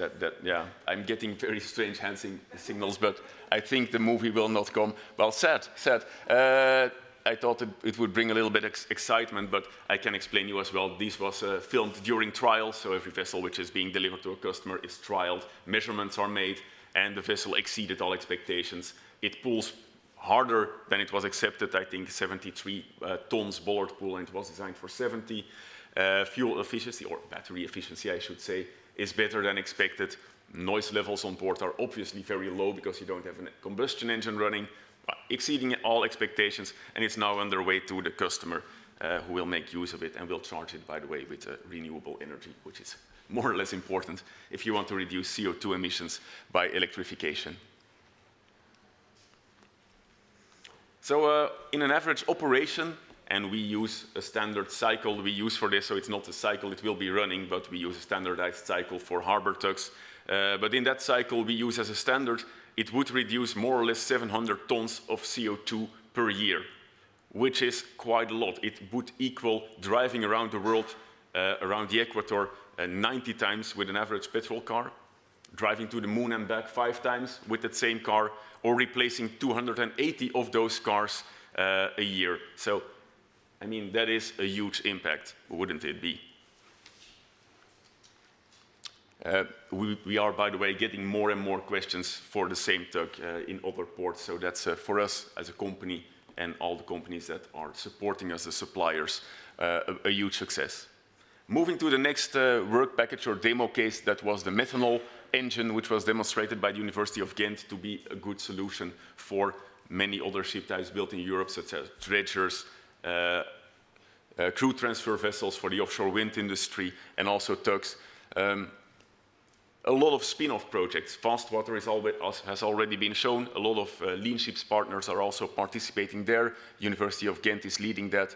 have hands. Yeah, I'm getting very strange hand signals, but I think the movie will not come. Well, sad. I thought it would bring a little bit of excitement, but I can explain you as well. This was filmed during trials, so every vessel which is being delivered to a customer is trialed, measurements are made, and the vessel exceeded all expectations. It pulls harder than it was accepted, I think 73 tons bollard pull, and it was designed for 70. Fuel efficiency, or battery efficiency I should say, is better than expected. Noise levels on board are obviously very low because you don't have a combustion engine running, exceeding all expectations, and it's now on their way to the customer who will make use of it and will charge it, by the way, with renewable energy, which is more or less important if you want to reduce CO2 emissions by electrification. So in an average operation, and we use a standard cycle we use for this, so it's not a cycle, it will be running, but we use a standardized cycle for harbor tugs. But in that cycle we use as a standard, it would reduce more or less 700 tons of CO2 per year, which is quite a lot. It would equal driving around the world, around the equator, 90 times with an average petrol car, driving to the moon and back 5 times with that same car, or replacing 280 of those cars a year. So, I mean, that is a huge impact, wouldn't it be? We are, by the way, getting more and more questions for the same tug in other ports. So that's for us as a company and all the companies that are supporting us as suppliers, a huge success. Moving to the next work package or demo case, that was the Methanol Engine, which was demonstrated by the University of Ghent to be a good solution for many other ship types built in Europe, such as dredgers, crew transfer vessels for the offshore wind industry, and also tugs. A lot of spin-off projects. Fast water has already been shown. A lot of lean ships partners are also participating there. University of Ghent is leading that.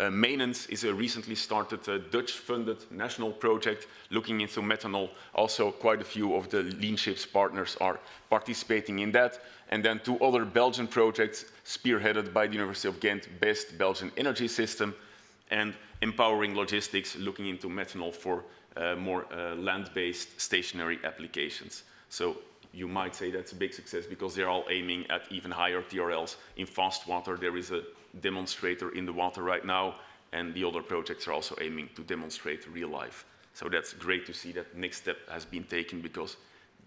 Maintenance is a recently started Dutch-funded national project looking into methanol. Also, quite a few of the lean ships partners are participating in that. And then 2 other Belgian projects spearheaded by the University of Ghent, BEST, Belgian Energy System, and Empowering Logistics, looking into methanol for more land-based stationary applications. So you might say that's a big success because they're all aiming at even higher TRLs. In fast water, there is a demonstrator in the water right now, and the other projects are also aiming to demonstrate real life. So that's great to see that next step has been taken, because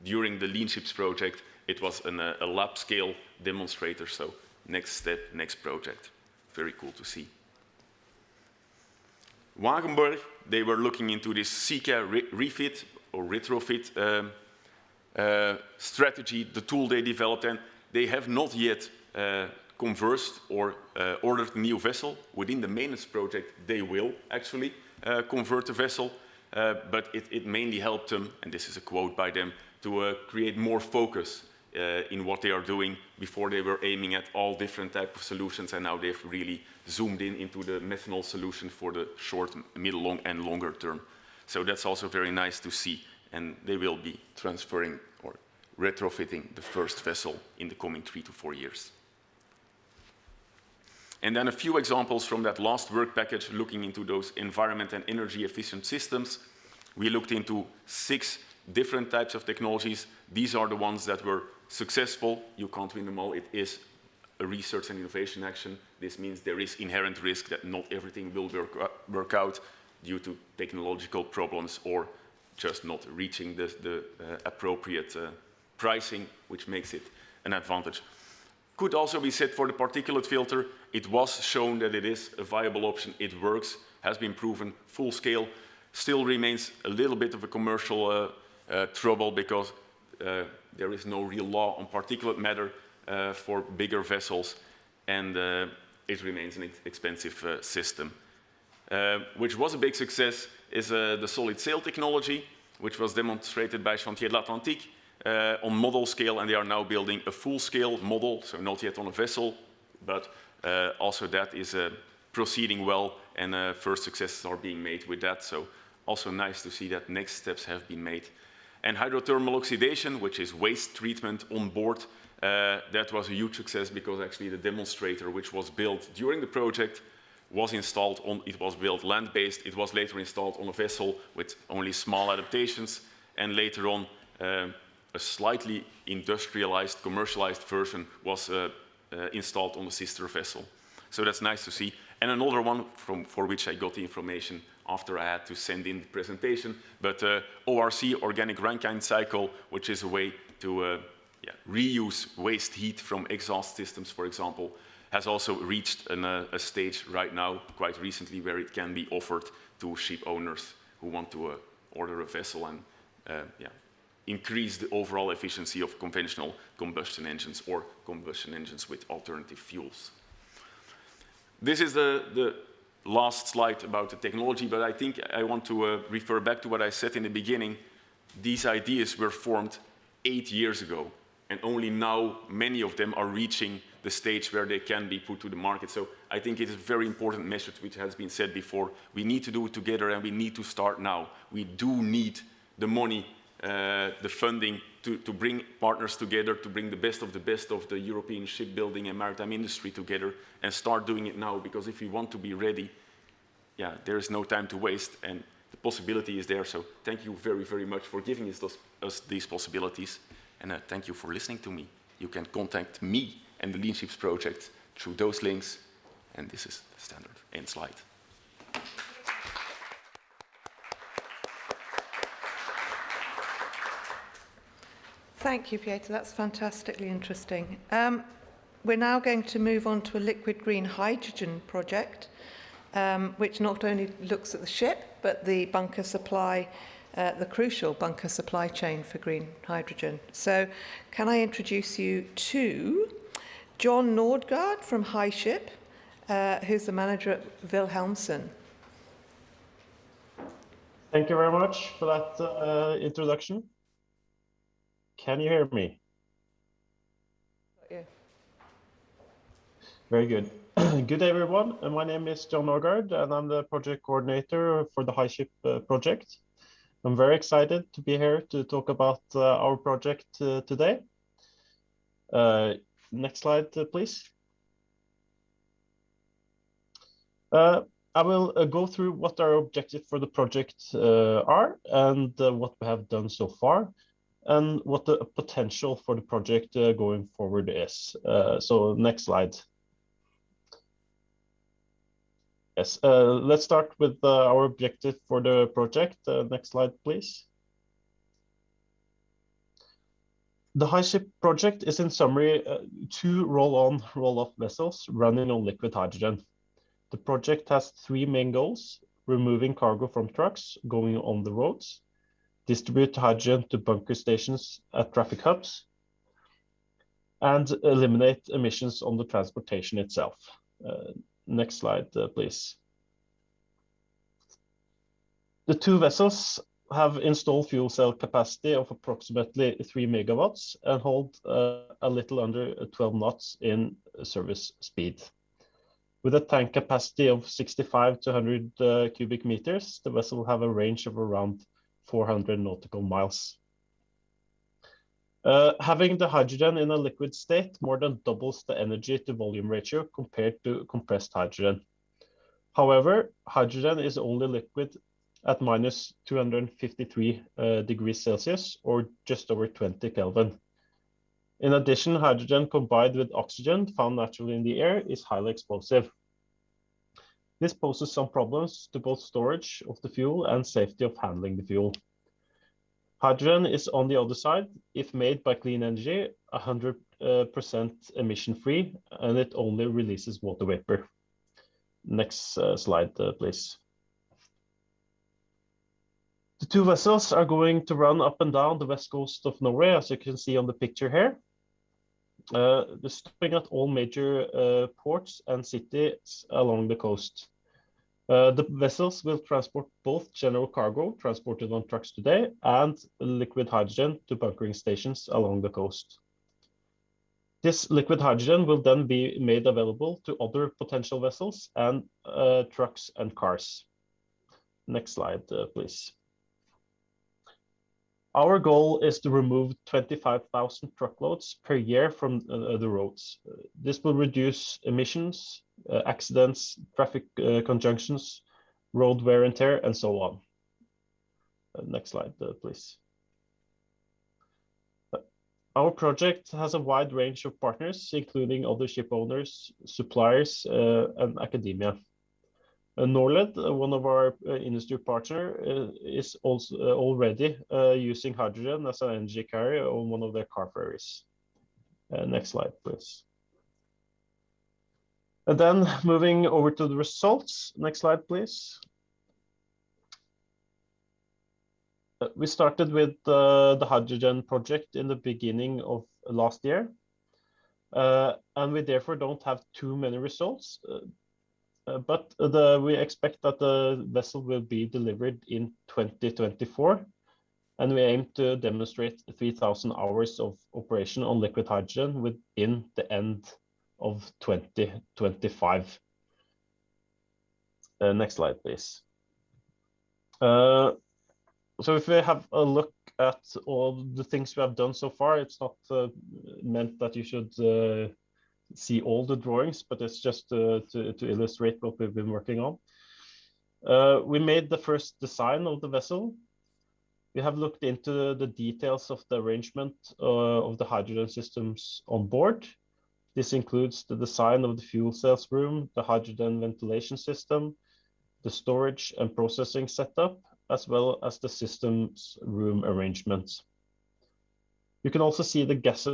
during the Lean Ships project, it was a lab scale demonstrator. So next step, next project. Very cool to see. Wagenburg, they were looking into this SICA refit or retrofit strategy, the tool they developed, and they have not yet conversed or ordered a new vessel. Within the maintenance project, they will actually convert the vessel, but it mainly helped them, and this is a quote by them, to create more focus in what they are doing. Before they were aiming at all different types of solutions, and now they've really zoomed in into the methanol solution for the short, middle, long, and longer term. So that's also very nice to see, and they will be transferring or retrofitting the first vessel in the coming 3 to 4 years. And then a few examples from that last work package looking into those environment and energy efficient systems. We looked into 6 different types of technologies. These are the ones that were successful. You can't win them all. It is a research and innovation action. This means there is inherent risk that not everything will work out due to technological problems or just not reaching the appropriate pricing, which makes it an advantage. Could also be said for the particulate filter. It was shown that it is a viable option. It works, has been proven full scale. Still remains a little bit of a commercial trouble because there is no real law on particulate matter for bigger vessels, and it remains an expensive system. which was a big success, is the solid sail technology, which was demonstrated by Chantier de l'Atlantique on model scale, and they are now building a full-scale model, so not yet on a vessel, but also that is proceeding well, and first successes are being made with that, so also nice to see that next steps have been made. And hydrothermal oxidation, which is waste treatment on board, that was a huge success because actually the demonstrator, which was built during the project, was installed on, it was built land-based, it was later installed on a vessel with only small adaptations, and later on a slightly industrialized, commercialized version was installed on a sister vessel. So that's nice to see. And another one for which I got the information after I had to send in the presentation, but ORC, Organic Rankine Cycle, which is a way to reuse waste heat from exhaust systems, for example, has also reached a stage right now, quite recently, where it can be offered to ship owners who want to order a vessel and increase the overall efficiency of conventional combustion engines or combustion engines with alternative fuels. This is the last slide about the technology, but I think I want to refer back to what I said in the beginning. These ideas were formed 8 years ago, and only now many of them are reaching the stage where they can be put to the market. So I think it is a very important message which has been said before. We need to do it together, and we need to start now. We do need the money, the funding to bring partners together, to bring the best of the European shipbuilding and maritime industry together, and start doing it now, because if we want to be ready, there is no time to waste, and the possibility is there. So thank you very, very much for giving us these possibilities, and thank you for listening to me. You can contact me and the Lean Ships project through those links, and this is the standard end slide. Thank you, Pieter. That's fantastically interesting. We're now going to move on to a liquid green hydrogen project, which not only looks at the ship, but the bunker supply, the crucial bunker supply chain for green hydrogen. So can I introduce you to John Nordgaard from HyShip, who's the manager at Wilhelmsen. Thank you very much for that introduction. Can you hear me? Yeah. Very good. Good day, everyone. My name is John Nordgaard, and I'm the project coordinator for the HyShip project. I'm very excited to be here to talk about our project today. Next slide, please. I will go through what our objectives for the project are, and what we have done so far, and what the potential for the project going forward is. So next slide. Yes, let's start with our objective for the project. Next slide, please. The HyShip project is, in summary, 2 roll-on, roll-off vessels running on liquid hydrogen. The project has 3 main goals: removing cargo from trucks going on the roads, distribute hydrogen to bunker stations at traffic hubs, and eliminate emissions on the transportation itself. Next slide, please. The 2 vessels have installed fuel cell capacity of approximately 3 megawatts and hold a little under 12 knots in service speed. With a tank capacity of 65 to 100 cubic meters, the vessel will have a range of around 400 nautical miles. Having the hydrogen in a liquid state more than doubles the energy to volume ratio compared to compressed hydrogen. However, hydrogen is only liquid at minus 253 degrees Celsius, or just over 20 Kelvin. In addition, hydrogen combined with oxygen found naturally in the air is highly explosive. This poses some problems to both storage of the fuel and safety of handling the fuel. Hydrogen is, on the other side, if made by clean energy, 100% emission-free, and it only releases water vapor. Next slide, please. The 2 vessels are going to run up and down the west coast of Norway, as you can see on the picture here. They're stopping at all major ports and cities along the coast. The vessels will transport both general cargo transported on trucks today and liquid hydrogen to bunkering stations along the coast. This liquid hydrogen will then be made available to other potential vessels and trucks and cars. Next slide, please. Our goal is to remove 25,000 truckloads per year from the roads. This will reduce emissions, accidents, traffic conjunctions, road wear and tear, and so on. Next slide, please. Our project has a wide range of partners, including other ship owners, suppliers, and academia. Norled, one of our industry partner, is also already using hydrogen as an energy carrier on one of their car ferries. Next slide, please. And then moving over to the results. Next slide, please. We started with the hydrogen project in the beginning of last year, and we therefore don't have too many results. But we expect that the vessel will be delivered in 2024, and we aim to demonstrate 3,000 hours of operation on liquid hydrogen within the end of 2025. Next slide, please. So if we have a look at all the things we have done so far, it's not meant that you should see all the drawings, but it's just to illustrate what we've been working on. We made the first design of the vessel. We have looked into the details of the arrangement of the hydrogen systems on board. This includes the design of the fuel cells room, the hydrogen ventilation system, the storage and processing setup, as well as the systems room arrangements. You can also see the gas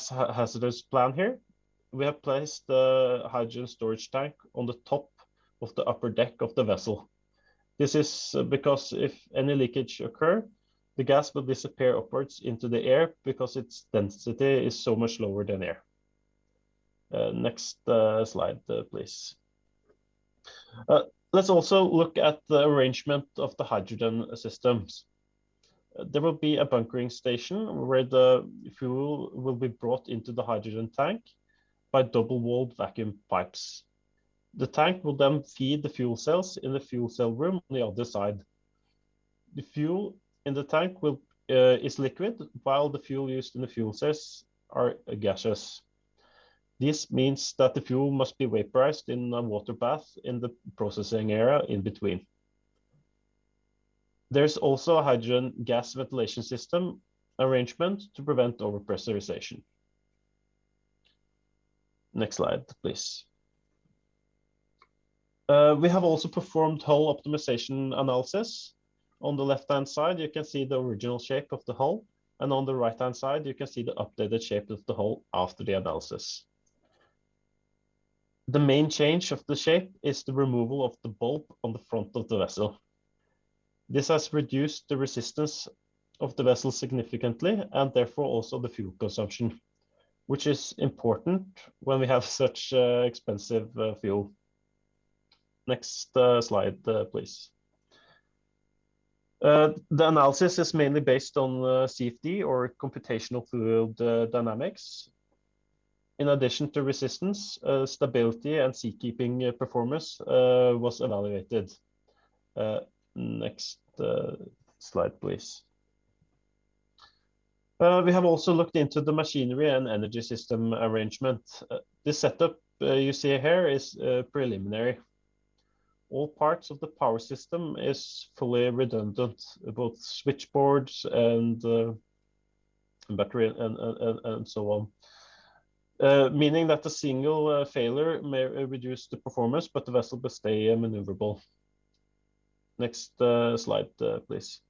hazardous plan here. We have placed the hydrogen storage tank on the top of the upper deck of the vessel. This is because if any leakage occur, the gas will disappear upwards into the air because its density is so much lower than air. Next slide, please. Let's also look at the arrangement of the hydrogen systems. There will be a bunkering station where the fuel will be brought into the hydrogen tank by double-walled vacuum pipes. The tank will then feed the fuel cells in the fuel cell room on the other side. The fuel in the tank is liquid, while the fuel used in the fuel cells are gaseous. This means that the fuel must be vaporized in a water bath in the processing area in between. There's also a hydrogen gas ventilation system arrangement to prevent overpressurization. Next slide, please. We have also performed hull optimization analysis. On the left-hand side, you can see the original shape of the hull, and on the right-hand side, you can see the updated shape of the hull after the analysis. The main change of the shape is the removal of the bulb on the front of the vessel. This has reduced the resistance of the vessel significantly, and therefore also the fuel consumption, which is important when we have such expensive fuel. Next slide, please. The analysis is mainly based on CFD, or computational fluid dynamics. In addition to resistance, stability and seakeeping performance was evaluated. Next slide, please. We have also looked into the machinery and energy system arrangement. This setup you see here is preliminary. All parts of the power system is fully redundant, both switchboards and battery and so on. Meaning that a single failure may reduce the performance, but the vessel will stay maneuverable. Next slide, please.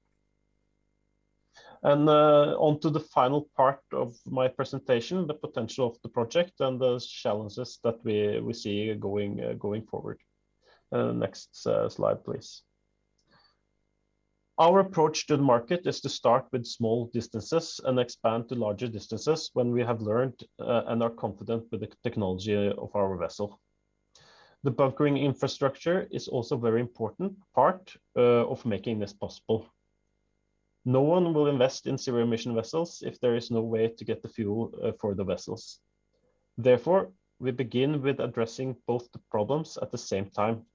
And on to the final part of my presentation, the potential of the project and the challenges that we see going forward. Next slide, please. Our approach to the market is to start with small distances and expand to larger distances when we have learned and are confident with the technology of our vessel. The bunkering infrastructure is also a very important part of making this possible. No one will invest in zero emission vessels if there is no way to get the fuel for the vessels. Therefore, we begin with addressing both the problems at the same time,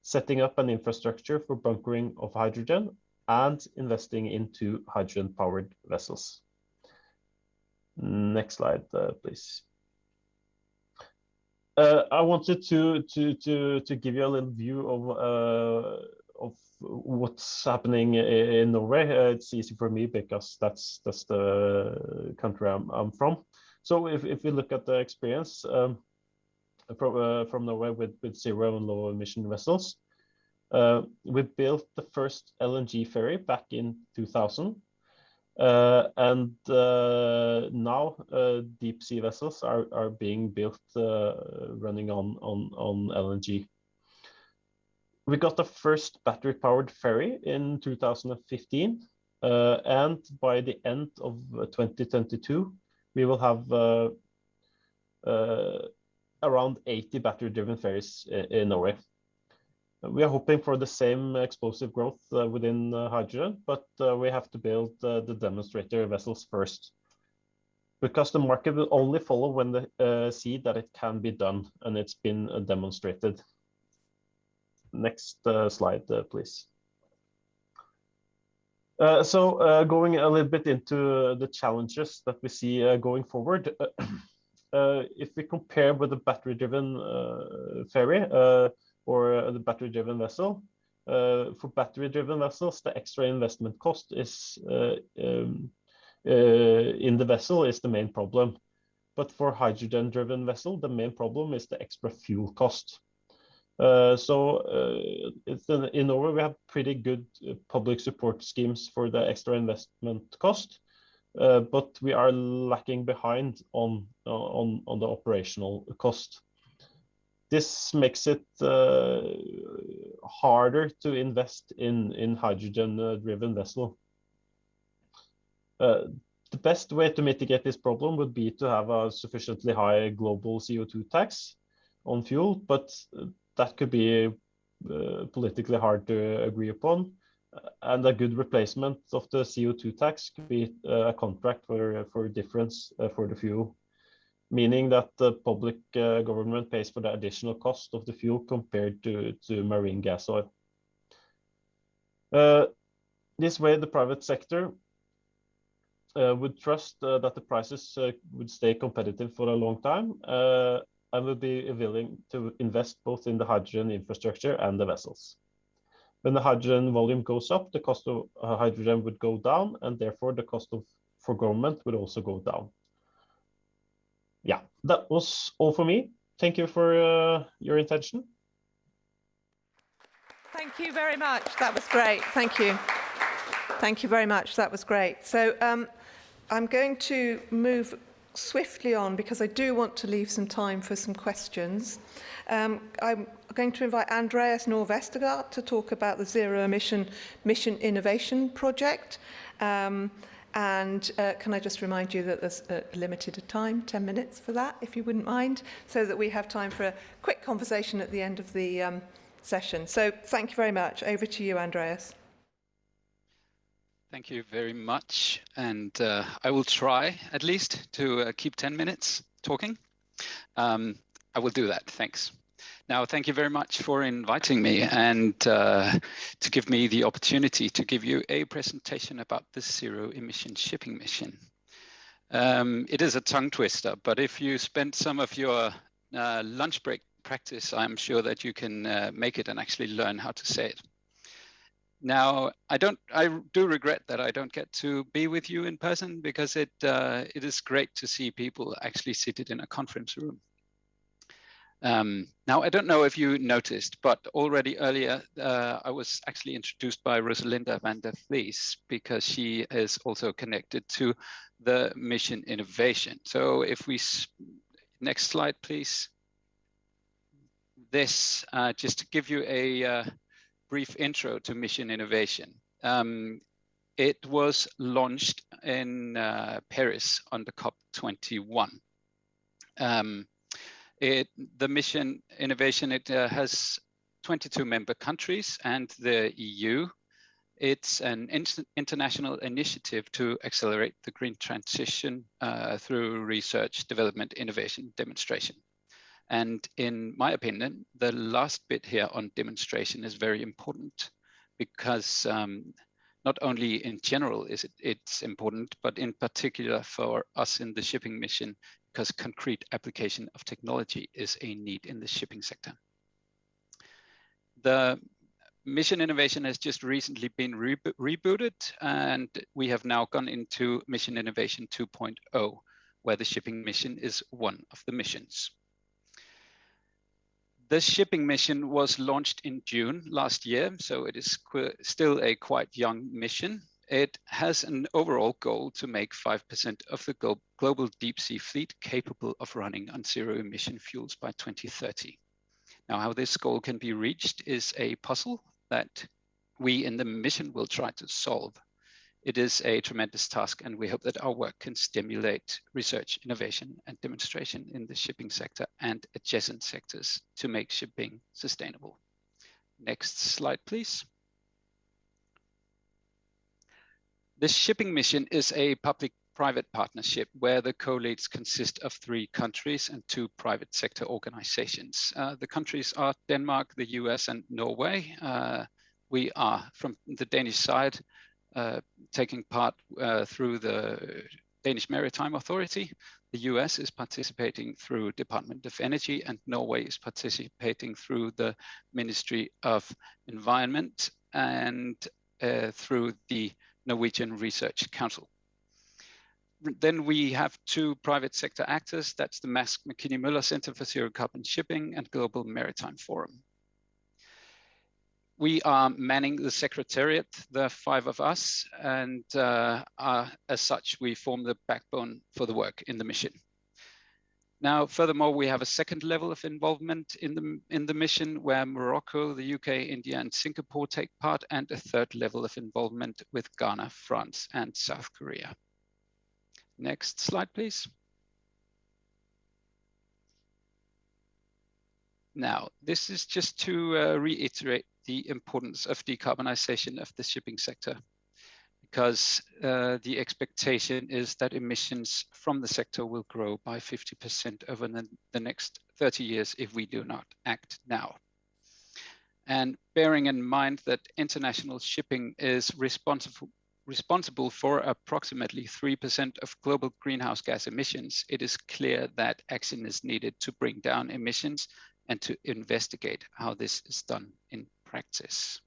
setting up an infrastructure for bunkering of hydrogen and investing into hydrogen-powered vessels. Next slide, please. I wanted to give you a little view of what's happening in Norway. It's easy for me because that's the country I'm from. So if we look at the experience from Norway with zero and low emission vessels, we built the first LNG ferry back in 2000. And now deep sea vessels are being built running on LNG. We got the first battery powered ferry in 2015, and by the end of 2022 we will have around 80 battery driven ferries in Norway. We are hoping for the same explosive growth within hydrogen, but we have to build the demonstrator vessels first, because the market will only follow when they see that it can be done and it's been demonstrated. Next slide, please. Going a little bit into the challenges that we see going forward. If we compare with the battery-driven ferry, or the battery-driven vessel. For battery-driven vessels, the extra investment cost is in the vessel is the main problem. But for hydrogen-driven vessel, the main problem is the extra fuel cost. In Norway, we have pretty good public support schemes for the extra investment cost, but we are lacking behind on the operational cost. This makes it harder to invest in hydrogen-driven vessel. The best way to mitigate this problem would be to have a sufficiently high global CO2 tax on fuel, but that could be politically hard to agree upon. And a good replacement of the CO2 tax could be a contract for difference for the fuel, meaning that the public government pays for the additional cost of the fuel compared to marine gas oil. This way, the private sector would trust that the prices would stay competitive for a long time and would be willing to invest both in the hydrogen infrastructure and the vessels. When the hydrogen volume goes up, the cost of hydrogen would go down, and therefore the cost for government would also go down. Yeah, that was all for me. Thank you for your attention. Thank you very much. That was great. Thank you. Thank you very much. That was great. So I'm going to move swiftly on because I do want to leave some time for some questions. I'm going to invite Andreas Nordvestergaard to talk about the Zero Emission Mission Innovation Project. And can I just remind you that there's a limited time, 10 minutes for that, if you wouldn't mind, so that we have time for a quick conversation at the end of the session. So thank you very much. Over to you, Andreas. Thank you very much. And I will try at least to keep 10 minutes talking. I will do that. Thanks. Now, thank you very much for inviting me and to give me the opportunity to give you a presentation about the zero emission shipping mission. It is a tongue twister, but if you spend some of your lunch break practice, I'm sure that you can make it and actually learn how to say it. Now, I do regret that I don't get to be with you in person because it is great to see people actually seated in a conference room. Now, I don't know if you noticed, but already earlier, I was actually introduced by Rosalinda van der Vlies because she is also connected to the Mission Innovation. So if we, next slide, please. This, just to give you a brief intro to Mission Innovation. It was launched in Paris under COP21. The Mission Innovation, it has 22 member countries and the EU. It's an international initiative to accelerate the green transition through research, development, innovation, demonstration. And in my opinion, the last bit here on demonstration is very important because not only in general is it's important, but in particular for us in the shipping mission, because concrete application of technology is a need in the shipping sector. The Mission Innovation has just recently been rebooted, and we have now gone into Mission Innovation 2.0, where the shipping mission is one of the missions. The shipping mission was launched in June last year, so it is still a quite young mission. It has an overall goal to make 5% of the global deep sea fleet capable of running on zero emission fuels by 2030. Now, how this goal can be reached is a puzzle that we in the mission will try to solve. It is a tremendous task, and we hope that our work can stimulate research, innovation, and demonstration in the shipping sector and adjacent sectors to make shipping sustainable. Next slide, please. The shipping mission is a public-private partnership where the co-leads consist of 3 countries and 2 private sector organizations. The countries are Denmark, the US, and Norway. We are, from the Danish side, taking part through the Danish Maritime Authority. The US is participating through Department of Energy, and Norway is participating through the Ministry of Environment and through the Norwegian Research Council. Then we have 2 private sector actors. That's the Maersk Mc-Kinney Møller Center for Zero Carbon Shipping and Global Maritime Forum. We are manning the secretariat, the 5 of us, and as such, we form the backbone for the work in the mission. Now, furthermore, we have a second level of involvement in the mission where Morocco, the UK, India, and Singapore take part, and a third level of involvement with Ghana, France, and South Korea. Next slide, please. Now, this is just to reiterate the importance of decarbonization of the shipping sector, because the expectation is that emissions from the sector will grow by 50% over the next 30 years if we do not act now. And bearing in mind that international shipping is responsible for approximately 3% of global greenhouse gas emissions, it is clear that action is needed to bring down emissions and to investigate how this is done in practice.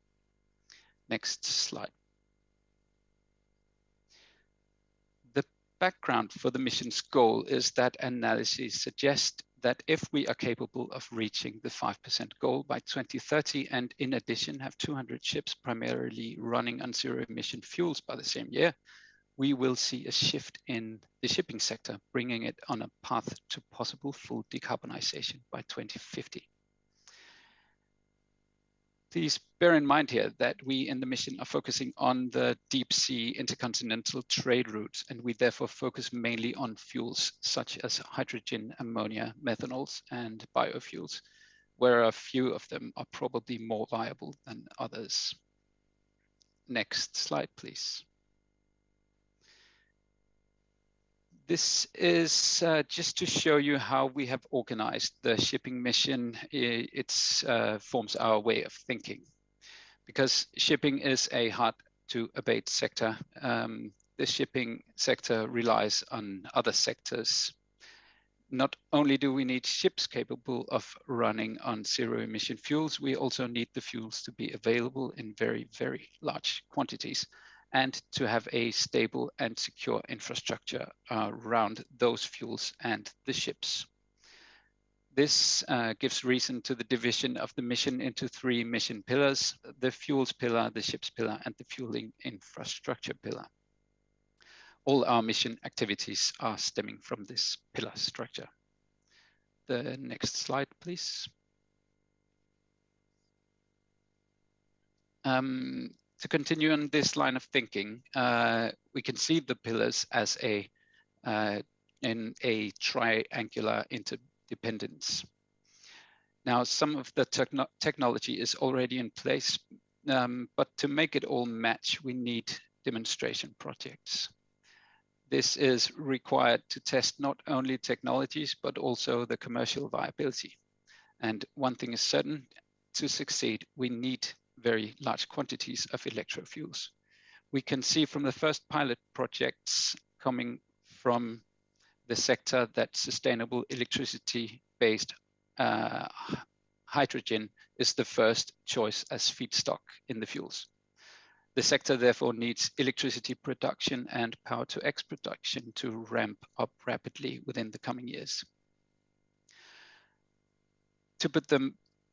Next slide. The background for the mission's goal is that analyses suggest that if we are capable of reaching the 5% goal by 2030, and in addition have 200 ships primarily running on zero emission fuels by the same year, we will see a shift in the shipping sector, bringing it on a path to possible full decarbonization by 2050. Please bear in mind here that we in the mission are focusing on the deep sea intercontinental trade routes, and we therefore focus mainly on fuels such as hydrogen, ammonia, methanols, and biofuels, where a few of them are probably more viable than others. Next slide, please. This is just to show you how we have organized the shipping mission. It forms our way of thinking. Because shipping is a hard to abate sector, the shipping sector relies on other sectors. Not only do we need ships capable of running on zero emission fuels, we also need the fuels to be available in very, very large quantities, and to have a stable and secure infrastructure around those fuels and the ships. This gives reason to the division of the mission into 3 mission pillars: the fuels pillar, the ships pillar, and the fueling infrastructure pillar. All our mission activities are stemming from this pillar structure. The next slide, please. To continue on this line of thinking, we can see the pillars as in a triangular dependence. Now, some of the technology is already in place, but to make it all match, we need demonstration projects. This is required to test not only technologies, but also the commercial viability. And one thing is certain, to succeed, we need very large quantities of electrofuels. We can see from the first pilot projects coming from the sector that sustainable electricity-based hydrogen is the first choice as feedstock in the fuels. The sector therefore needs electricity production and power-to-X production to ramp up rapidly within the coming years. To put the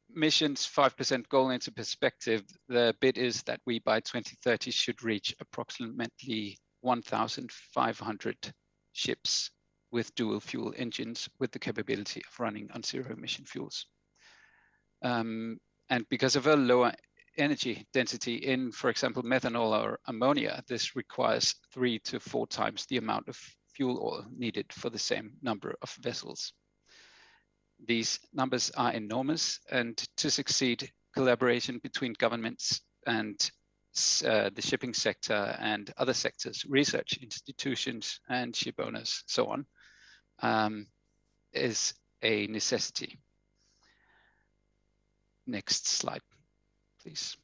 mission's 5% goal into perspective, the bid is that we by 2030 should reach approximately 1,500 ships with dual fuel engines with the capability of running on zero emission fuels. And because of a lower energy density in, for example, methanol or ammonia, this requires 3 to 4 times the amount of fuel oil needed for the same number of vessels. These numbers are enormous, and to succeed, collaboration between governments and the shipping sector and other sectors, research institutions and ship owners, so on, is a necessity. Next slide, please.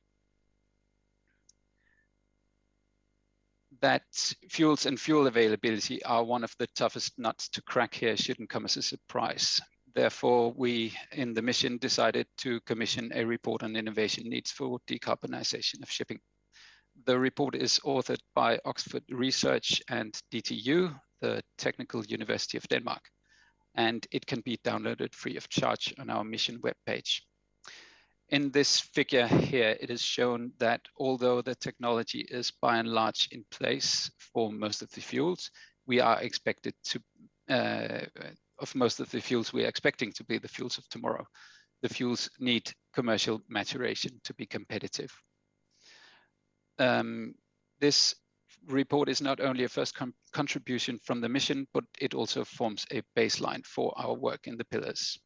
That fuels and fuel availability are one of the toughest nuts to crack here shouldn't come as a surprise. Therefore, we in the mission decided to commission a report on innovation needs for decarbonization of shipping. The report is authored by Oxford Research and DTU, the Technical University of Denmark, and it can be downloaded free of charge on our mission webpage. In this figure here, it is shown that although the technology is by and large in place for most of the fuels, we are expected to, of most of the fuels we are expecting to be the fuels of tomorrow. The fuels need commercial maturation to be competitive. This report is not only a first contribution from the mission, but it also forms a baseline for our work in the pillars.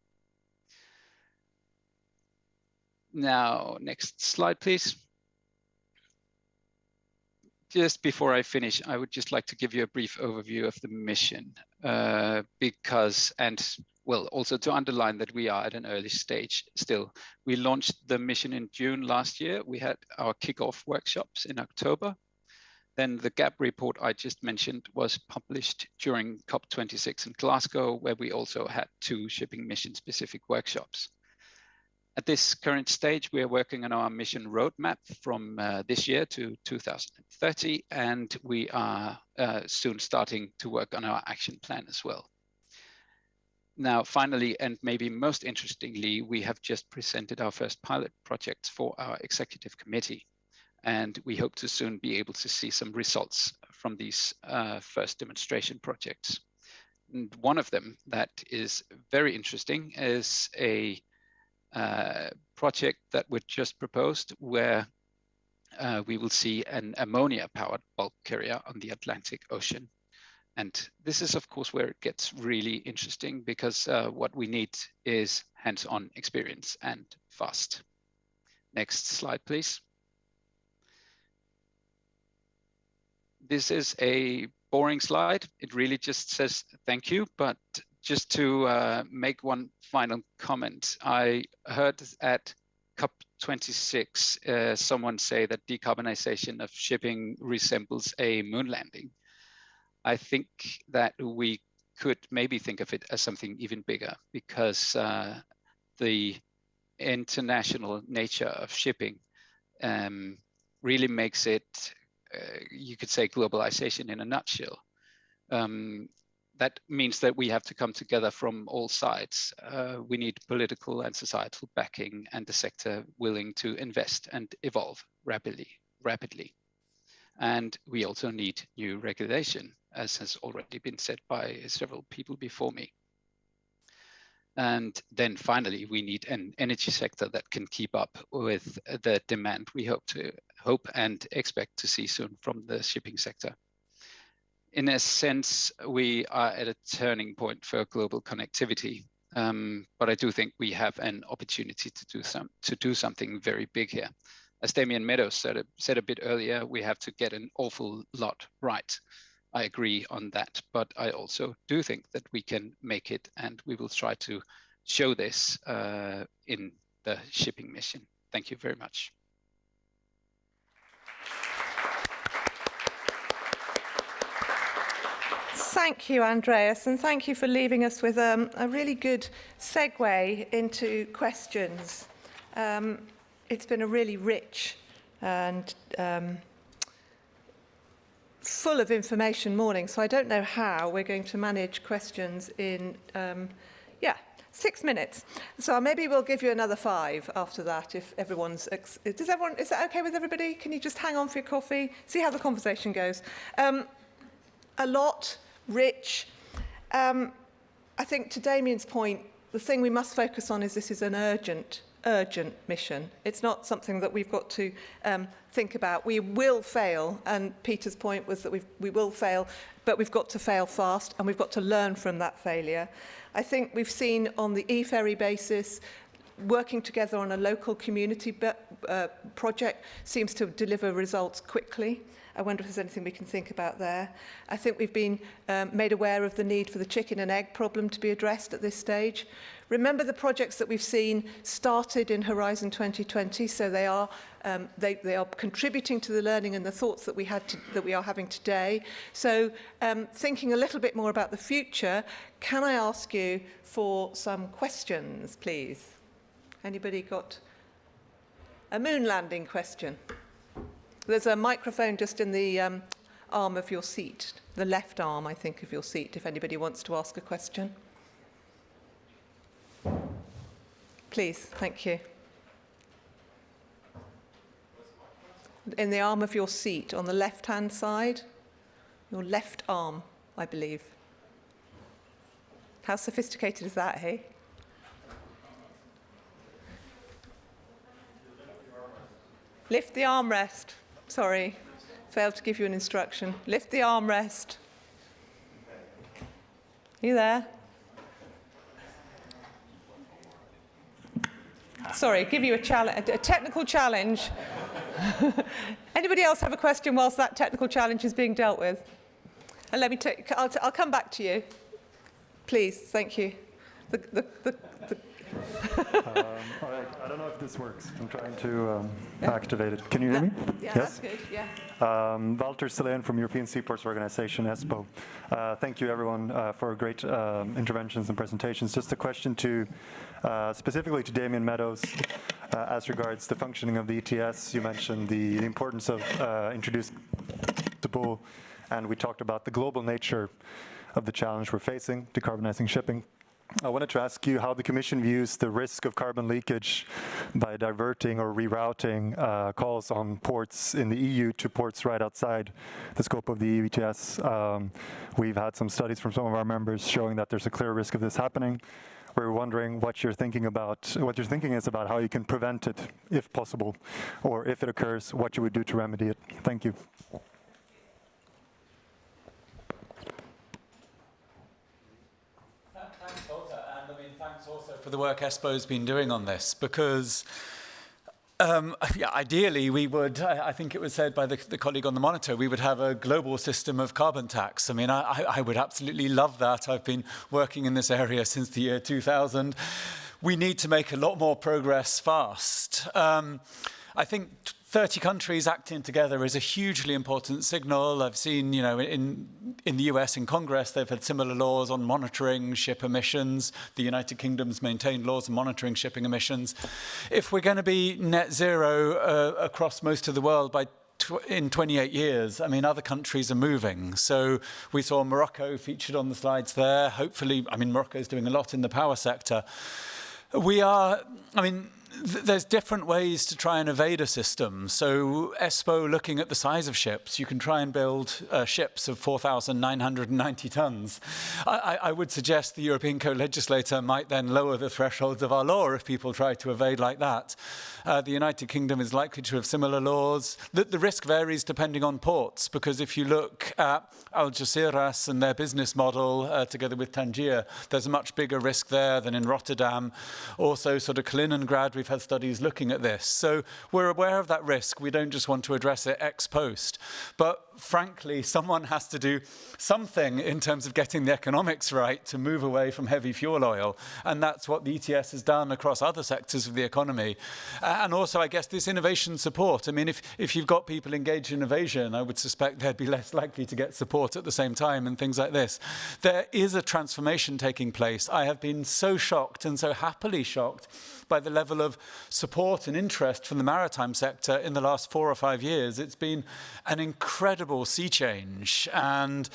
Now, next slide, please. Just before I finish, I would just like to give you a brief overview of the mission also to underline that we are at an early stage still. We launched the mission in June last year. We had our kickoff workshops in October. Then the GAP report I just mentioned was published during COP26 in Glasgow, where we also had 2 shipping mission specific workshops. At this current stage, we are working on our mission roadmap from this year to 2030, and we are soon starting to work on our action plan as well. Now, finally, and maybe most interestingly, we have just presented our first pilot projects for our executive committee, and we hope to soon be able to see some results from these first demonstration projects. And one of them that is very interesting is a project that we just proposed where we will see an ammonia-powered bulk carrier on the Atlantic Ocean. And this is, of course, where it gets really interesting because what we need is hands-on experience and fast. Next slide, please. This is a boring slide. It really just says thank you, but just to make one final comment, I heard at COP26 someone say that decarbonization of shipping resembles a moon landing. I think that we could maybe think of it as something even bigger because the international nature of shipping really makes it, you could say, globalization in a nutshell. That means that we have to come together from all sides. We need political and societal backing and the sector willing to invest and evolve rapidly. And we also need new regulation, as has already been said by several people before me. And then finally, we need an energy sector that can keep up with the demand we hope and expect to see soon from the shipping sector. In a sense, we are at a turning point for global connectivity. but I do think we have an opportunity to do something very big here. As Damien Meadows said a bit earlier, we have to get an awful lot right. I agree on that, but I also do think that we can make it, and we will try to show this in the shipping mission. Thank you very much. Thank you, Andreas, and thank you for leaving us with a really good segue into questions. It's been a really rich and full of information morning, so I don't know how we're going to manage questions in 6 minutes. So maybe we'll give you another 5 after that if everyone's... is that okay with everybody? Can you just hang on for your coffee? See how the conversation goes. A lot, rich. I think to Damien's point, the thing we must focus on is this is an urgent mission. It's not something that we've got to think about. We will fail, and Peter's point was that we will fail, but we've got to fail fast, and we've got to learn from that failure. I think we've seen on the e-ferry basis, working together on a local community project seems to deliver results quickly. I wonder if there's anything we can think about there. I think we've been made aware of the need for the chicken and egg problem to be addressed at this stage. Remember the projects that we've seen started in Horizon 2020, so they are contributing to the learning and the thoughts that we are having today. So thinking a little bit more about the future, can I ask you for some questions, please? Anybody got a moon landing question? There's a microphone just in the arm of your seat, the left arm, I think, of your seat, if anybody wants to ask a question. Please, thank you. In the arm of your seat, on the left-hand side, your left arm, I believe. How sophisticated is that, hey? Lift the armrest. Sorry, failed to give you an instruction. Lift the armrest. You there? Sorry, give you a technical challenge. Anybody else have a question whilst that technical challenge is being dealt with? And let me take. I'll come back to you. Please, thank you. All right, I don't know if this works. I'm trying to activate it. Can you hear me? Yeah, yes? That's good, yeah. Walter Silén from European Seaports Organization, ESPO. Thank you, everyone, for great interventions and presentations. Just a question to, specifically to Damien Meadows, as regards the functioning of the ETS. You mentioned the importance of introducing the pool, and we talked about the global nature of the challenge we're facing, decarbonizing shipping. I wanted to ask you how the Commission views the risk of carbon leakage by diverting or rerouting calls on ports in the EU to ports right outside the scope of the EU ETS. We've had some studies from some of our members showing that there's a clear risk of this happening. We're wondering what you're thinking about, what your thinking is about how you can prevent it, if possible, or if it occurs, what you would do to remedy it. Thank you. Thanks, Walter, and I mean, thanks also for the work ESPO's been doing on this, because ideally we would, I think it was said by the colleague on the monitor, we would have a global system of carbon tax. I mean, I would absolutely love that. I've been working in this area since the year 2000. We need to make a lot more progress fast. I think 30 countries acting together is a hugely important signal. I've seen, in the US, in Congress, they've had similar laws on monitoring ship emissions. The United Kingdom's maintained laws on monitoring shipping emissions. If we're going to be net zero across most of the world in 28 years, I mean, other countries are moving. So we saw Morocco featured on the slides there. Hopefully, I mean, Morocco's doing a lot in the power sector. there's different ways to try and evade a system. So ESPO, looking at the size of ships, you can try and build ships of 4,990 tons. I would suggest the European co-legislator might then lower the thresholds of our law if people try to evade like that. The United Kingdom is likely to have similar laws. The risk varies depending on ports, because if you look at Algeciras and their business model together with Tangier, there's a much bigger risk there than in Rotterdam. Also, sort of Kaliningrad, we've had studies looking at this. So we're aware of that risk. We don't just want to address it ex post. But frankly, someone has to do something in terms of getting the economics right to move away from heavy fuel oil. And that's what the ETS has done across other sectors of the economy. And also, I guess, this innovation support. I mean, if you've got people engaged in innovation, I would suspect they'd be less likely to get support at the same time and things like this. There is a transformation taking place. I have been so shocked and so happily shocked by the level of support and interest from the maritime sector in the last 4 or 5 years. It's been an incredible sea change. And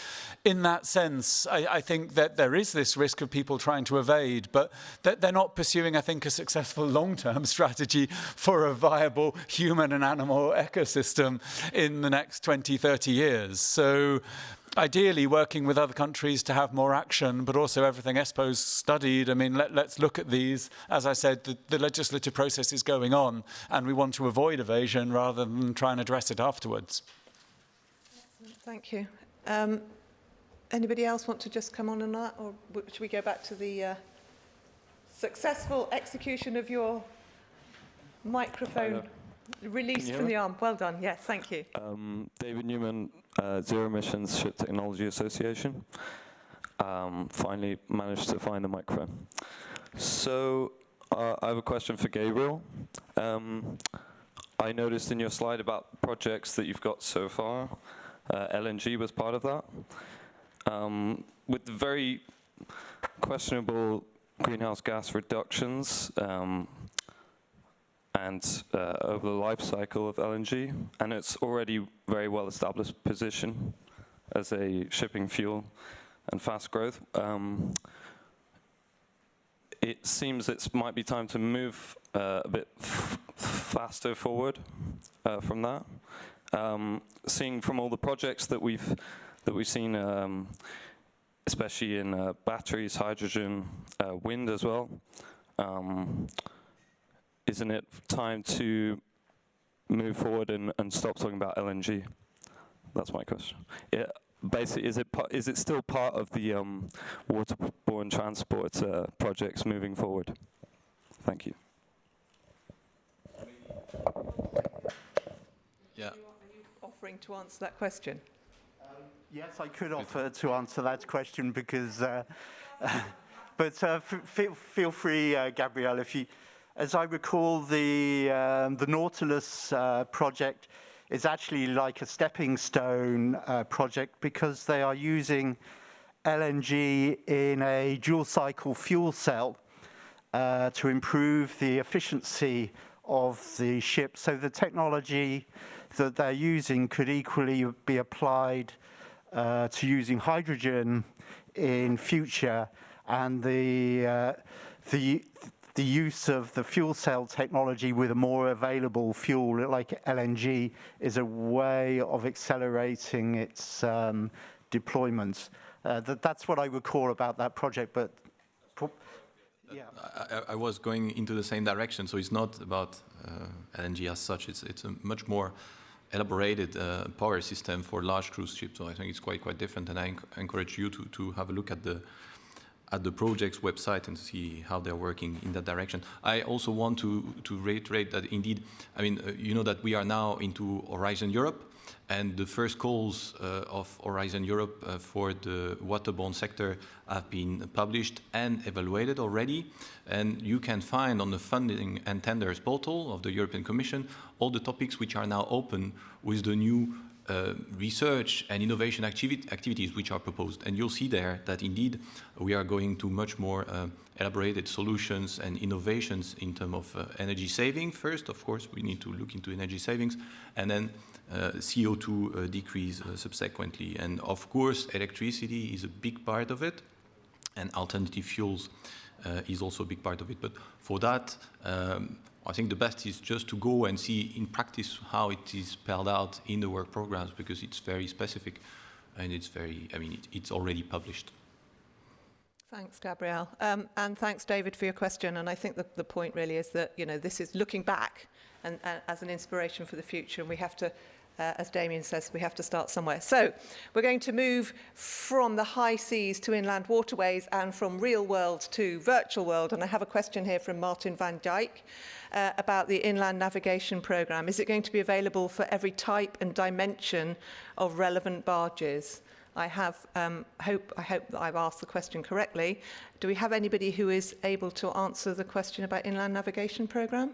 in that sense, I think that there is this risk of people trying to evade, but that they're not pursuing, I think, a successful long-term strategy for a viable human and animal ecosystem in the next 20, 30 years. So ideally working with other countries to have more action, but also everything ESPO's studied. I mean, let's look at these. As I said, the legislative process is going on, and we want to avoid evasion rather than try and address it afterwards. Thank you. Anybody else want to just come on that, or should we go back to the successful execution of your microphone released from the arm? Well done. Yes, thank you. David Newman, Zero Emissions Ship Technology Association. Finally managed to find the microphone. So I have a question for Gabriel. I noticed in your slide about projects that you've got so far, LNG was part of that. With the very questionable greenhouse gas reductions and over the life cycle of LNG, and its already very well established position as a shipping fuel and fast growth, it seems it might be time to move a bit faster forward from that. Seeing from all the projects that we've seen, especially in batteries, hydrogen, wind as well. Isn't it time to move forward and stop talking about LNG? That's my question. Yeah, basically, is it still part of the waterborne transport projects moving forward? Thank you. Yeah. Are you offering to answer that question? Yes, I could offer to answer that question because, but feel free, Gabrielle, if you. As I recall, the Nautilus project is actually like a stepping stone project because they are using LNG in a dual cycle fuel cell to improve the efficiency of the ship. So the technology that they're using could equally be applied to using hydrogen in future, and the use of the fuel cell technology with a more available fuel like LNG is a way of accelerating its deployment. That's what I would call about that project, but yeah. I was going into the same direction, so it's not about LNG as such, it's a much more elaborated power system for large cruise ships, so I think it's quite different, and I encourage you to have a look at the project's website and see how they're working in that direction. I also want to reiterate that indeed, I mean, you know that we are now into Horizon Europe, and the first calls of Horizon Europe for the waterborne sector have been published and evaluated already. And you can find on the funding and tenders portal of the European Commission all the topics which are now open with the new research and innovation activities which are proposed. And you'll see there that indeed we are going to much more elaborated solutions and innovations in terms of energy saving. First, of course, we need to look into energy savings, and then CO2 decrease subsequently. And of course, electricity is a big part of it, and alternative fuels is also a big part of it. But for that, I think the best is just to go and see in practice how it is spelled out in the work programs, because it's very specific and it's very, I mean, it's already published. Thanks, Gabrielle. And thanks, David, for your question. And I think the point really is that, you know, this is looking back and as an inspiration for the future. And we have to, as Damien says, we have to start somewhere. So we're going to move from the high seas to inland waterways and from real world to virtual world. And I have a question here from Martin van Dijk about the inland navigation programme. Is it going to be available for every type and dimension of relevant barges? I hope that I've asked the question correctly. Do we have anybody who is able to answer the question about inland navigation programme?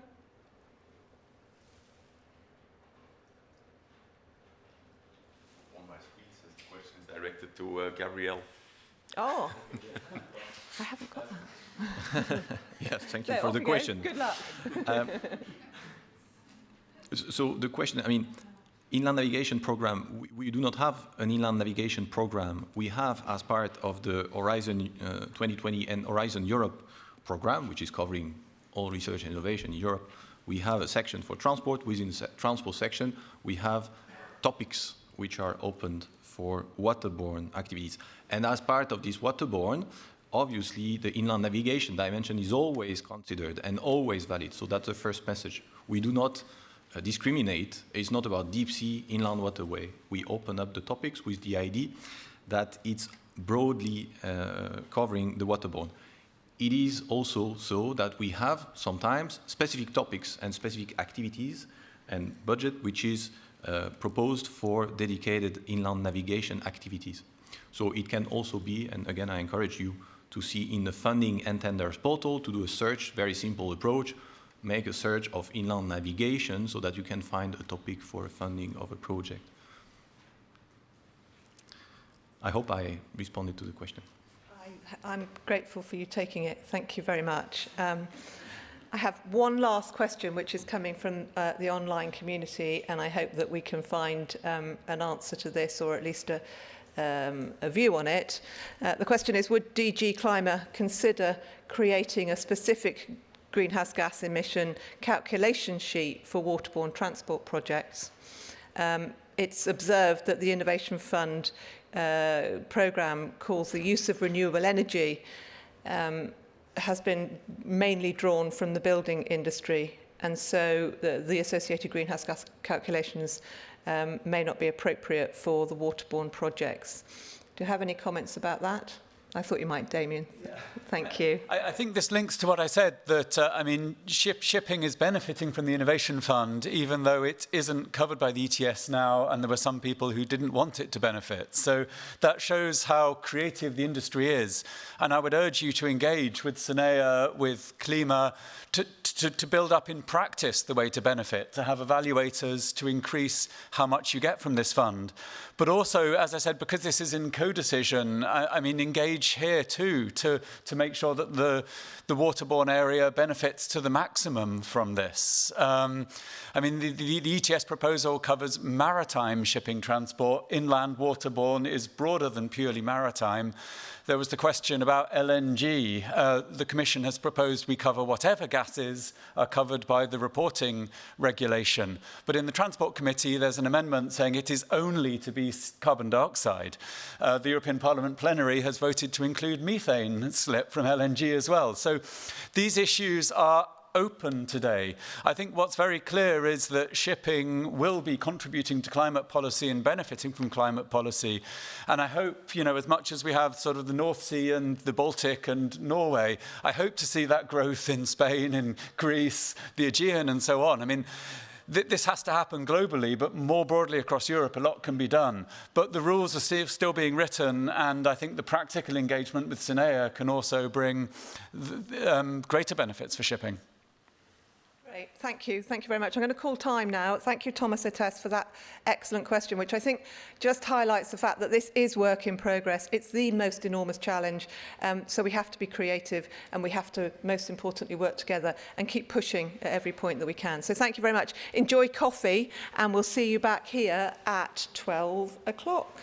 On my screen says the question is directed to Gabrielle. Oh, I haven't got that. Yes, thank you for the question. Good luck. So the question, I mean, inland navigation program, we do not have an inland navigation program. We have, as part of the Horizon 2020 and Horizon Europe program, which is covering all research and innovation in Europe, we have a section for transport. Within the transport section, we have topics which are opened for waterborne activities. And as part of this waterborne, obviously the inland navigation dimension is always considered and always valid. So that's the first message. We do not discriminate. It's not about deep sea, inland waterway. We open up the topics with the idea that it's broadly covering the waterborne. It is also so that we have sometimes specific topics and specific activities and budget which is proposed for dedicated inland navigation activities. So it can also be, and again I encourage you to see in the funding and tenders portal to do a search, very simple approach, make a search of inland navigation so that you can find a topic for funding of a project. I hope I responded to the question. I'm grateful for you taking it. Thank you very much. I have one last question, which is coming from the online community, and I hope that we can find an answer to this, or at least a view on it. The question is, would DG Climate consider creating a specific greenhouse gas emission calculation sheet for waterborne transport projects? It's observed that the Innovation Fund programme calls the use of renewable energy has been mainly drawn from the building industry, and so the associated greenhouse gas calculations may not be appropriate for the waterborne projects. Do you have any comments about that? I thought you might, Damien. Yeah. Thank you. I think this links to what I said, that, I mean, shipping is benefiting from the Innovation Fund, even though it isn't covered by the ETS now, and there were some people who didn't want it to benefit. So that shows how creative the industry is. And I would urge you to engage with CINEA, with CLIMA, to build up in practice the way to benefit, to have evaluators to increase how much you get from this fund. But also, as I said, because this is in co-decision, I mean, engage here too, to make sure that the waterborne area benefits to the maximum from this. I mean, the ETS proposal covers maritime shipping transport. Inland waterborne is broader than purely maritime. There was the question about LNG. The Commission has proposed we cover whatever gases are covered by the reporting regulation. But in the Transport Committee, there's an amendment saying it is only to be carbon dioxide. The European Parliament plenary has voted to include methane slip from LNG as well. So these issues are open today. I think what's very clear is that shipping will be contributing to climate policy and benefiting from climate policy. And I hope, you know, as much as we have sort of the North Sea and the Baltic and Norway, I hope to see that growth in Spain, in Greece, the Aegean and so on. I mean, this has to happen globally, but more broadly across Europe, a lot can be done. But the rules are still being written, and I think the practical engagement with CINEA can also bring greater benefits for shipping. Great, thank you. Thank you very much. I'm going to call time now. Thank you, Thomas Ets, for that excellent question, which I think just highlights the fact that this is work in progress. It's the most enormous challenge. So we have to be creative, and we have to, most importantly, work together and keep pushing at every point that we can. So thank you very much. Enjoy coffee, and we'll see you back here at 12 o'clock.